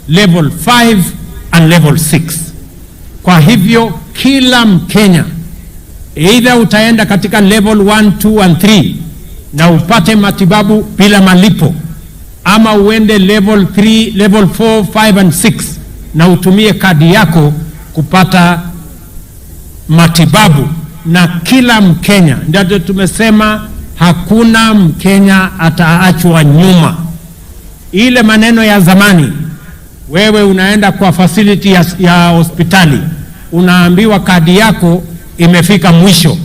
A: level 5 and level 6. Kwa hivyo kila Mkenya, either utaenda katika level 1, 2 and 3 na upate matibabu bila malipo, ama uende level 3, level 4, 5 and 6 na utumie kadi yako kupata matibabu. Na kila Mkenya, ndio tumesema hakuna Mkenya ataachwa nyuma. Ile maneno ya zamani, wewe unaenda kwa facility ya hospitali unaambiwa kadi yako imefika mwisho.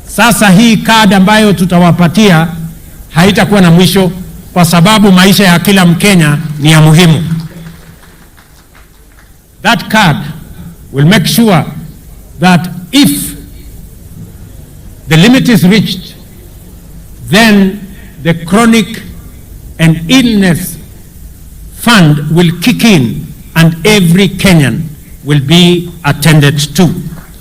A: Sasa hii kadi ambayo tutawapatia haitakuwa na mwisho, kwa sababu maisha ya kila Mkenya ni ya muhimu. That card will make sure that if the limit is reached, then the chronic and illness fund will kick in and every Kenyan will be attended to.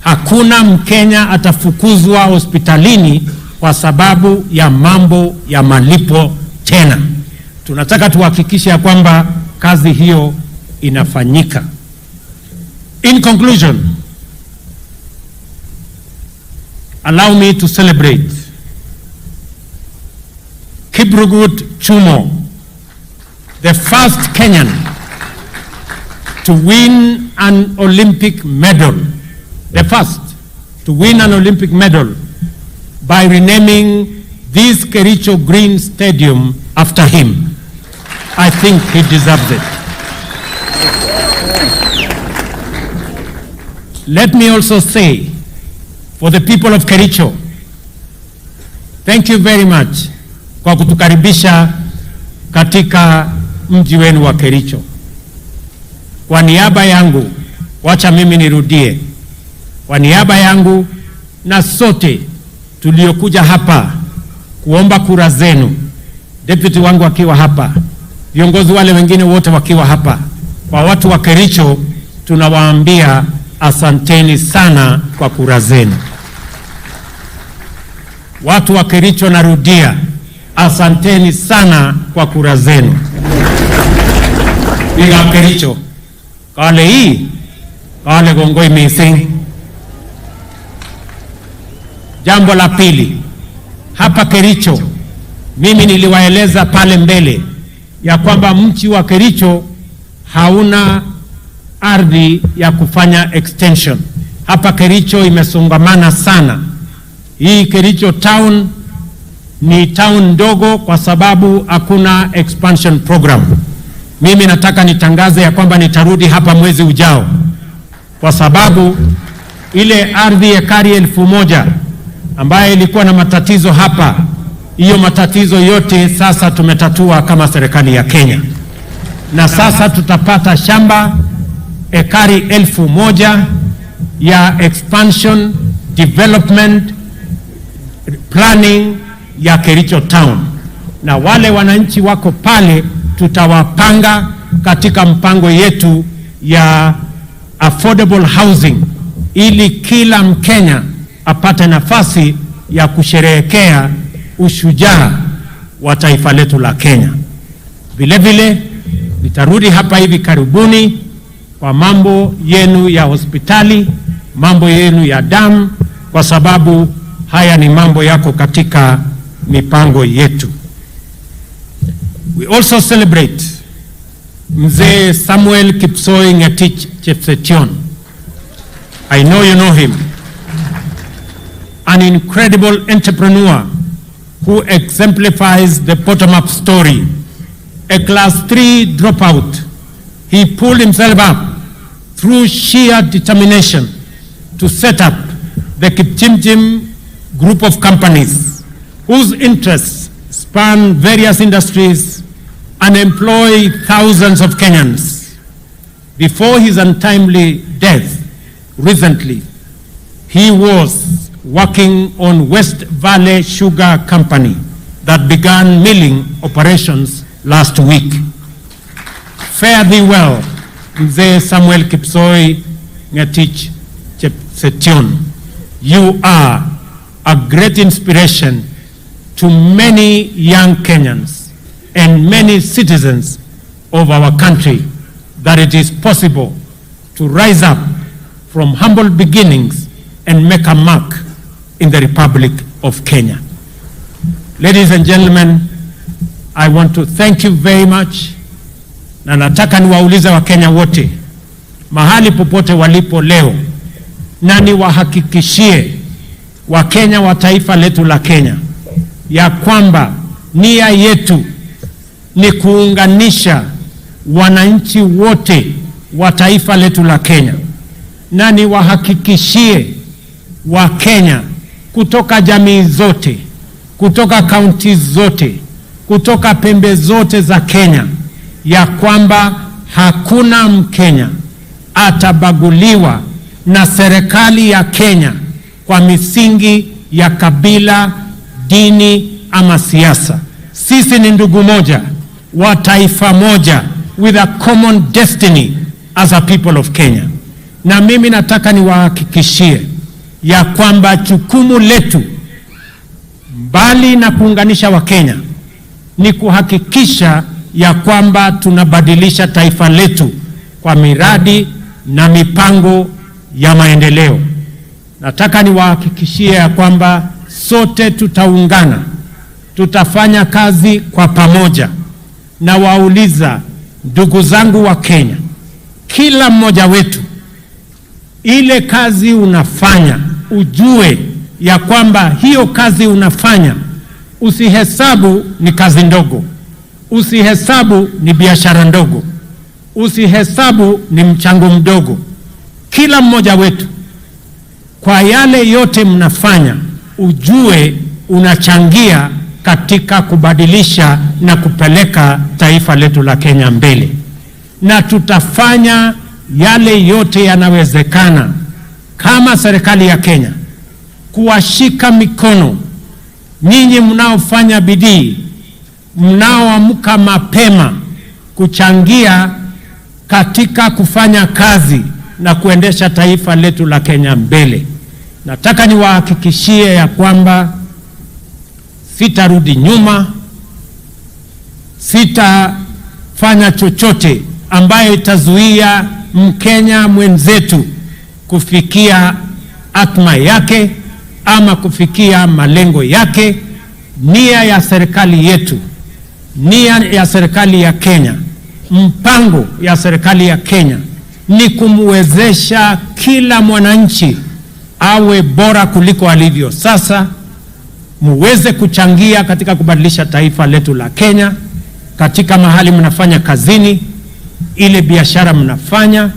A: Hakuna Mkenya atafukuzwa hospitalini kwa sababu ya mambo ya malipo tena. Tunataka tuhakikishe ya kwamba kazi hiyo inafanyika. In conclusion, allow me to celebrate Kiprugut Chumo, the first Kenyan to win an Olympic medal, the first to win an Olympic medal by renaming this Kericho Green Stadium after him. I think he deserves it. Let me also say, for the people of Kericho, thank you very much kwa kutukaribisha katika mji wenu wa Kericho. Kwa niaba yangu, wacha mimi nirudie. Kwa niaba yangu na sote tuliokuja hapa kuomba kura zenu, deputy wangu akiwa hapa, viongozi wale wengine wote wakiwa hapa, kwa watu wa Kericho tunawaambia asanteni sana kwa kura zenu. Watu wa Kericho, narudia, asanteni sana kwa kura zenu. Biga Kericho, kale hii, kale gongoi mising. Jambo la pili, hapa Kericho, mimi niliwaeleza pale mbele ya kwamba mji wa Kericho hauna ardhi ya kufanya extension. Hapa Kericho imesongamana sana. Hii Kericho town ni town ndogo kwa sababu hakuna expansion program. Mimi nataka nitangaze ya kwamba nitarudi hapa mwezi ujao, kwa sababu ile ardhi ekari 1000 ambayo ilikuwa na matatizo hapa, hiyo matatizo yote sasa tumetatua kama serikali ya Kenya, na sasa tutapata shamba ekari 1000 ya expansion development planning ya Kericho town, na wale wananchi wako pale tutawapanga katika mpango yetu ya affordable housing, ili kila Mkenya apate nafasi ya kusherehekea ushujaa wa taifa letu la Kenya. Vile vile nitarudi hapa hivi karibuni kwa mambo yenu ya hospitali, mambo yenu ya damu, kwa sababu haya ni mambo yako katika mipango yetu. We also celebrate Mzee Samuel Kipsoi Ngetich Chepsetion. I know you know him. An incredible entrepreneur who exemplifies the bottom-up story. A class 3 dropout, he pulled himself up through sheer determination to set up the Kipchimchim group of companies whose interests span various industries and employ thousands of Kenyans. Before his untimely death recently, he was working on West Valley Sugar Company that began milling operations last week. Fare thee well, Mzee Samuel Kipsoi Ngetich Chepsetion. You are a great inspiration to many young Kenyans and many citizens of our country, that it is possible to rise up from humble beginnings and make a mark in the Republic of Kenya. Ladies and gentlemen, I want to thank you very much, na nataka niwaulize Wakenya wote mahali popote walipo leo, na niwahakikishie Wakenya wa taifa letu la Kenya ya kwamba nia yetu ni kuunganisha wananchi wote wa taifa letu la Kenya, na niwahakikishie Wakenya kutoka jamii zote, kutoka kaunti zote, kutoka pembe zote za Kenya, ya kwamba hakuna Mkenya atabaguliwa na serikali ya Kenya kwa misingi ya kabila, dini ama siasa. Sisi ni ndugu moja wa taifa moja, with a common destiny as a people of Kenya. Na mimi nataka niwahakikishie ya kwamba jukumu letu, mbali na kuunganisha Wakenya, ni kuhakikisha ya kwamba tunabadilisha taifa letu kwa miradi na mipango ya maendeleo. Nataka niwahakikishie ya kwamba sote tutaungana, tutafanya kazi kwa pamoja. Na wauliza ndugu zangu wa Kenya, kila mmoja wetu, ile kazi unafanya, ujue ya kwamba hiyo kazi unafanya usihesabu ni kazi ndogo, usihesabu ni biashara ndogo, usihesabu ni mchango mdogo. Kila mmoja wetu kwa yale yote mnafanya, ujue unachangia katika kubadilisha na kupeleka taifa letu la Kenya mbele. Na tutafanya yale yote yanawezekana kama serikali ya Kenya kuwashika mikono nyinyi mnaofanya bidii, mnaoamka mapema kuchangia katika kufanya kazi na kuendesha taifa letu la Kenya mbele. Nataka niwahakikishie ya kwamba sitarudi nyuma, sitafanya chochote ambayo itazuia Mkenya mwenzetu kufikia atma yake ama kufikia malengo yake. Nia ya serikali yetu, nia ya serikali ya Kenya, mpango ya serikali ya Kenya ni kumwezesha kila mwananchi awe bora kuliko alivyo sasa, muweze kuchangia katika kubadilisha taifa letu la Kenya, katika mahali mnafanya kazini, ile biashara mnafanya,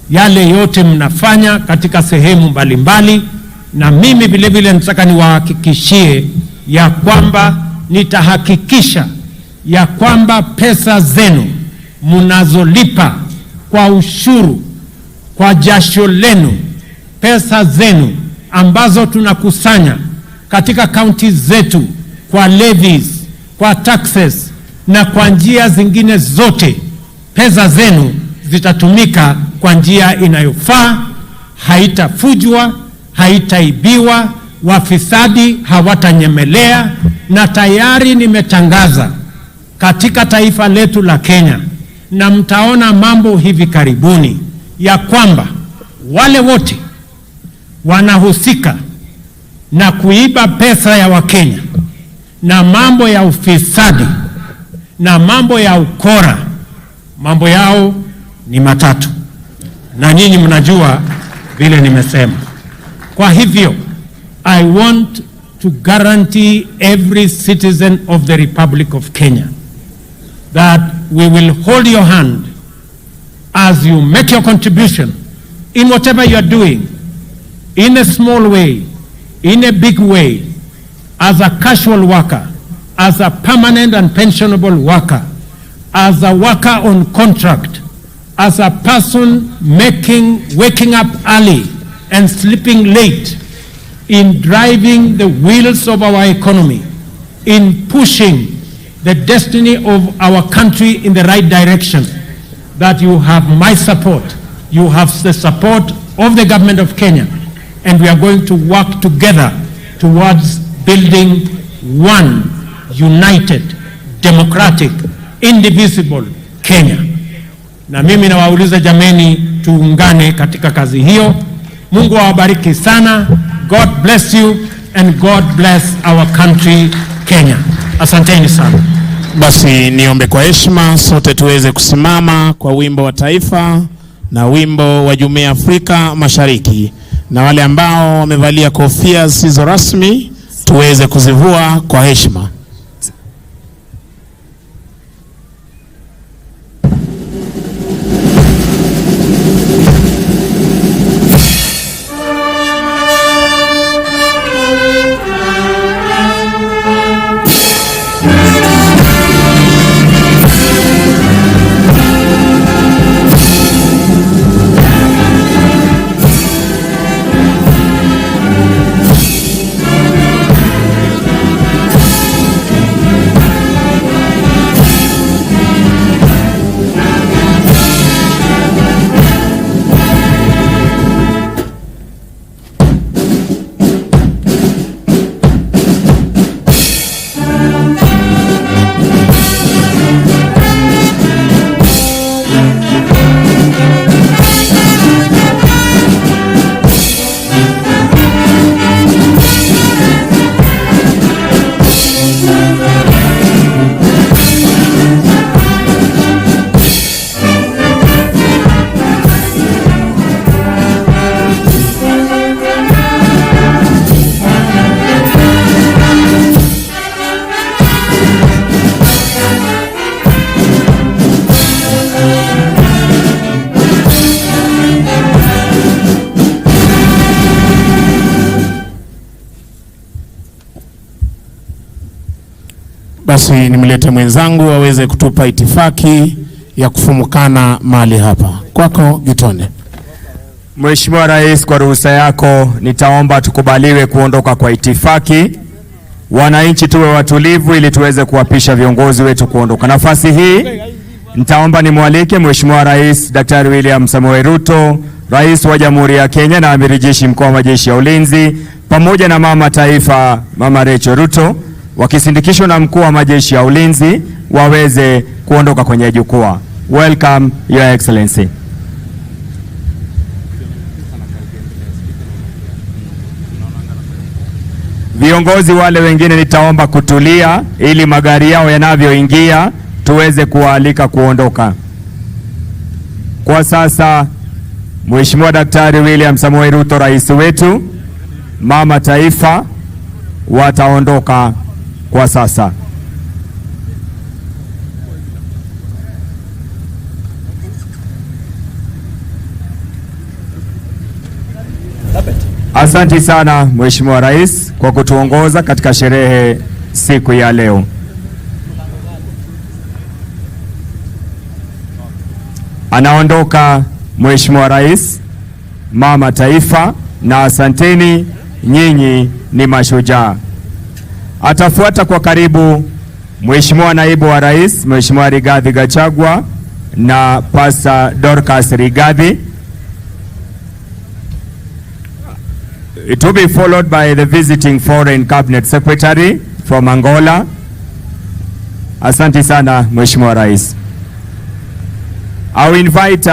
A: yale yote mnafanya katika sehemu mbalimbali. Na mimi vile vile nataka niwahakikishie ya kwamba nitahakikisha ya kwamba pesa zenu mnazolipa kwa ushuru, kwa jasho lenu, pesa zenu ambazo tunakusanya katika kaunti zetu kwa levies, kwa taxes na kwa njia zingine zote, pesa zenu zitatumika kwa njia inayofaa, haitafujwa, haitaibiwa, wafisadi hawatanyemelea. Na tayari nimetangaza katika taifa letu la Kenya, na mtaona mambo hivi karibuni, ya kwamba wale wote wanahusika na kuiba pesa ya Wakenya na mambo ya ufisadi na mambo ya ukora, mambo yao ni matatu, na nyinyi mnajua vile nimesema. Kwa hivyo, I want to guarantee every citizen of the Republic of Kenya that we will hold your hand as you make your contribution in whatever you are doing, in a small way, in a big way, as a casual worker, as a permanent and pensionable worker, as a worker on contract, as a person waking up early and sleeping late, in driving the wheels of our economy, in pushing the destiny of our country in the right direction, that you have my support, you have the support of the government of Kenya, and we are going to work together towards building one united, democratic, indivisible Kenya. Na mimi nawauliza jameni, tuungane katika kazi hiyo. Mungu awabariki sana. God bless you and God bless our country Kenya. Asanteni sana.
D: Basi niombe kwa heshima sote tuweze kusimama kwa wimbo wa taifa na wimbo wa Jumuiya ya Afrika Mashariki, na wale ambao wamevalia kofia zisizo rasmi tuweze kuzivua kwa heshima. basi nimlete mwenzangu aweze kutupa itifaki ya kufumukana mahali hapa. Kwako Gitonde.
C: Mheshimiwa Rais, kwa ruhusa yako nitaomba tukubaliwe kuondoka kwa itifaki. Wananchi tuwe watulivu ili tuweze kuwapisha viongozi wetu kuondoka. Nafasi hii nitaomba nimwalike Mheshimiwa Rais Daktari William Samoei Ruto, Rais wa Jamhuri ya Kenya na Amiri Jeshi Mkuu wa Majeshi ya Ulinzi, pamoja na Mama Taifa Mama Rachel Ruto, wakisindikishwa na Mkuu wa Majeshi ya Ulinzi, waweze kuondoka kwenye jukwaa. Welcome, Your Excellency. Viongozi wale wengine nitaomba kutulia ili magari yao yanavyoingia tuweze kuwaalika kuondoka. Kwa sasa Mheshimiwa Daktari William Samoei Ruto, rais wetu, Mama Taifa wataondoka kwa sasa. Asante sana Mheshimiwa Rais kwa kutuongoza katika sherehe siku ya leo. Anaondoka Mheshimiwa Rais, Mama Taifa, na asanteni, nyinyi ni mashujaa. Atafuata kwa karibu Mheshimiwa Naibu wa Rais, Mheshimiwa Rigathi Gachagua na Pastor Dorcas Rigathi. It will be followed by the visiting Foreign Cabinet Secretary from Angola. Asante sana Mheshimiwa Rais. I will invite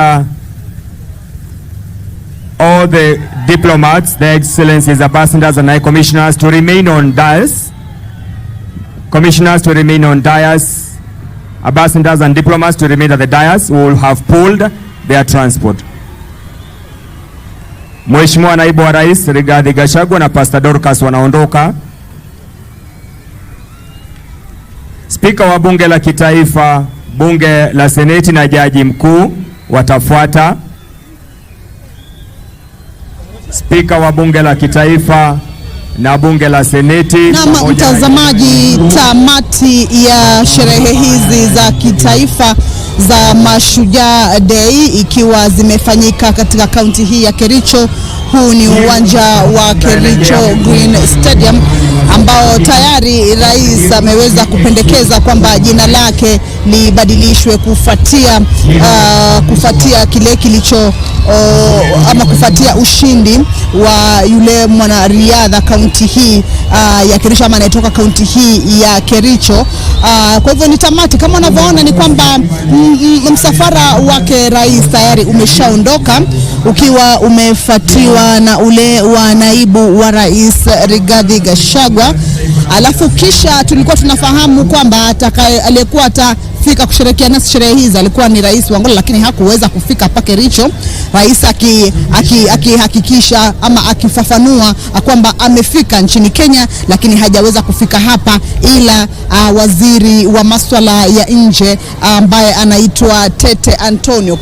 C: all the diplomats, their excellencies, ambassadors and high commissioners to remain on dais. Commissioners to remain on dais. Ambassadors and diplomats to remain at the dais, who will have pulled their transport. Mheshimiwa Naibu wa Rais Rigathi Gachagua na Pastor Dorcas wanaondoka. Spika wa Bunge la Kitaifa, Bunge la Seneti na Jaji Mkuu watafuata. Spika wa Bunge la Kitaifa na Bunge la Seneti.
O: Na mtazamaji, tamati ya sherehe hizi za kitaifa za Mashujaa Day ikiwa zimefanyika katika kaunti hii ya Kericho. Huu ni uwanja wa Kericho Green Stadium ambao tayari rais ameweza kupendekeza kwamba jina lake libadilishwe kufuatia kile kilicho ama kufuatia ushindi wa yule mwanariadha kaunti hii ya Kericho, ama anayetoka kaunti hii ya Kericho. Kwa hivyo ni tamati, kama unavyoona ni kwamba msafara wake rais tayari umeshaondoka ukiwa umefuatiwa na ule wa naibu wa rais Rigathi Gachagua. Alafu kisha tulikuwa tunafahamu kwamba aliyekuwa atafika kusherehekea nasi sherehe hizi alikuwa ni rais wa Angola, lakini hakuweza kufika hapa Kericho. Rais akihakikisha ama akifafanua kwamba amefika nchini Kenya, lakini hajaweza kufika hapa, ila waziri wa masuala ya nje ambaye anaitwa Tete Antonio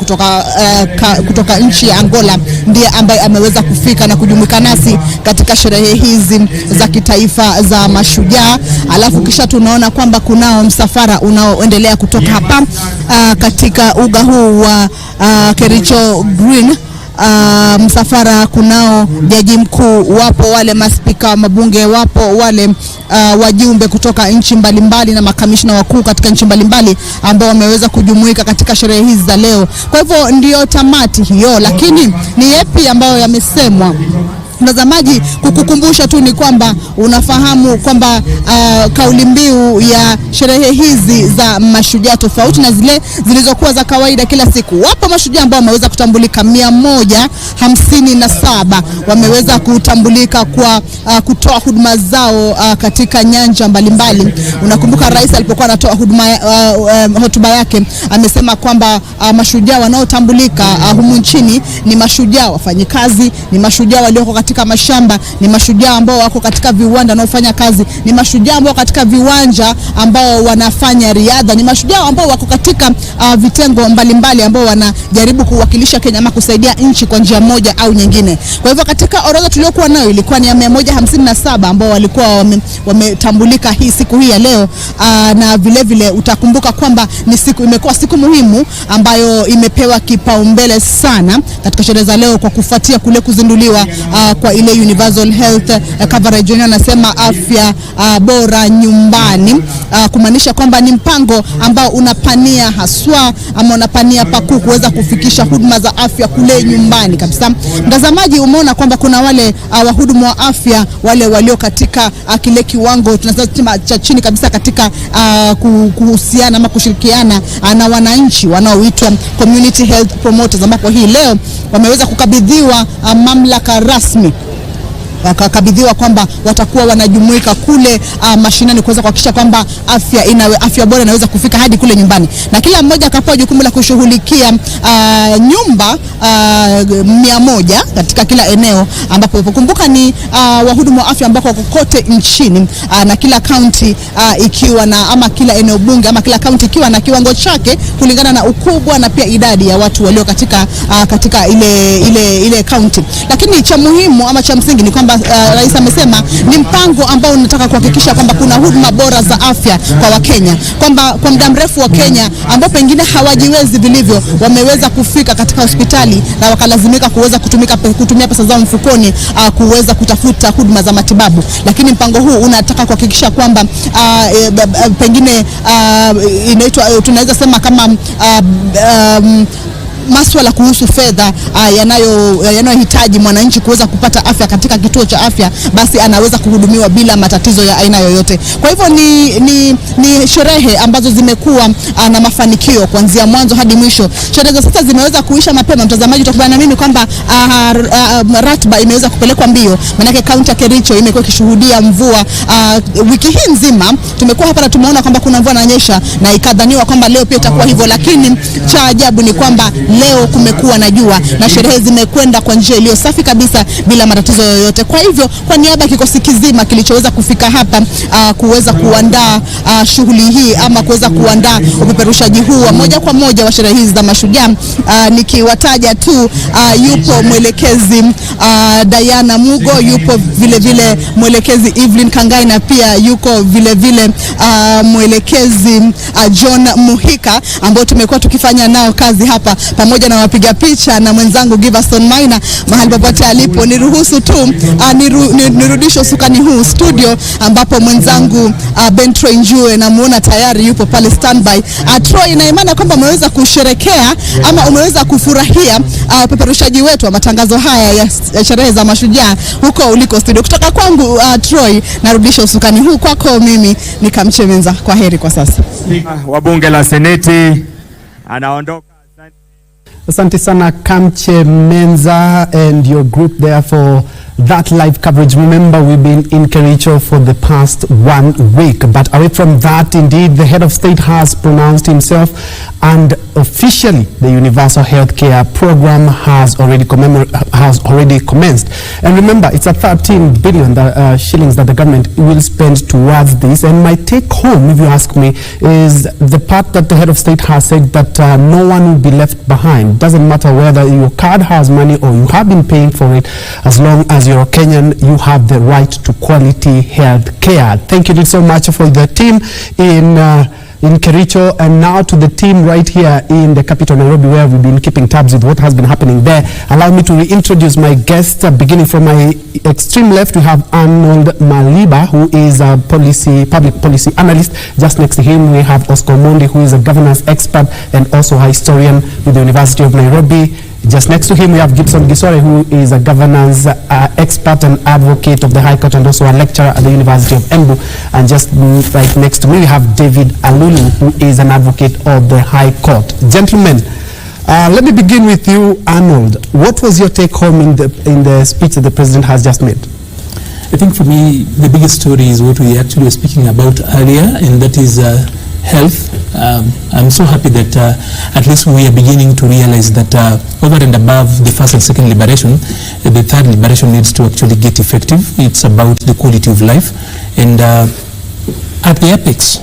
O: kutoka nchi ya Angola ndiye ambaye ameweza kufika na kujumuika nasi katika sherehe hizi za kitaifa za Mashujaa. Alafu kisha tunaona kwamba kunao msafara unaoendelea kutoka hapa katika uga huu wa Kericho Green. Msafara kunao jaji mkuu, wapo wale maspika wa mabunge, wapo wale wajumbe kutoka nchi mbalimbali na makamishna wakuu katika nchi mbalimbali ambao wameweza kujumuika katika sherehe hizi za leo. Kwa hivyo ndio tamati hiyo, lakini ni yapi ambayo yamesemwa? Mtazamaji, kukukumbusha tu ni kwamba unafahamu kwamba kauli mbiu ya sherehe hizi za mashujaa tofauti na zile zilizokuwa za kawaida kila siku. Wapo mashujaa ambao wameweza kutambulika 157 wameweza kutambulika kwa kutoa huduma zao katika nyanja mbalimbali. Unakumbuka rais alipokuwa anatoa hotuba yake amesema kwamba mashujaa wanaotambulika humu nchini ni mashujaa wafanyikazi, ni mashujaa walioko
M: katika mashamba, ni mashujaa ambao wako katika viwanda wanaofanya kazi, ni mashujaa ambao katika viwanja ambao wanafanya riadha, ni mashujaa ambao wako katika vitengo mbalimbali ambao wanajaribu kuwakilisha Kenya ama kusaidia nchi kwa njia moja au nyingine. Kwa hivyo katika orodha tuliokuwa nayo ilikuwa ni ya 157 ambao walikuwa wametambulika hii siku hii ya leo, na vile vile utakumbuka kwamba imekuwa siku muhimu ambayo imepewa kipaumbele sana katika sherehe za leo kwa kufuatia kule kuzinduliwa kwa ile universal health coverage, anasema afya bora nyumbani, kumaanisha kwamba ni mpango ambao unapania haswa ama unapania pakuu kuweza kufikisha huduma za afya kule nyumbani kabisa. Mtazamaji, umeona kwamba kuna wale wahudumu wa afya wale walio katika kile kiwango tunasema cha chini kabisa katika kuhusiana ama kushirikiana na wananchi wanaoitwa community health promoters, ambapo hii leo wameweza kukabidhiwa mamlaka rasmi, wakakabidhiwa kwamba watakuwa wanajumuika kule mashinani kuweza kuhakikisha kwamba afya bora inaweza kufika hadi kule nyumbani, na kila mmoja akapewa jukumu la kushughulikia nyumba 100 katika kila eneo, ambapo kumbuka ni wahudumu wa afya ambao wako kote nchini, na kila county ikiwa na ama kila eneo bunge ama kila county ikiwa na kiwango chake kulingana na ukubwa na pia idadi ya watu walio katika ile county. Lakini cha muhimu ama cha msingi ni kwamba rais amesema ni mpango ambao unataka kuhakikisha kwamba kuna huduma bora za afya kwa Wakenya, kwamba kwa muda mrefu wa Kenya ambao pengine hawajiwezi vilivyo wameweza kufika katika hospitali na wakalazimika kuweza kutumia pesa zao mfukoni kuweza kutafuta huduma za matibabu, lakini mpango huu unataka kuhakikisha kwamba pengine tunaweza sema kama masuala kuhusu fedha yanayohitaji mwananchi kuweza kupata afya katika kituo cha afya, basi anaweza kuhudumiwa bila matatizo ya aina yoyote. Kwa hivyo ni sherehe ambazo zimekuwa na mafanikio kuanzia mwanzo hadi mwisho. Sherehe za sasa zimeweza kuisha mapema. Mtazamaji, utakubaliana na mimi kwamba ratiba imeweza kupelekwa mbio, maana kaunti ya Kericho imekuwa ikishuhudia mvua wiki hii nzima. Tumekuwa hapa na tumeona kwamba kuna mvua inanyesha na ikadhaniwa kwamba leo pia itakuwa hivyo, lakini cha ajabu ni kwamba leo kumekuwa na jua na sherehe zimekwenda kwa njia iliyo safi kabisa bila matatizo yoyote. Kwa hivyo kwa niaba ya kikosi kizima kilichoweza kufika hapa kuweza kuandaa shughuli hii ama kuweza kuandaa upeperushaji huu wa moja kwa moja wa sherehe hizi za Mashujaa, nikiwataja tu yupo mwelekezi Diana Mugo, yupo vile vile mwelekezi Evelyn Kangai, na pia yuko vile vile mwelekezi John Muhika ambao tumekuwa tukifanya nao kazi hapa, pamoja na wapiga picha na mwenzangu Giverson Maina mahali popote alipo. Niruhusu tu nirudishe usukani huu studio, ambapo mwenzangu Ben Troy Njue namuona tayari yupo pale standby. Troy, na imani kwamba umeweza kusherekea ama umeweza kufurahia peperushaji wetu wa matangazo haya ya sherehe za Mashujaa huko uliko studio. Kutoka kwangu Troy, narudisha usukani huu kwako, mimi nikamchemenza. Kwa heri kwa sasa.
C: Wa bunge la Seneti anaondoka.
B: Asante sana Kamche Menza and your group there for that live coverage. Remember, we've been in Kericho for the past 1 week, but away from that, indeed, the head of state has pronounced himself, and officially the universal healthcare program has already commenced. And remember, it's a 13 billion shillings that the government will spend towards this. And my take home, if you ask me, is the part that the head of state has said that no one will be left behind. Doesn't matter whether your card has money or you have been paying for it, as long as you're a Kenyan, you have the right to quality health care. Thank you so much for the team in Kericho, and now to the team right here in the capital Nairobi, where we've been keeping tabs with what has been happening there. Allow me to reintroduce my guests. Beginning from my extreme left, we have Arnold Maliba, who is a public policy analyst. Just next to him, we have Oscar Mondi, who is a governance expert and also a historian with the University of Nairobi. Just next to him, we have Gibson Gisore, who is a governance expert and advocate of the High Court and also a lecturer at the University of Embu. And just right next to me, we have David Alulu, who is an advocate of the High Court. Gentlemen, let me begin with you, Arnold. What was your take home in the speech that the President has just made?
V: I think for me, the biggest story is what we actually were speaking about earlier, and that is health
F: I'm so happy that at least we are beginning to realize that over and above the first and second liberation, the third liberation needs to actually get effective. It's about the quality of life. And at the apex,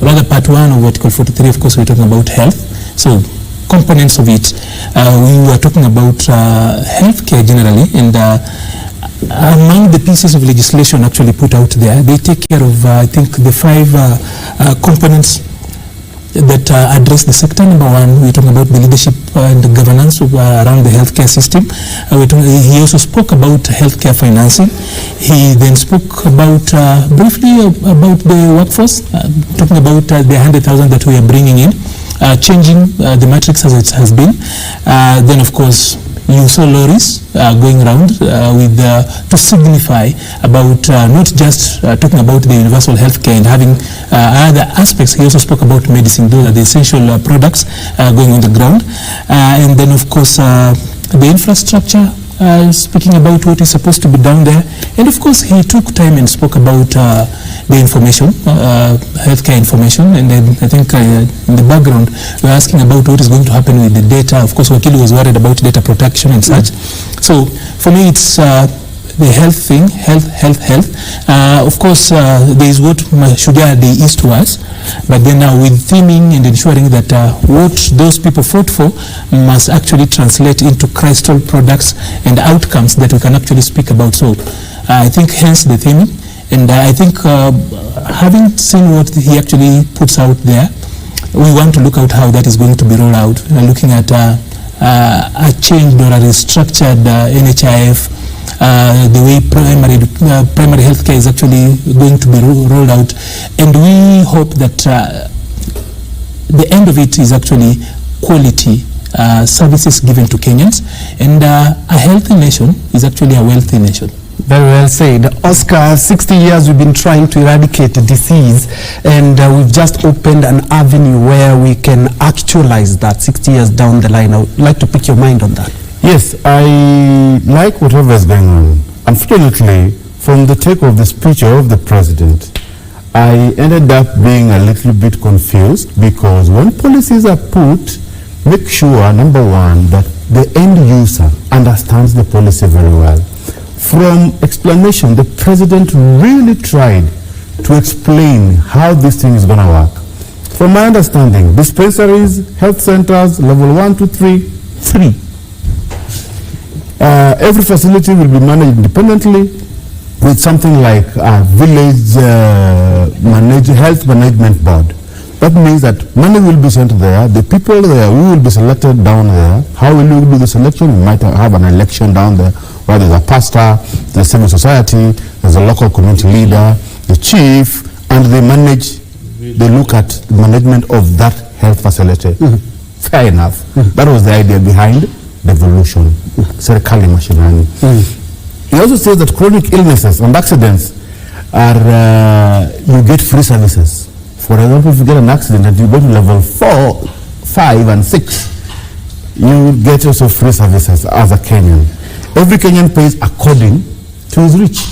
F: rather part 1 of Article 43, of course, we're talking about health. So components of it, we were talking about healthcare generally, and among the pieces of legislation actually put out there, they take care of, I think, the 5 components that address the sector. Number 1, we're talking about the leadership and the governance of, around the healthcare system. He also spoke about healthcare financing. He then spoke about briefly about the workforce, talking about the 100,000 that we are bringing in, changing the matrix as it has been. Then, of course, you saw lorries going around with to signify about not just talking about the universal healthcare and having other aspects. He also spoke about medicine. Those are the essential products going on the ground. And then, of course, the infrastructure, speaking about what is supposed to be down there. And of course, he took time and spoke about the information, healthcare information. And then I think in the background, we're asking about what is going to happen with the data. Of course, Wakili was worried about data protection and such. So for me, it's the health thing, health. Of course, there is what Mashujaa Day is to us, but then with theming and ensuring that what those people fought for must actually translate into crystal products and outcomes that we can actually speak about. So I think hence the theming, and I think having seen what he actually puts out there, we want to look at how that is going to be rolled out, looking at a changed or a restructured NHIF, the way primary healthcare is actually going to be rolled out, and we hope that the end of it is actually quality services given to Kenyans, and a healthy nation is actually a wealthy nation.
B: Very well said. Oscar, 60 years we've been trying to eradicate disease, and we've just opened an avenue where we can actualize that 60 years down the line. I would like to pick your mind on that.
V: Yes, I like whatever is going on. Unfortunately, from the take of the speech of the president, I ended up being a little bit confused, because when policies are put, make sure, number 1, that the end user understands the policy very well. From explanation, the president really tried to explain how this thing is going to work. From my understanding, dispensaries, health centers, level 1, 2, 3, 3. Every facility will be managed independently with something like a village health management board. That means that money will be sent there, the people there, we will be selected down there. How will we do the selection? We might have an election down there where there's a pastor, there's civil society, there's a local community leader, the chief, and they look at the management of that health facility. Fair enough. That was the idea behind devolution, serikali mashinani. He also says that chronic illnesses and accidents are, you get free services. For example, if you get an accident and you go to level 4, 5, and 6, you get also free services as a Kenyan. Every Kenyan pays according to his reach.